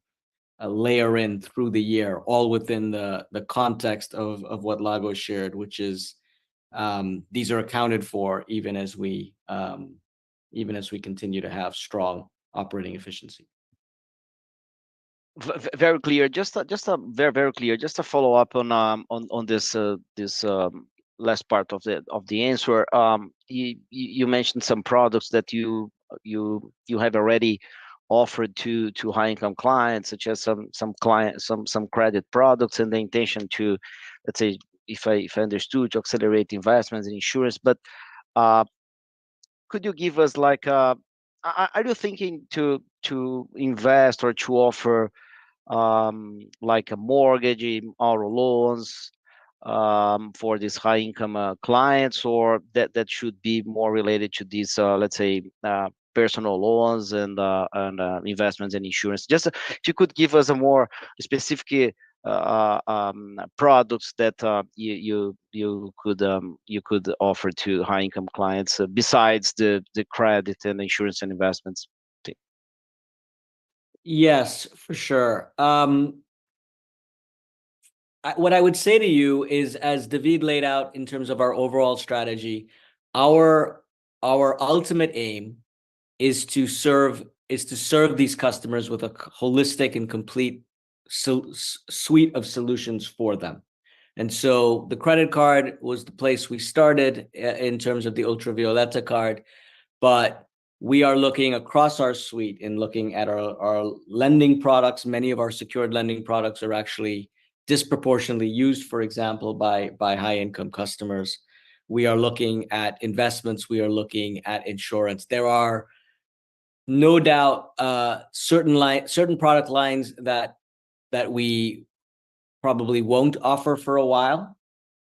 layer in through the year, all within the context of what Lago shared, which is these are accounted for even as we continue to have strong operating efficiency.
Very clear. Just very clear. Just to follow up on this last part of the answer. You mentioned some products that you have already offered to high income clients, such as some credit products, and the intention to, let's say, if I understood, to accelerate investments in insurance. But could you give us like are you thinking to invest or to offer like a mortgage, auto loans, for these high income clients, or that should be more related to these let's say personal loans and investments and insurance? Just if you could give us a more specific products that you could offer to high income clients besides the credit and insurance and investments.
Yes, for sure. What I would say to you is, as David laid out in terms of our overall strategy, our ultimate aim is to serve these customers with a holistic and complete suite of solutions for them. And so the credit card was the place we started in terms of the Ultravioleta card, but we are looking across our suite and looking at our lending products. Many of our secured lending products are actually disproportionately used, for example, by high income customers. We are looking at investments. We are looking at insurance. There are no doubt certain product lines that we probably won't offer for a while.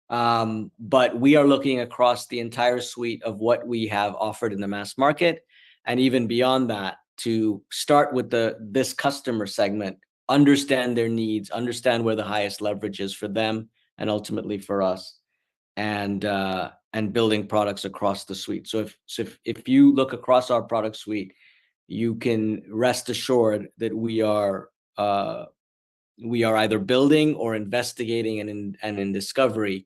But we are looking across the entire suite of what we have offered in the mass market, and even beyond that, to start with this customer segment, understand their needs, understand where the highest leverage is for them, and ultimately for us, and building products across the suite. So if you look across our product suite, you can rest assured that we are either building or investigating and in discovery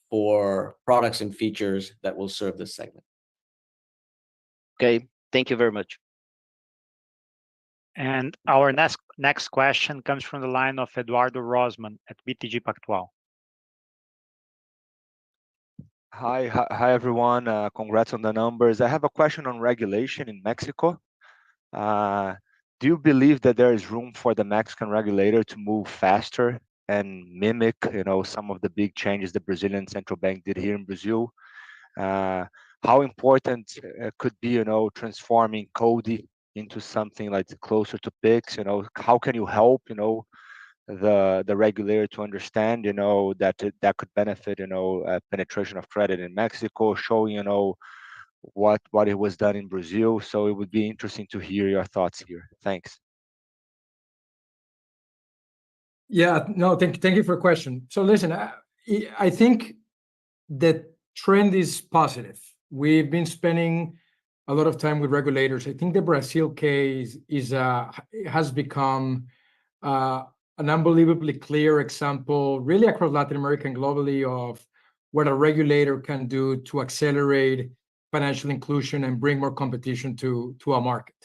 for products and features that will serve this segment.
Okay, thank you very much.
And our next question comes from the line of Eduardo Rosman at BTG Pactual.
Hi everyone. Congrats on the numbers. I have a question on regulation in Mexico. Do you believe that there is room for the Mexican regulator to move faster and mimic, some of the big changes the Brazilian central bank did here in Brazil? How important could be, transforming CODI into something like closer to PIX? How can you help, the regulator to understand, that could benefit, penetration of credit in Mexico, showing, what it was done in Brazil. So it would be interesting to hear your thoughts here. Thanks.
Yeah, no, thank you for the question. So listen, I think the trend is positive. We've been spending a lot of time with regulators. I think the Brazil case has become an unbelievably clear example, really across Latin America and globally, of what a regulator can do to accelerate financial inclusion and bring more competition to a market.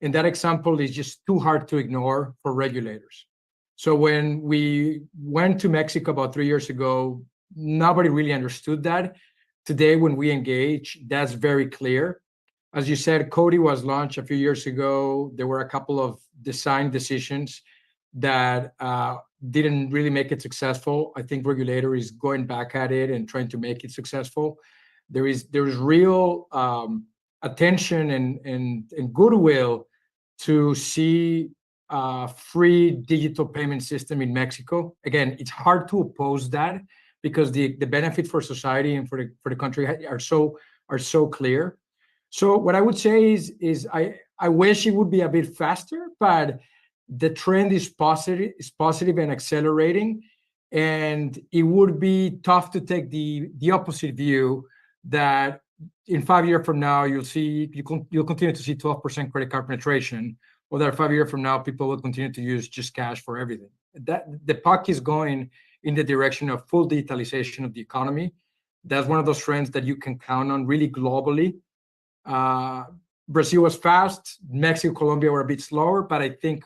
And that example is just too hard to ignore for regulators. So when we went to Mexico about 3 years ago, nobody really understood that. Today, when we engage, that's very clear. As you said, CODI was launched a few years ago. There were a couple of design decisions that didn't really make it successful. I think regulator is going back at it and trying to make it successful. There is real attention and goodwill to see a free digital payment system in Mexico. Again, it's hard to oppose that because the benefit for society and for the country are so clear. So what I would say is I wish it would be a bit faster, but the trend is positive and accelerating. And it would be tough to take the opposite view that in 5 years from now you'll continue to see 12% credit card penetration, or that 5 years from now people will continue to use just cash for everything. That the puck is going in the direction of full digitalization of the economy. That's one of those trends that you can count on really globally. Brazil was fast, Mexico, Colombia were a bit slower, but I think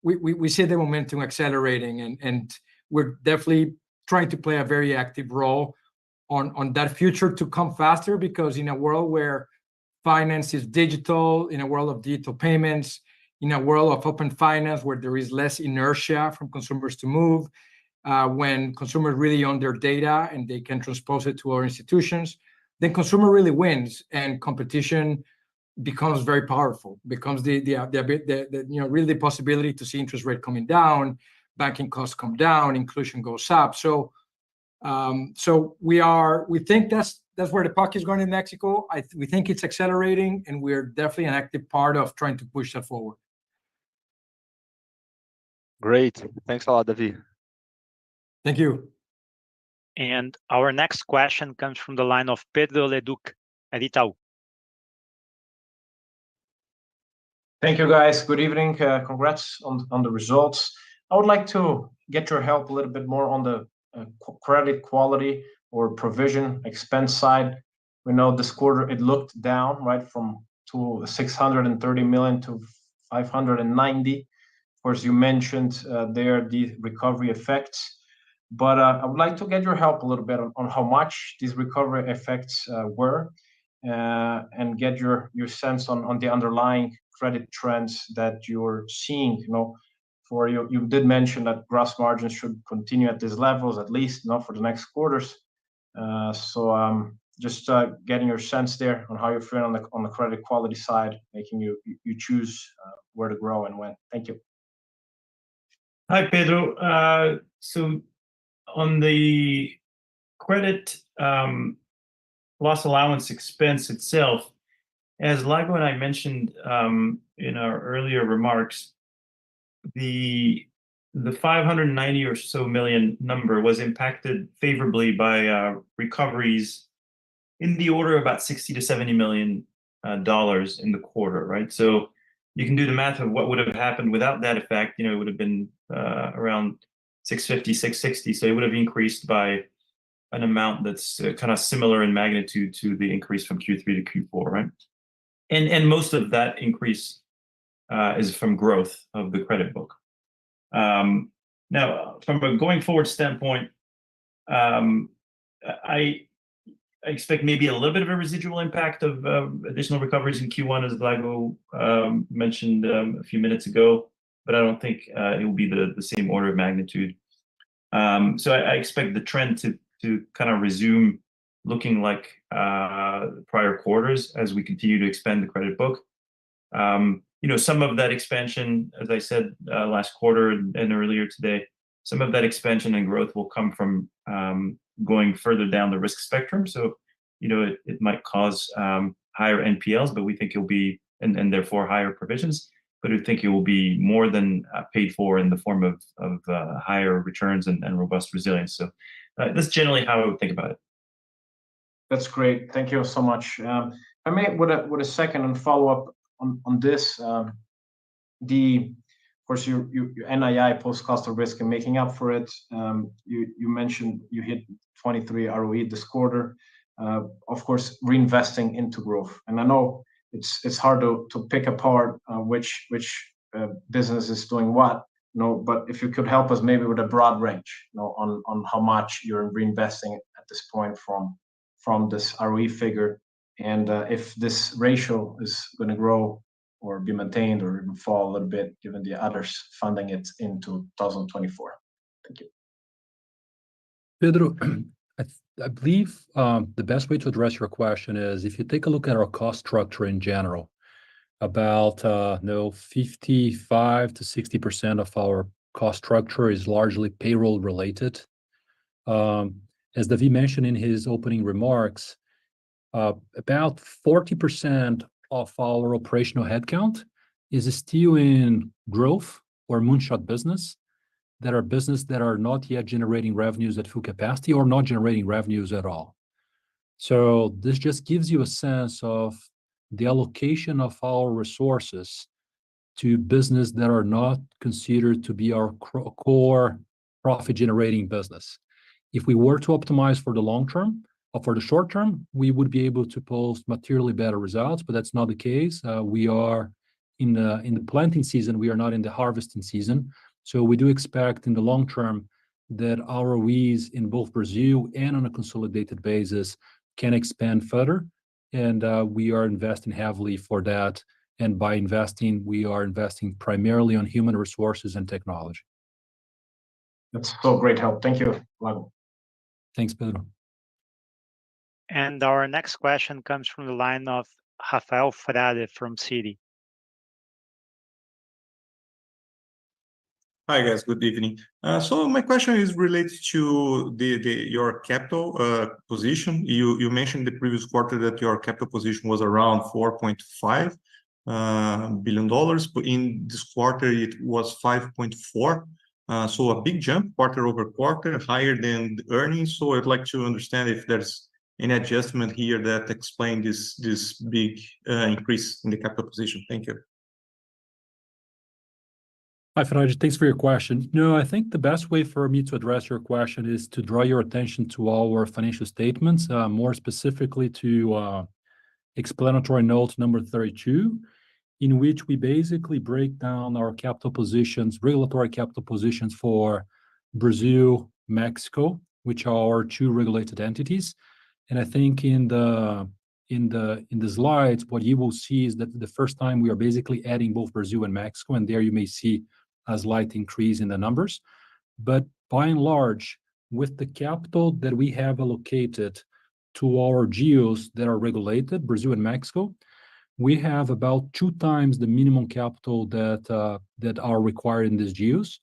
we see the momentum accelerating, and we're definitely trying to play a very active role on that future to come faster, because in a world where finance is digital, in a world of digital payments, in a world of open finance where there is less inertia from consumers to move, when consumers really own their data and they can transpose it to our institutions, then consumer really wins and competition becomes very powerful, becomes the really the possibility to see interest rate coming down, banking costs come down, inclusion goes up. So we think that's where the puck is going in Mexico. We think it's accelerating, and we're definitely an active part of trying to push that forward.
Great. Thanks a lot, David.
Thank you.
And our next question comes from the line of Pedro Leduc at Itaú.
Thank you, guys. Good evening. Congrats on the results. I would like to get your help a little bit more on the credit quality or provision expense side. We know this quarter it looked down, right, from 630 million to 590. Of course, you mentioned there the recovery effects, but I would like to get your help a little bit on how much these recovery effects were, and get your sense on the underlying credit trends that you're seeing. For you did mention that gross margins should continue at these levels, at least not for the next quarters. So just getting your sense there on how you're feeling on the credit quality side, making you choose where to grow and when. Thank you.
Hi, Pedro. So on the credit loss allowance expense itself, as Lago and I mentioned in our earlier remarks, the 590 or so million number was impacted favorably by recoveries in the order of about 60 to 70 million dollars in the quarter, right? So you can do the math of what would have happened without that effect. It would have been around 650, 660. So it would have increased by an amount that's kind of similar in magnitude to the increase from Q3 to Q4, right? And most of that increase is from growth of the credit book. Now, from a going forward standpoint, I expect maybe a little bit of a residual impact of additional recoveries in Q1, as Lago mentioned a few minutes ago, but I don't think it will be the same order of magnitude. So I expect the trend to kind of resume looking like prior quarters as we continue to expand the credit book. Some of that expansion, as I said last quarter and earlier today, some of that expansion and growth will come from going further down the risk spectrum. So, it might cause higher NPLs, but we think it'll be, and therefore higher provisions, but we think it will be more than paid for in the form of higher returns and robust resilience. So that's generally how I would think about it.
That's great. Thank you so much. I may with a second and follow up on this. Of course, your NII post cost of risk and making up for it. You mentioned you hit 23 ROE this quarter. Of course, reinvesting into growth, and I know it's hard to pick apart which business is doing what. But if you could help us maybe with a broad range, on how much you're reinvesting at this point from this ROE figure, and if this ratio is going to grow or be maintained or even fall a little bit given the others funding it into 2024. Thank you.
Pedro, I believe the best way to address your question is if you take a look at our cost structure in general, about 55 to 60% of our cost structure is largely payroll related. As David mentioned in his opening remarks, about 40% of our operational headcount is still in growth or moonshot business, that are not yet generating revenues at full capacity or not generating revenues at all. So this just gives you a sense of the allocation of our resources to business that are not considered to be our core profit generating business. If we were to optimize for the long term or for the short term, we would be able to post materially better results, but that's not the case. We are in the planting season, we are not in the harvesting season. So we do expect in the long term that ROEs in both Brazil and on a consolidated basis can expand further. And we are investing heavily for that And by investing, we are investing primarily on human resources and technology.
That's so great help. Thank you, Lago.
Thanks, Pedro.
And our next question comes from the line of Rafael Frade from Citi.
Hi, guys. Good evening. So my question is related to your capital position. You mentioned the previous quarter that your capital position was around $4.5 billion, but in this quarter it was 5.4. So a big jump quarter over quarter, higher than the earnings. So I'd like to understand if there's any adjustment here that explain this big increase in the capital position. Thank you.
Hi, Frade. Thanks for your question. No, I think the best way for me to address your question is to draw your attention to our financial statements, more specifically to explanatory note number 32, in which we basically break down our capital positions, regulatory capital positions for Brazil, Mexico, which are our two regulated entities. And I think in the slides, what you will see is that the first time we are basically adding both Brazil and Mexico, and there you may see a slight increase in the numbers. But by and large, with the capital that we have allocated to our geos that are regulated, Brazil and Mexico, we have about 2 times the minimum capital that are required in these geos.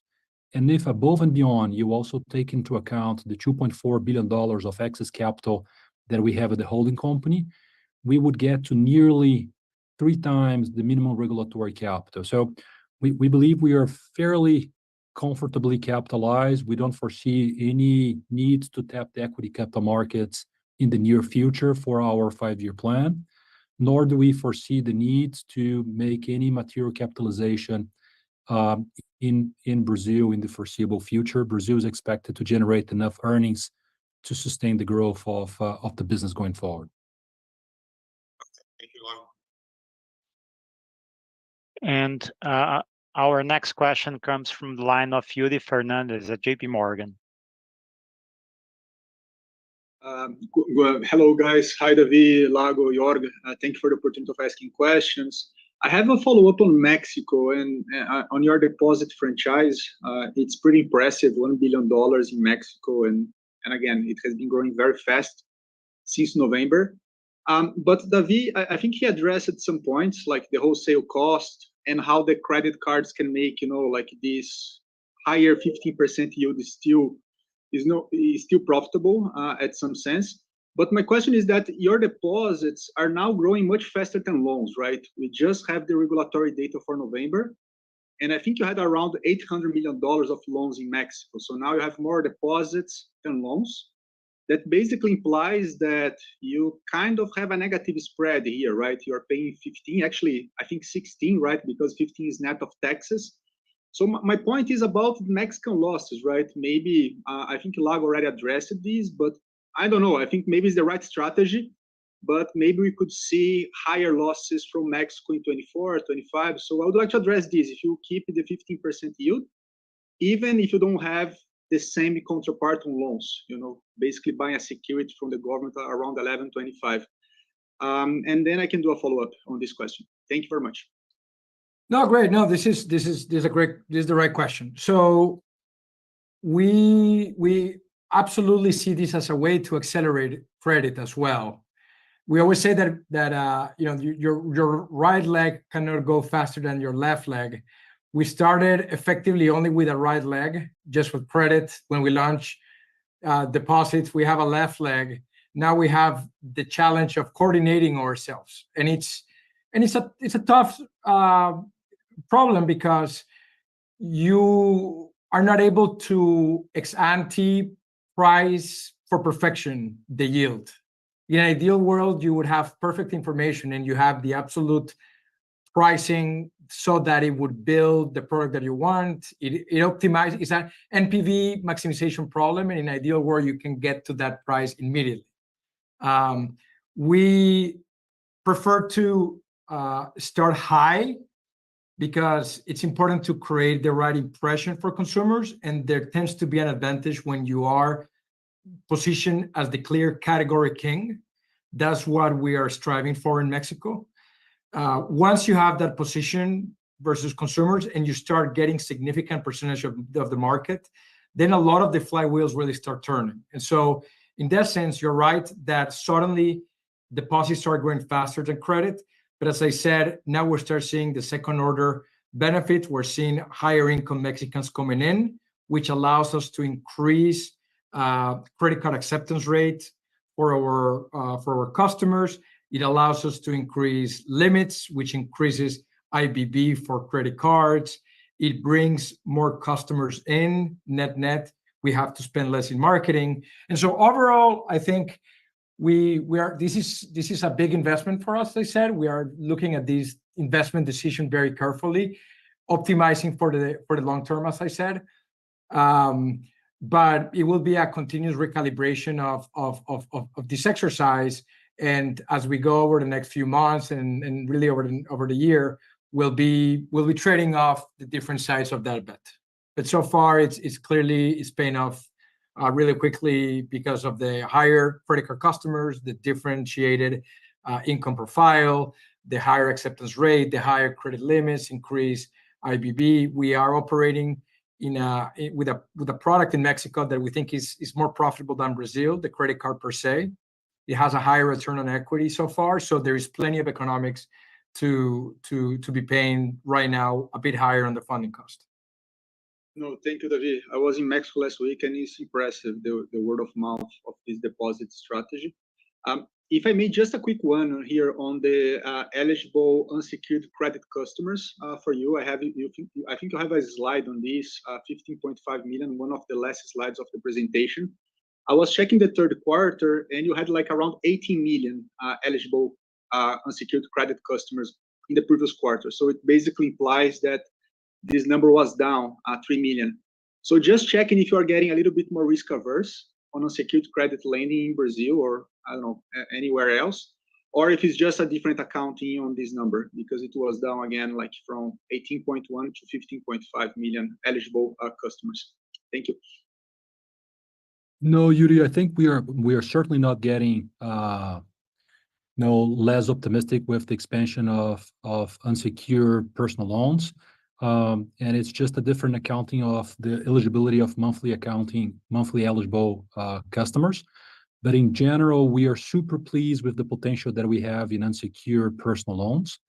And if above and beyond, you also take into account the $2.4 billion of excess capital that we have at the holding company, we would get to nearly 3 times the minimum regulatory capital. So we believe we are fairly comfortably capitalized. We don't foresee any needs to tap the equity capital markets in the near future for our 5-year plan, nor do we foresee the needs to make any material capitalization in Brazil in the foreseeable future. Brazil is expected to generate enough earnings to sustain the growth of the business going forward.
Thank you, Lago.
And our next question comes from the line of Yuri Fernandez at JP Morgan.
Hello, guys. Hi, Davi, Lago, Jorg. Thank you for the opportunity of asking questions. I have a follow-up on Mexico and on your deposit franchise. It's pretty impressive, $1 billion in Mexico. And again, it has been growing very fast since November. But Davi, I think he addressed at some points, like the wholesale cost and how the credit cards can make, like this higher 15% yield is still profitable at some sense. But my question is that your deposits are now growing much faster than loans, right? We just have the regulatory data for November. And I think you had around $800 million of loans in Mexico. So now you have more deposits than loans. That basically implies that you kind of have a negative spread here, right? You're paying 15, actually, I think 16, right? Because 15 is net of taxes. So my point is about Mexican losses, right? Maybe, I think Lago already addressed these, but I don't know. I think maybe it's the right strategy, but maybe we could see higher losses from Mexico in 24 or 25. So I would like to address this. If you keep the 15% yield, even if you don't have the same counterpart on loans, basically buying a security from the government around 11.25. And then I can do a follow-up on this question. Thank you very much.
No, great. No, this is the right question. So we absolutely see this as a way to accelerate credit as well. We always say that your right leg cannot go faster than your left leg. We started effectively only with a right leg, just with credit. When we launch deposits, we have a left leg. Now we have the challenge of coordinating ourselves, and it's a tough problem because you are not able to ex ante price for perfection the yield. In an ideal world, you would have perfect information and you have the absolute pricing so that it would build the product that you want. It optimizes. It's an NPV maximization problem, and in an ideal world, you can get to that price immediately. We prefer to start high because it's important to create the right impression for consumers, and there tends to be an advantage when you are positioned as the clear category king. That's what we are striving for in Mexico. once you have that position versus consumers and you start getting significant percentage of the market, then a lot of the flywheels really start turning. And so in that sense, you're right that suddenly deposits start growing faster than credit. But as I said, now we start seeing the second order benefit. We're seeing higher income Mexicans coming in, which allows us to increase credit card acceptance rate for our customers. It allows us to increase limits, which increases IBB for credit cards. It brings more customers in. Net, we have to spend less in marketing. And so overall, I think this is a big investment for us. As I said, we are looking at these investment decision very carefully, optimizing for the long term, as I said. But it will be a continuous recalibration of this exercise. And as we go over the next few months and really over the year, we'll be trading off the different sides of that bet. But so far, it's paying off really quickly because of the higher credit card customers, the differentiated income profile, the higher acceptance rate, the higher credit limits, increase IBB. We are operating with a product in Mexico that we think is more profitable than Brazil, the credit card per se. It has a higher return on equity so far, so there is plenty of economics to be paying right now a bit higher on the funding cost.
No, thank you, David. I was in Mexico last week, and it's impressive, the word of mouth of this deposit strategy. If I may, just a quick one here on the eligible unsecured credit customers for you. I think you have a slide on this, 15.5 million, one of the last slides of the presentation. I was checking the third quarter, and you had like around 18 million eligible unsecured credit customers in the previous quarter. So it basically implies that this number was down 3 million. So just checking if you are getting a little bit more risk averse on unsecured credit lending in Brazil or, I don't know, anywhere else, or if it's just a different accounting on this number, because it was down again, like from 18.1 to 15.5 million eligible customers. Thank you.
No, Yuri, I think we are certainly not getting less optimistic with the expansion of unsecured personal loans. And it's just a different accounting of the eligibility of monthly eligible customers. But in general, we are super pleased with the potential that we have in unsecured personal loans.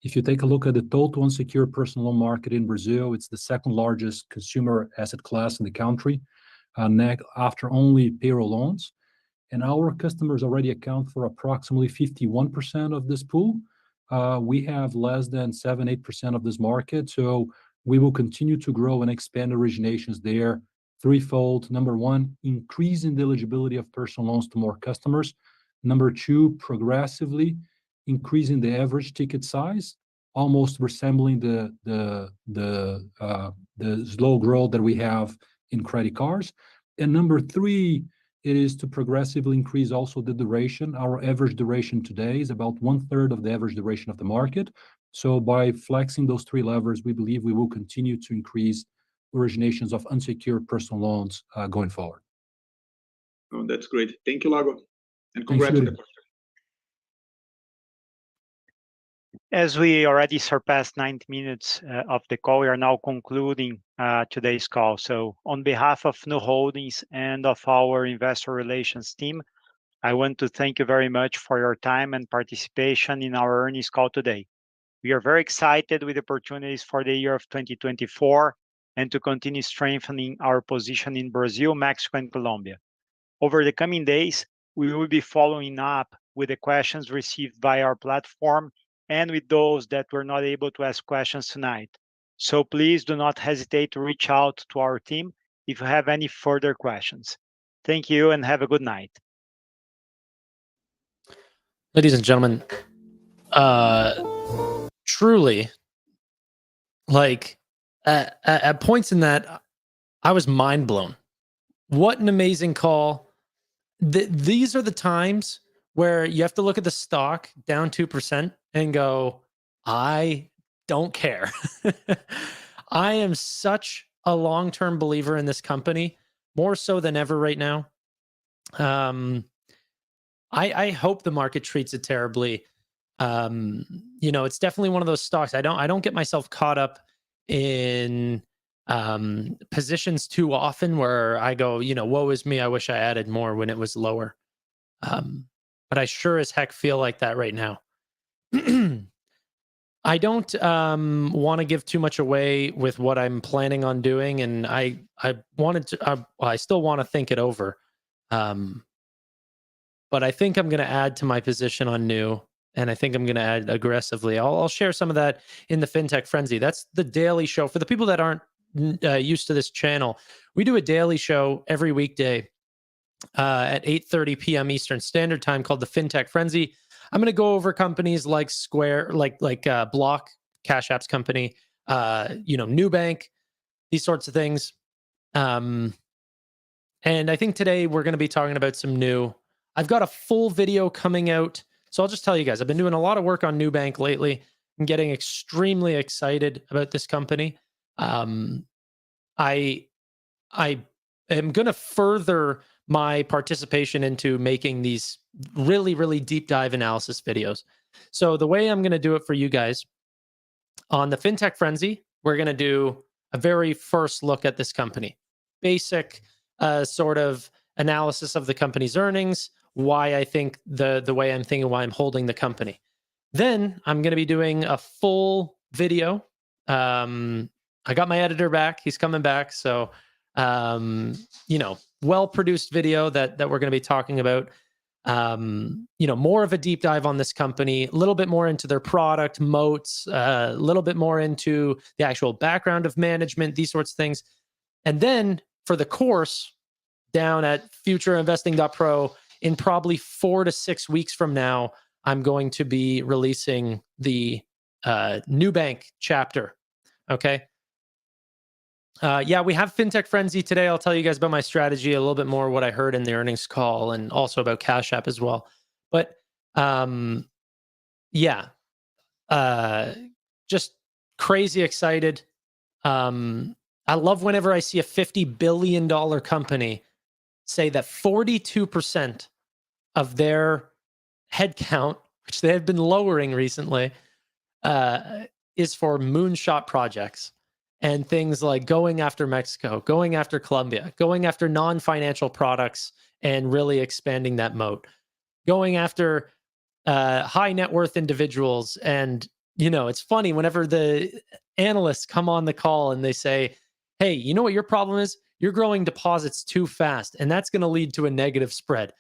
If you take a look at the total unsecured personal loan market in Brazil, it's the second largest consumer asset class in the country, after only payroll loans. And our customers already account for approximately 51% of this pool. We have less than 7-8% of this market. So we will continue to grow and expand originations there threefold. Number one, increasing the eligibility of personal loans to more customers. Number two, progressively increasing the average ticket size, almost resembling the slow growth that we have in credit cards. And number three, it is to progressively increase also the duration. Our average duration today is about 1/3 of the average duration of the market. So by flexing those three levers, we believe we will continue to increase originations of unsecured personal loans going forward.
Oh, that's great. Thank you, Lago. And congrats on the quarter.
As we already surpassed 90 minutes of the call, we are now concluding today's call. So on behalf of Nu Holdings and of our investor relations team, I want to thank you very much for your time and participation in our earnings call today. We are very excited with the opportunities for the year of 2024 and to continue strengthening our position in Brazil, Mexico, and Colombia. Over the coming days, we will be following up with the questions received by our platform and with those that were not able to ask questions tonight. So please do not hesitate to reach out to our team if you have any further questions. Thank you and have a good night.
Ladies and gentlemen, truly, like at points in that, I was mind blown. What an amazing call. These are the times where you have to look at the stock down 2% and go, I don't care. I am such a long-term believer in this company, more so than ever right now. I hope the market treats it terribly. It's definitely one of those stocks. I don't get myself caught up in positions too often where I go, woe is me, I wish I added more when it was lower. But I sure as heck feel like that right now. I don't want to give too much away with what I'm planning on doing, and I wanted to. I still want to think it over, but I think I'm going to add to my position on new, and I think I'm going to add aggressively. I'll share some of that in the FinTech Frenzy. That's the daily show for the people that aren't used to this channel. We do a daily show every weekday at 8:30 p.m. Eastern Standard Time called the FinTech Frenzy. I'm going to go over companies like Square, like Block, Cash App's company, Nubank, these sorts of things. And I think today we're going to be talking about some new. I've got a full video coming out, so I'll just tell you guys. I've been doing a lot of work on Nubank lately. I'm getting extremely excited about this company. I am going to further my participation into making these really, really deep dive analysis videos. So the way I'm going to do it for you guys on the FinTech Frenzy, we're going to do a very first look at this company, basic sort of analysis of the company's earnings, why I think the way I'm thinking, why I'm holding the company. Then I'm going to be doing a full video. I got my editor back. He's coming back. So, well-produced video that we're going to be talking about. More of a deep dive on this company, a little bit more into their product moats, a little bit more into the actual background of management, these sorts of things. And then for the course down at futureinvesting.pro, in probably 4 to 6 weeks from now, I'm going to be releasing the Nubank chapter. Okay. We have FinTech Frenzy today. I'll tell you guys about my strategy, a little bit more what I heard in the earnings call, and also about Cash App as well. But just crazy excited. I love whenever I see a $50 billion company say that 42% of their headcount, which they have been lowering recently, is for moonshot projects. And things like going after Mexico, going after Colombia, going after non-financial products and really expanding that moat, going after high net worth individuals. And, it's funny whenever the analysts come on the call and they say, hey, you know what your problem is? You're growing deposits too fast, and that's going to lead to a negative spread.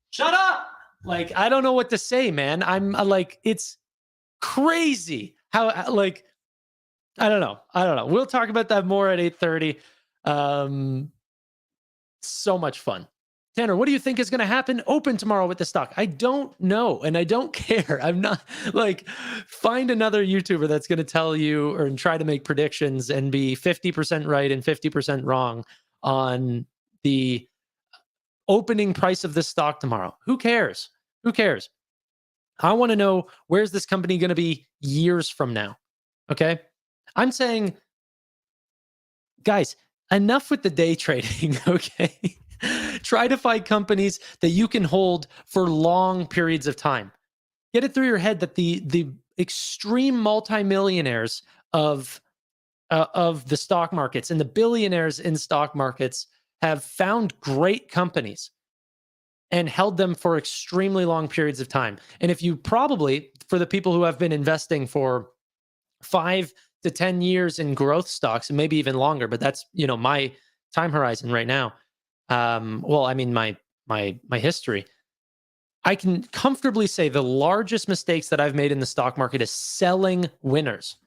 Shut up! I don't know what to say, man. I'm it's crazy how, I don't know. We'll talk about that more at 8:30. So much fun. Tanner, what do you think is going to happen open tomorrow with the stock? I don't know, and I don't care. I'm not find another YouTuber that's going to tell you or try to make predictions and be 50% right and 50% wrong on the opening price of this stock tomorrow. Who cares? I want to know, where's this company going to be years from now? Okay. I'm saying, guys, enough with the day trading, okay? Try to find companies that you can hold for long periods of time. Get it through your head that the extreme multimillionaires of the stock markets and the billionaires in stock markets have found great companies and held them for extremely long periods of time. And if you probably, for the people who have been investing for 5 to 10 years in growth stocks, and maybe even longer, but that's, my time horizon right now. My history. I can comfortably say the largest mistakes that I've made in the stock market is selling winners,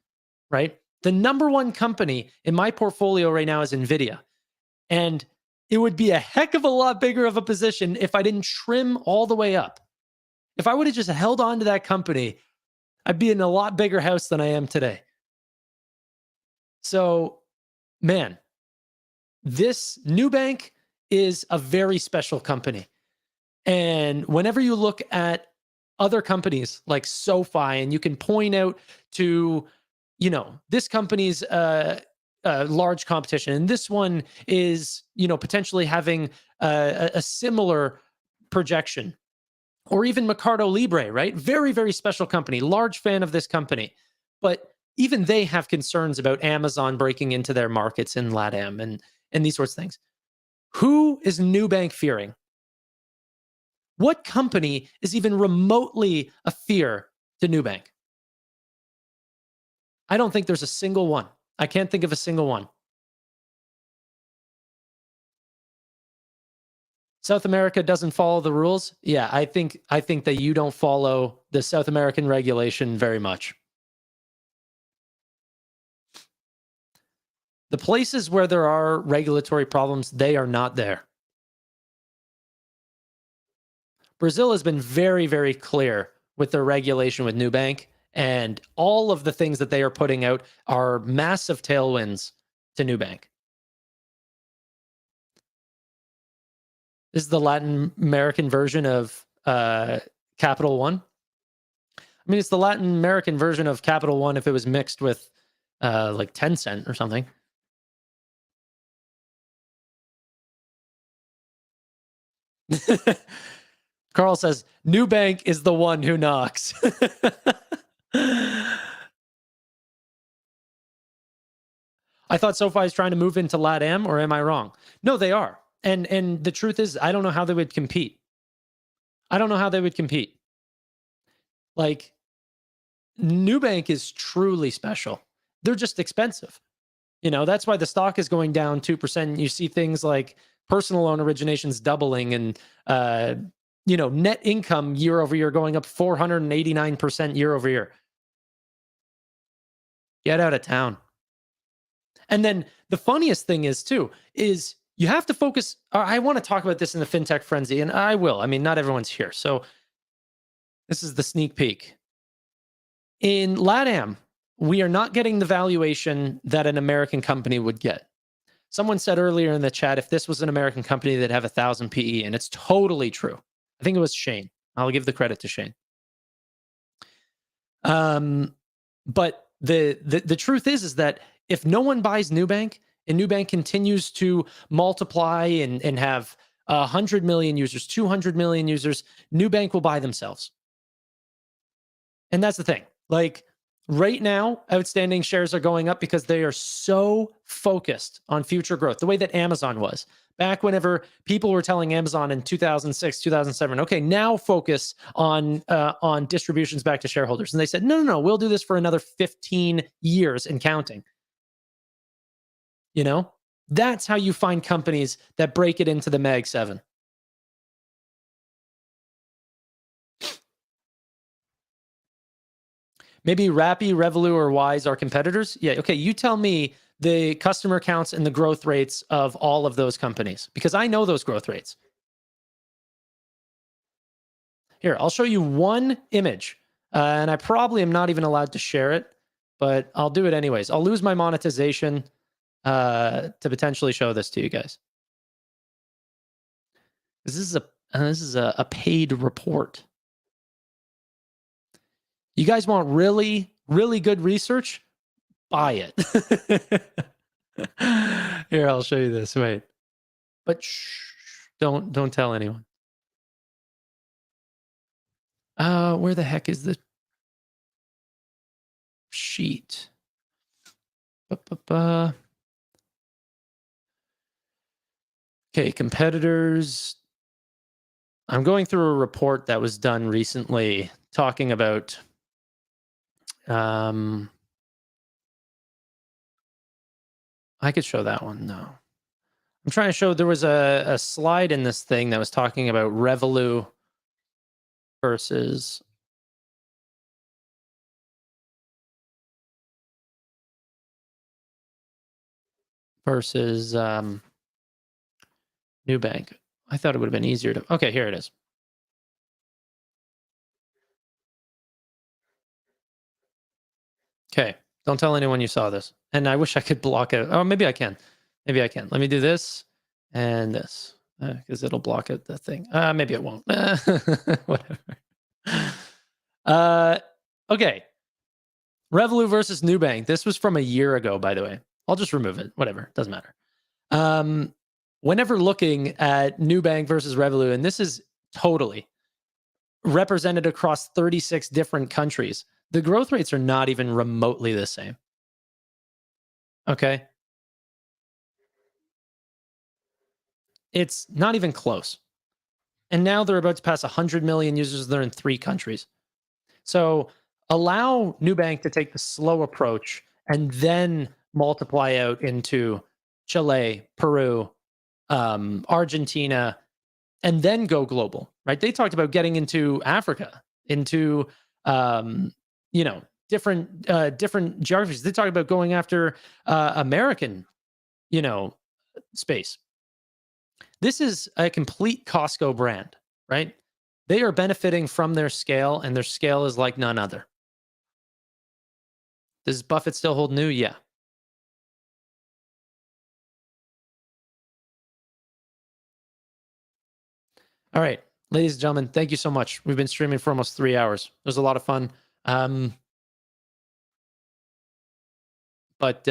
right? The number one company in my portfolio right now is NVIDIA. And it would be a heck of a lot bigger of a position if I didn't trim all the way up. If I would have just held on to that company, I'd be in a lot bigger house than I am today. So, man, this Nubank is a very special company. And whenever you look at other companies like SoFi and you can point out to, this company's large competition, and this one is, potentially having a similar projection, Or even Mercado Libre, right? Very, very special company, large fan of this company. But even they have concerns about Amazon breaking into their markets in LATAM and these sorts of things. Who is Nubank fearing? What company is even remotely a fear to Nubank? I don't think there's a single one. I can't think of a single one. South America doesn't follow the rules. Yeah, I think that you don't follow the South American regulation very much. The places where there are regulatory problems, they are not there. Brazil has been very, very clear with their regulation with Nubank, and all of the things that they are putting out are massive tailwinds to Nubank. This is the Latin American version of Capital One. I mean, it's the Latin American version of Capital One if it was mixed with like Tencent or something. Carl says, Nubank is the one who knocks. I thought SoFi is trying to move into LATAM, or am I wrong? No, they are. And the truth is, I don't know how they would compete. I don't know how they would compete. Like, Nubank is truly special. They're just expensive. You know, that's why the stock is going down 2%. You see things like personal loan originations doubling and, you know, net income year over year going up 489% year over year. Get out of town. And then the funniest thing is, too, is you have to focus. I want to talk about this in the FinTech Frenzy, and I will. I mean, not everyone's here. So this is the sneak peek. In LATAM, we are not getting the valuation that an American company would get. Someone said earlier in the chat, if this was an American company, they'd have 1,000 PE, and it's totally true. I think it was Shane. I'll give the credit to Shane. But the truth is that if no one buys Nubank and Nubank continues to multiply and have 100 million users, 200 million users, Nubank will buy themselves. And that's the thing. Like right now, outstanding shares are going up because they are so focused on future growth, the way that Amazon was. Back whenever people were telling Amazon in 2006, 2007, okay, now focus on distributions back to shareholders. And they said, no, we'll do this for another 15 years and counting. You know, that's how you find companies that break it into the Mag 7. Maybe Rappi, Revolut, or Wise are competitors? Yeah, okay, you tell me the customer counts and the growth rates of all of those companies, because I know those growth rates. Here, I'll show you one image, and I probably am not even allowed to share it, but I'll do it anyways. I'll lose my monetization to potentially show this to you guys. This is a paid report. You guys want really, really good research? Buy it. Here, I'll show you this. Wait, but shh, don't tell anyone. Where the heck is the sheet? Okay, competitors. I'm going through a report that was done recently talking about I could show that one. No. I'm trying to show there was a slide in this thing that was talking about Revolut versus Nubank. I thought it would have been easier to. Okay, here it is. Okay, don't tell anyone you saw this. And I wish I could block it. Oh, maybe I can. Maybe I can. Let me do this and this because it'll block it. The thing. Maybe it won't. Whatever. Okay. Revolut versus Nubank. This was from a year ago, by the way. I'll just remove it. Whatever. Doesn't matter. Whenever looking at Nubank versus Revolut, and this is totally represented across 36 different countries. The growth rates are not even remotely the same. Okay? It's not even close. And now they're about to pass 100 million users. They're in 3 countries. So allow Nubank to take the slow approach and then multiply out into Chile, Peru, Argentina, and then go global, right? They talked about getting into Africa, into different geographies. They talked about going after American, space. This is a complete Costco brand, right? They are benefiting from their scale, and their scale is like none other. Does Buffett still hold new? Yeah. All right, ladies and gentlemen, thank you so much. We've been streaming for almost 3 hours. It was a lot of fun. But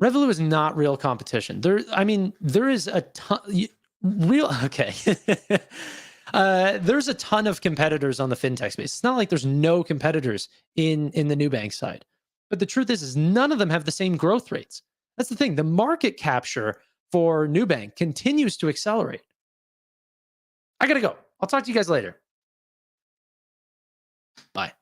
Revolut is not real competition. There is a ton okay. There's a ton of competitors on the fintech space. It's not like there's no competitors in the Nubank side. But the truth is none of them have the same growth rates. That's the thing. The market capture for Nubank continues to accelerate. I gotta go. I'll talk to you guys later. Bye.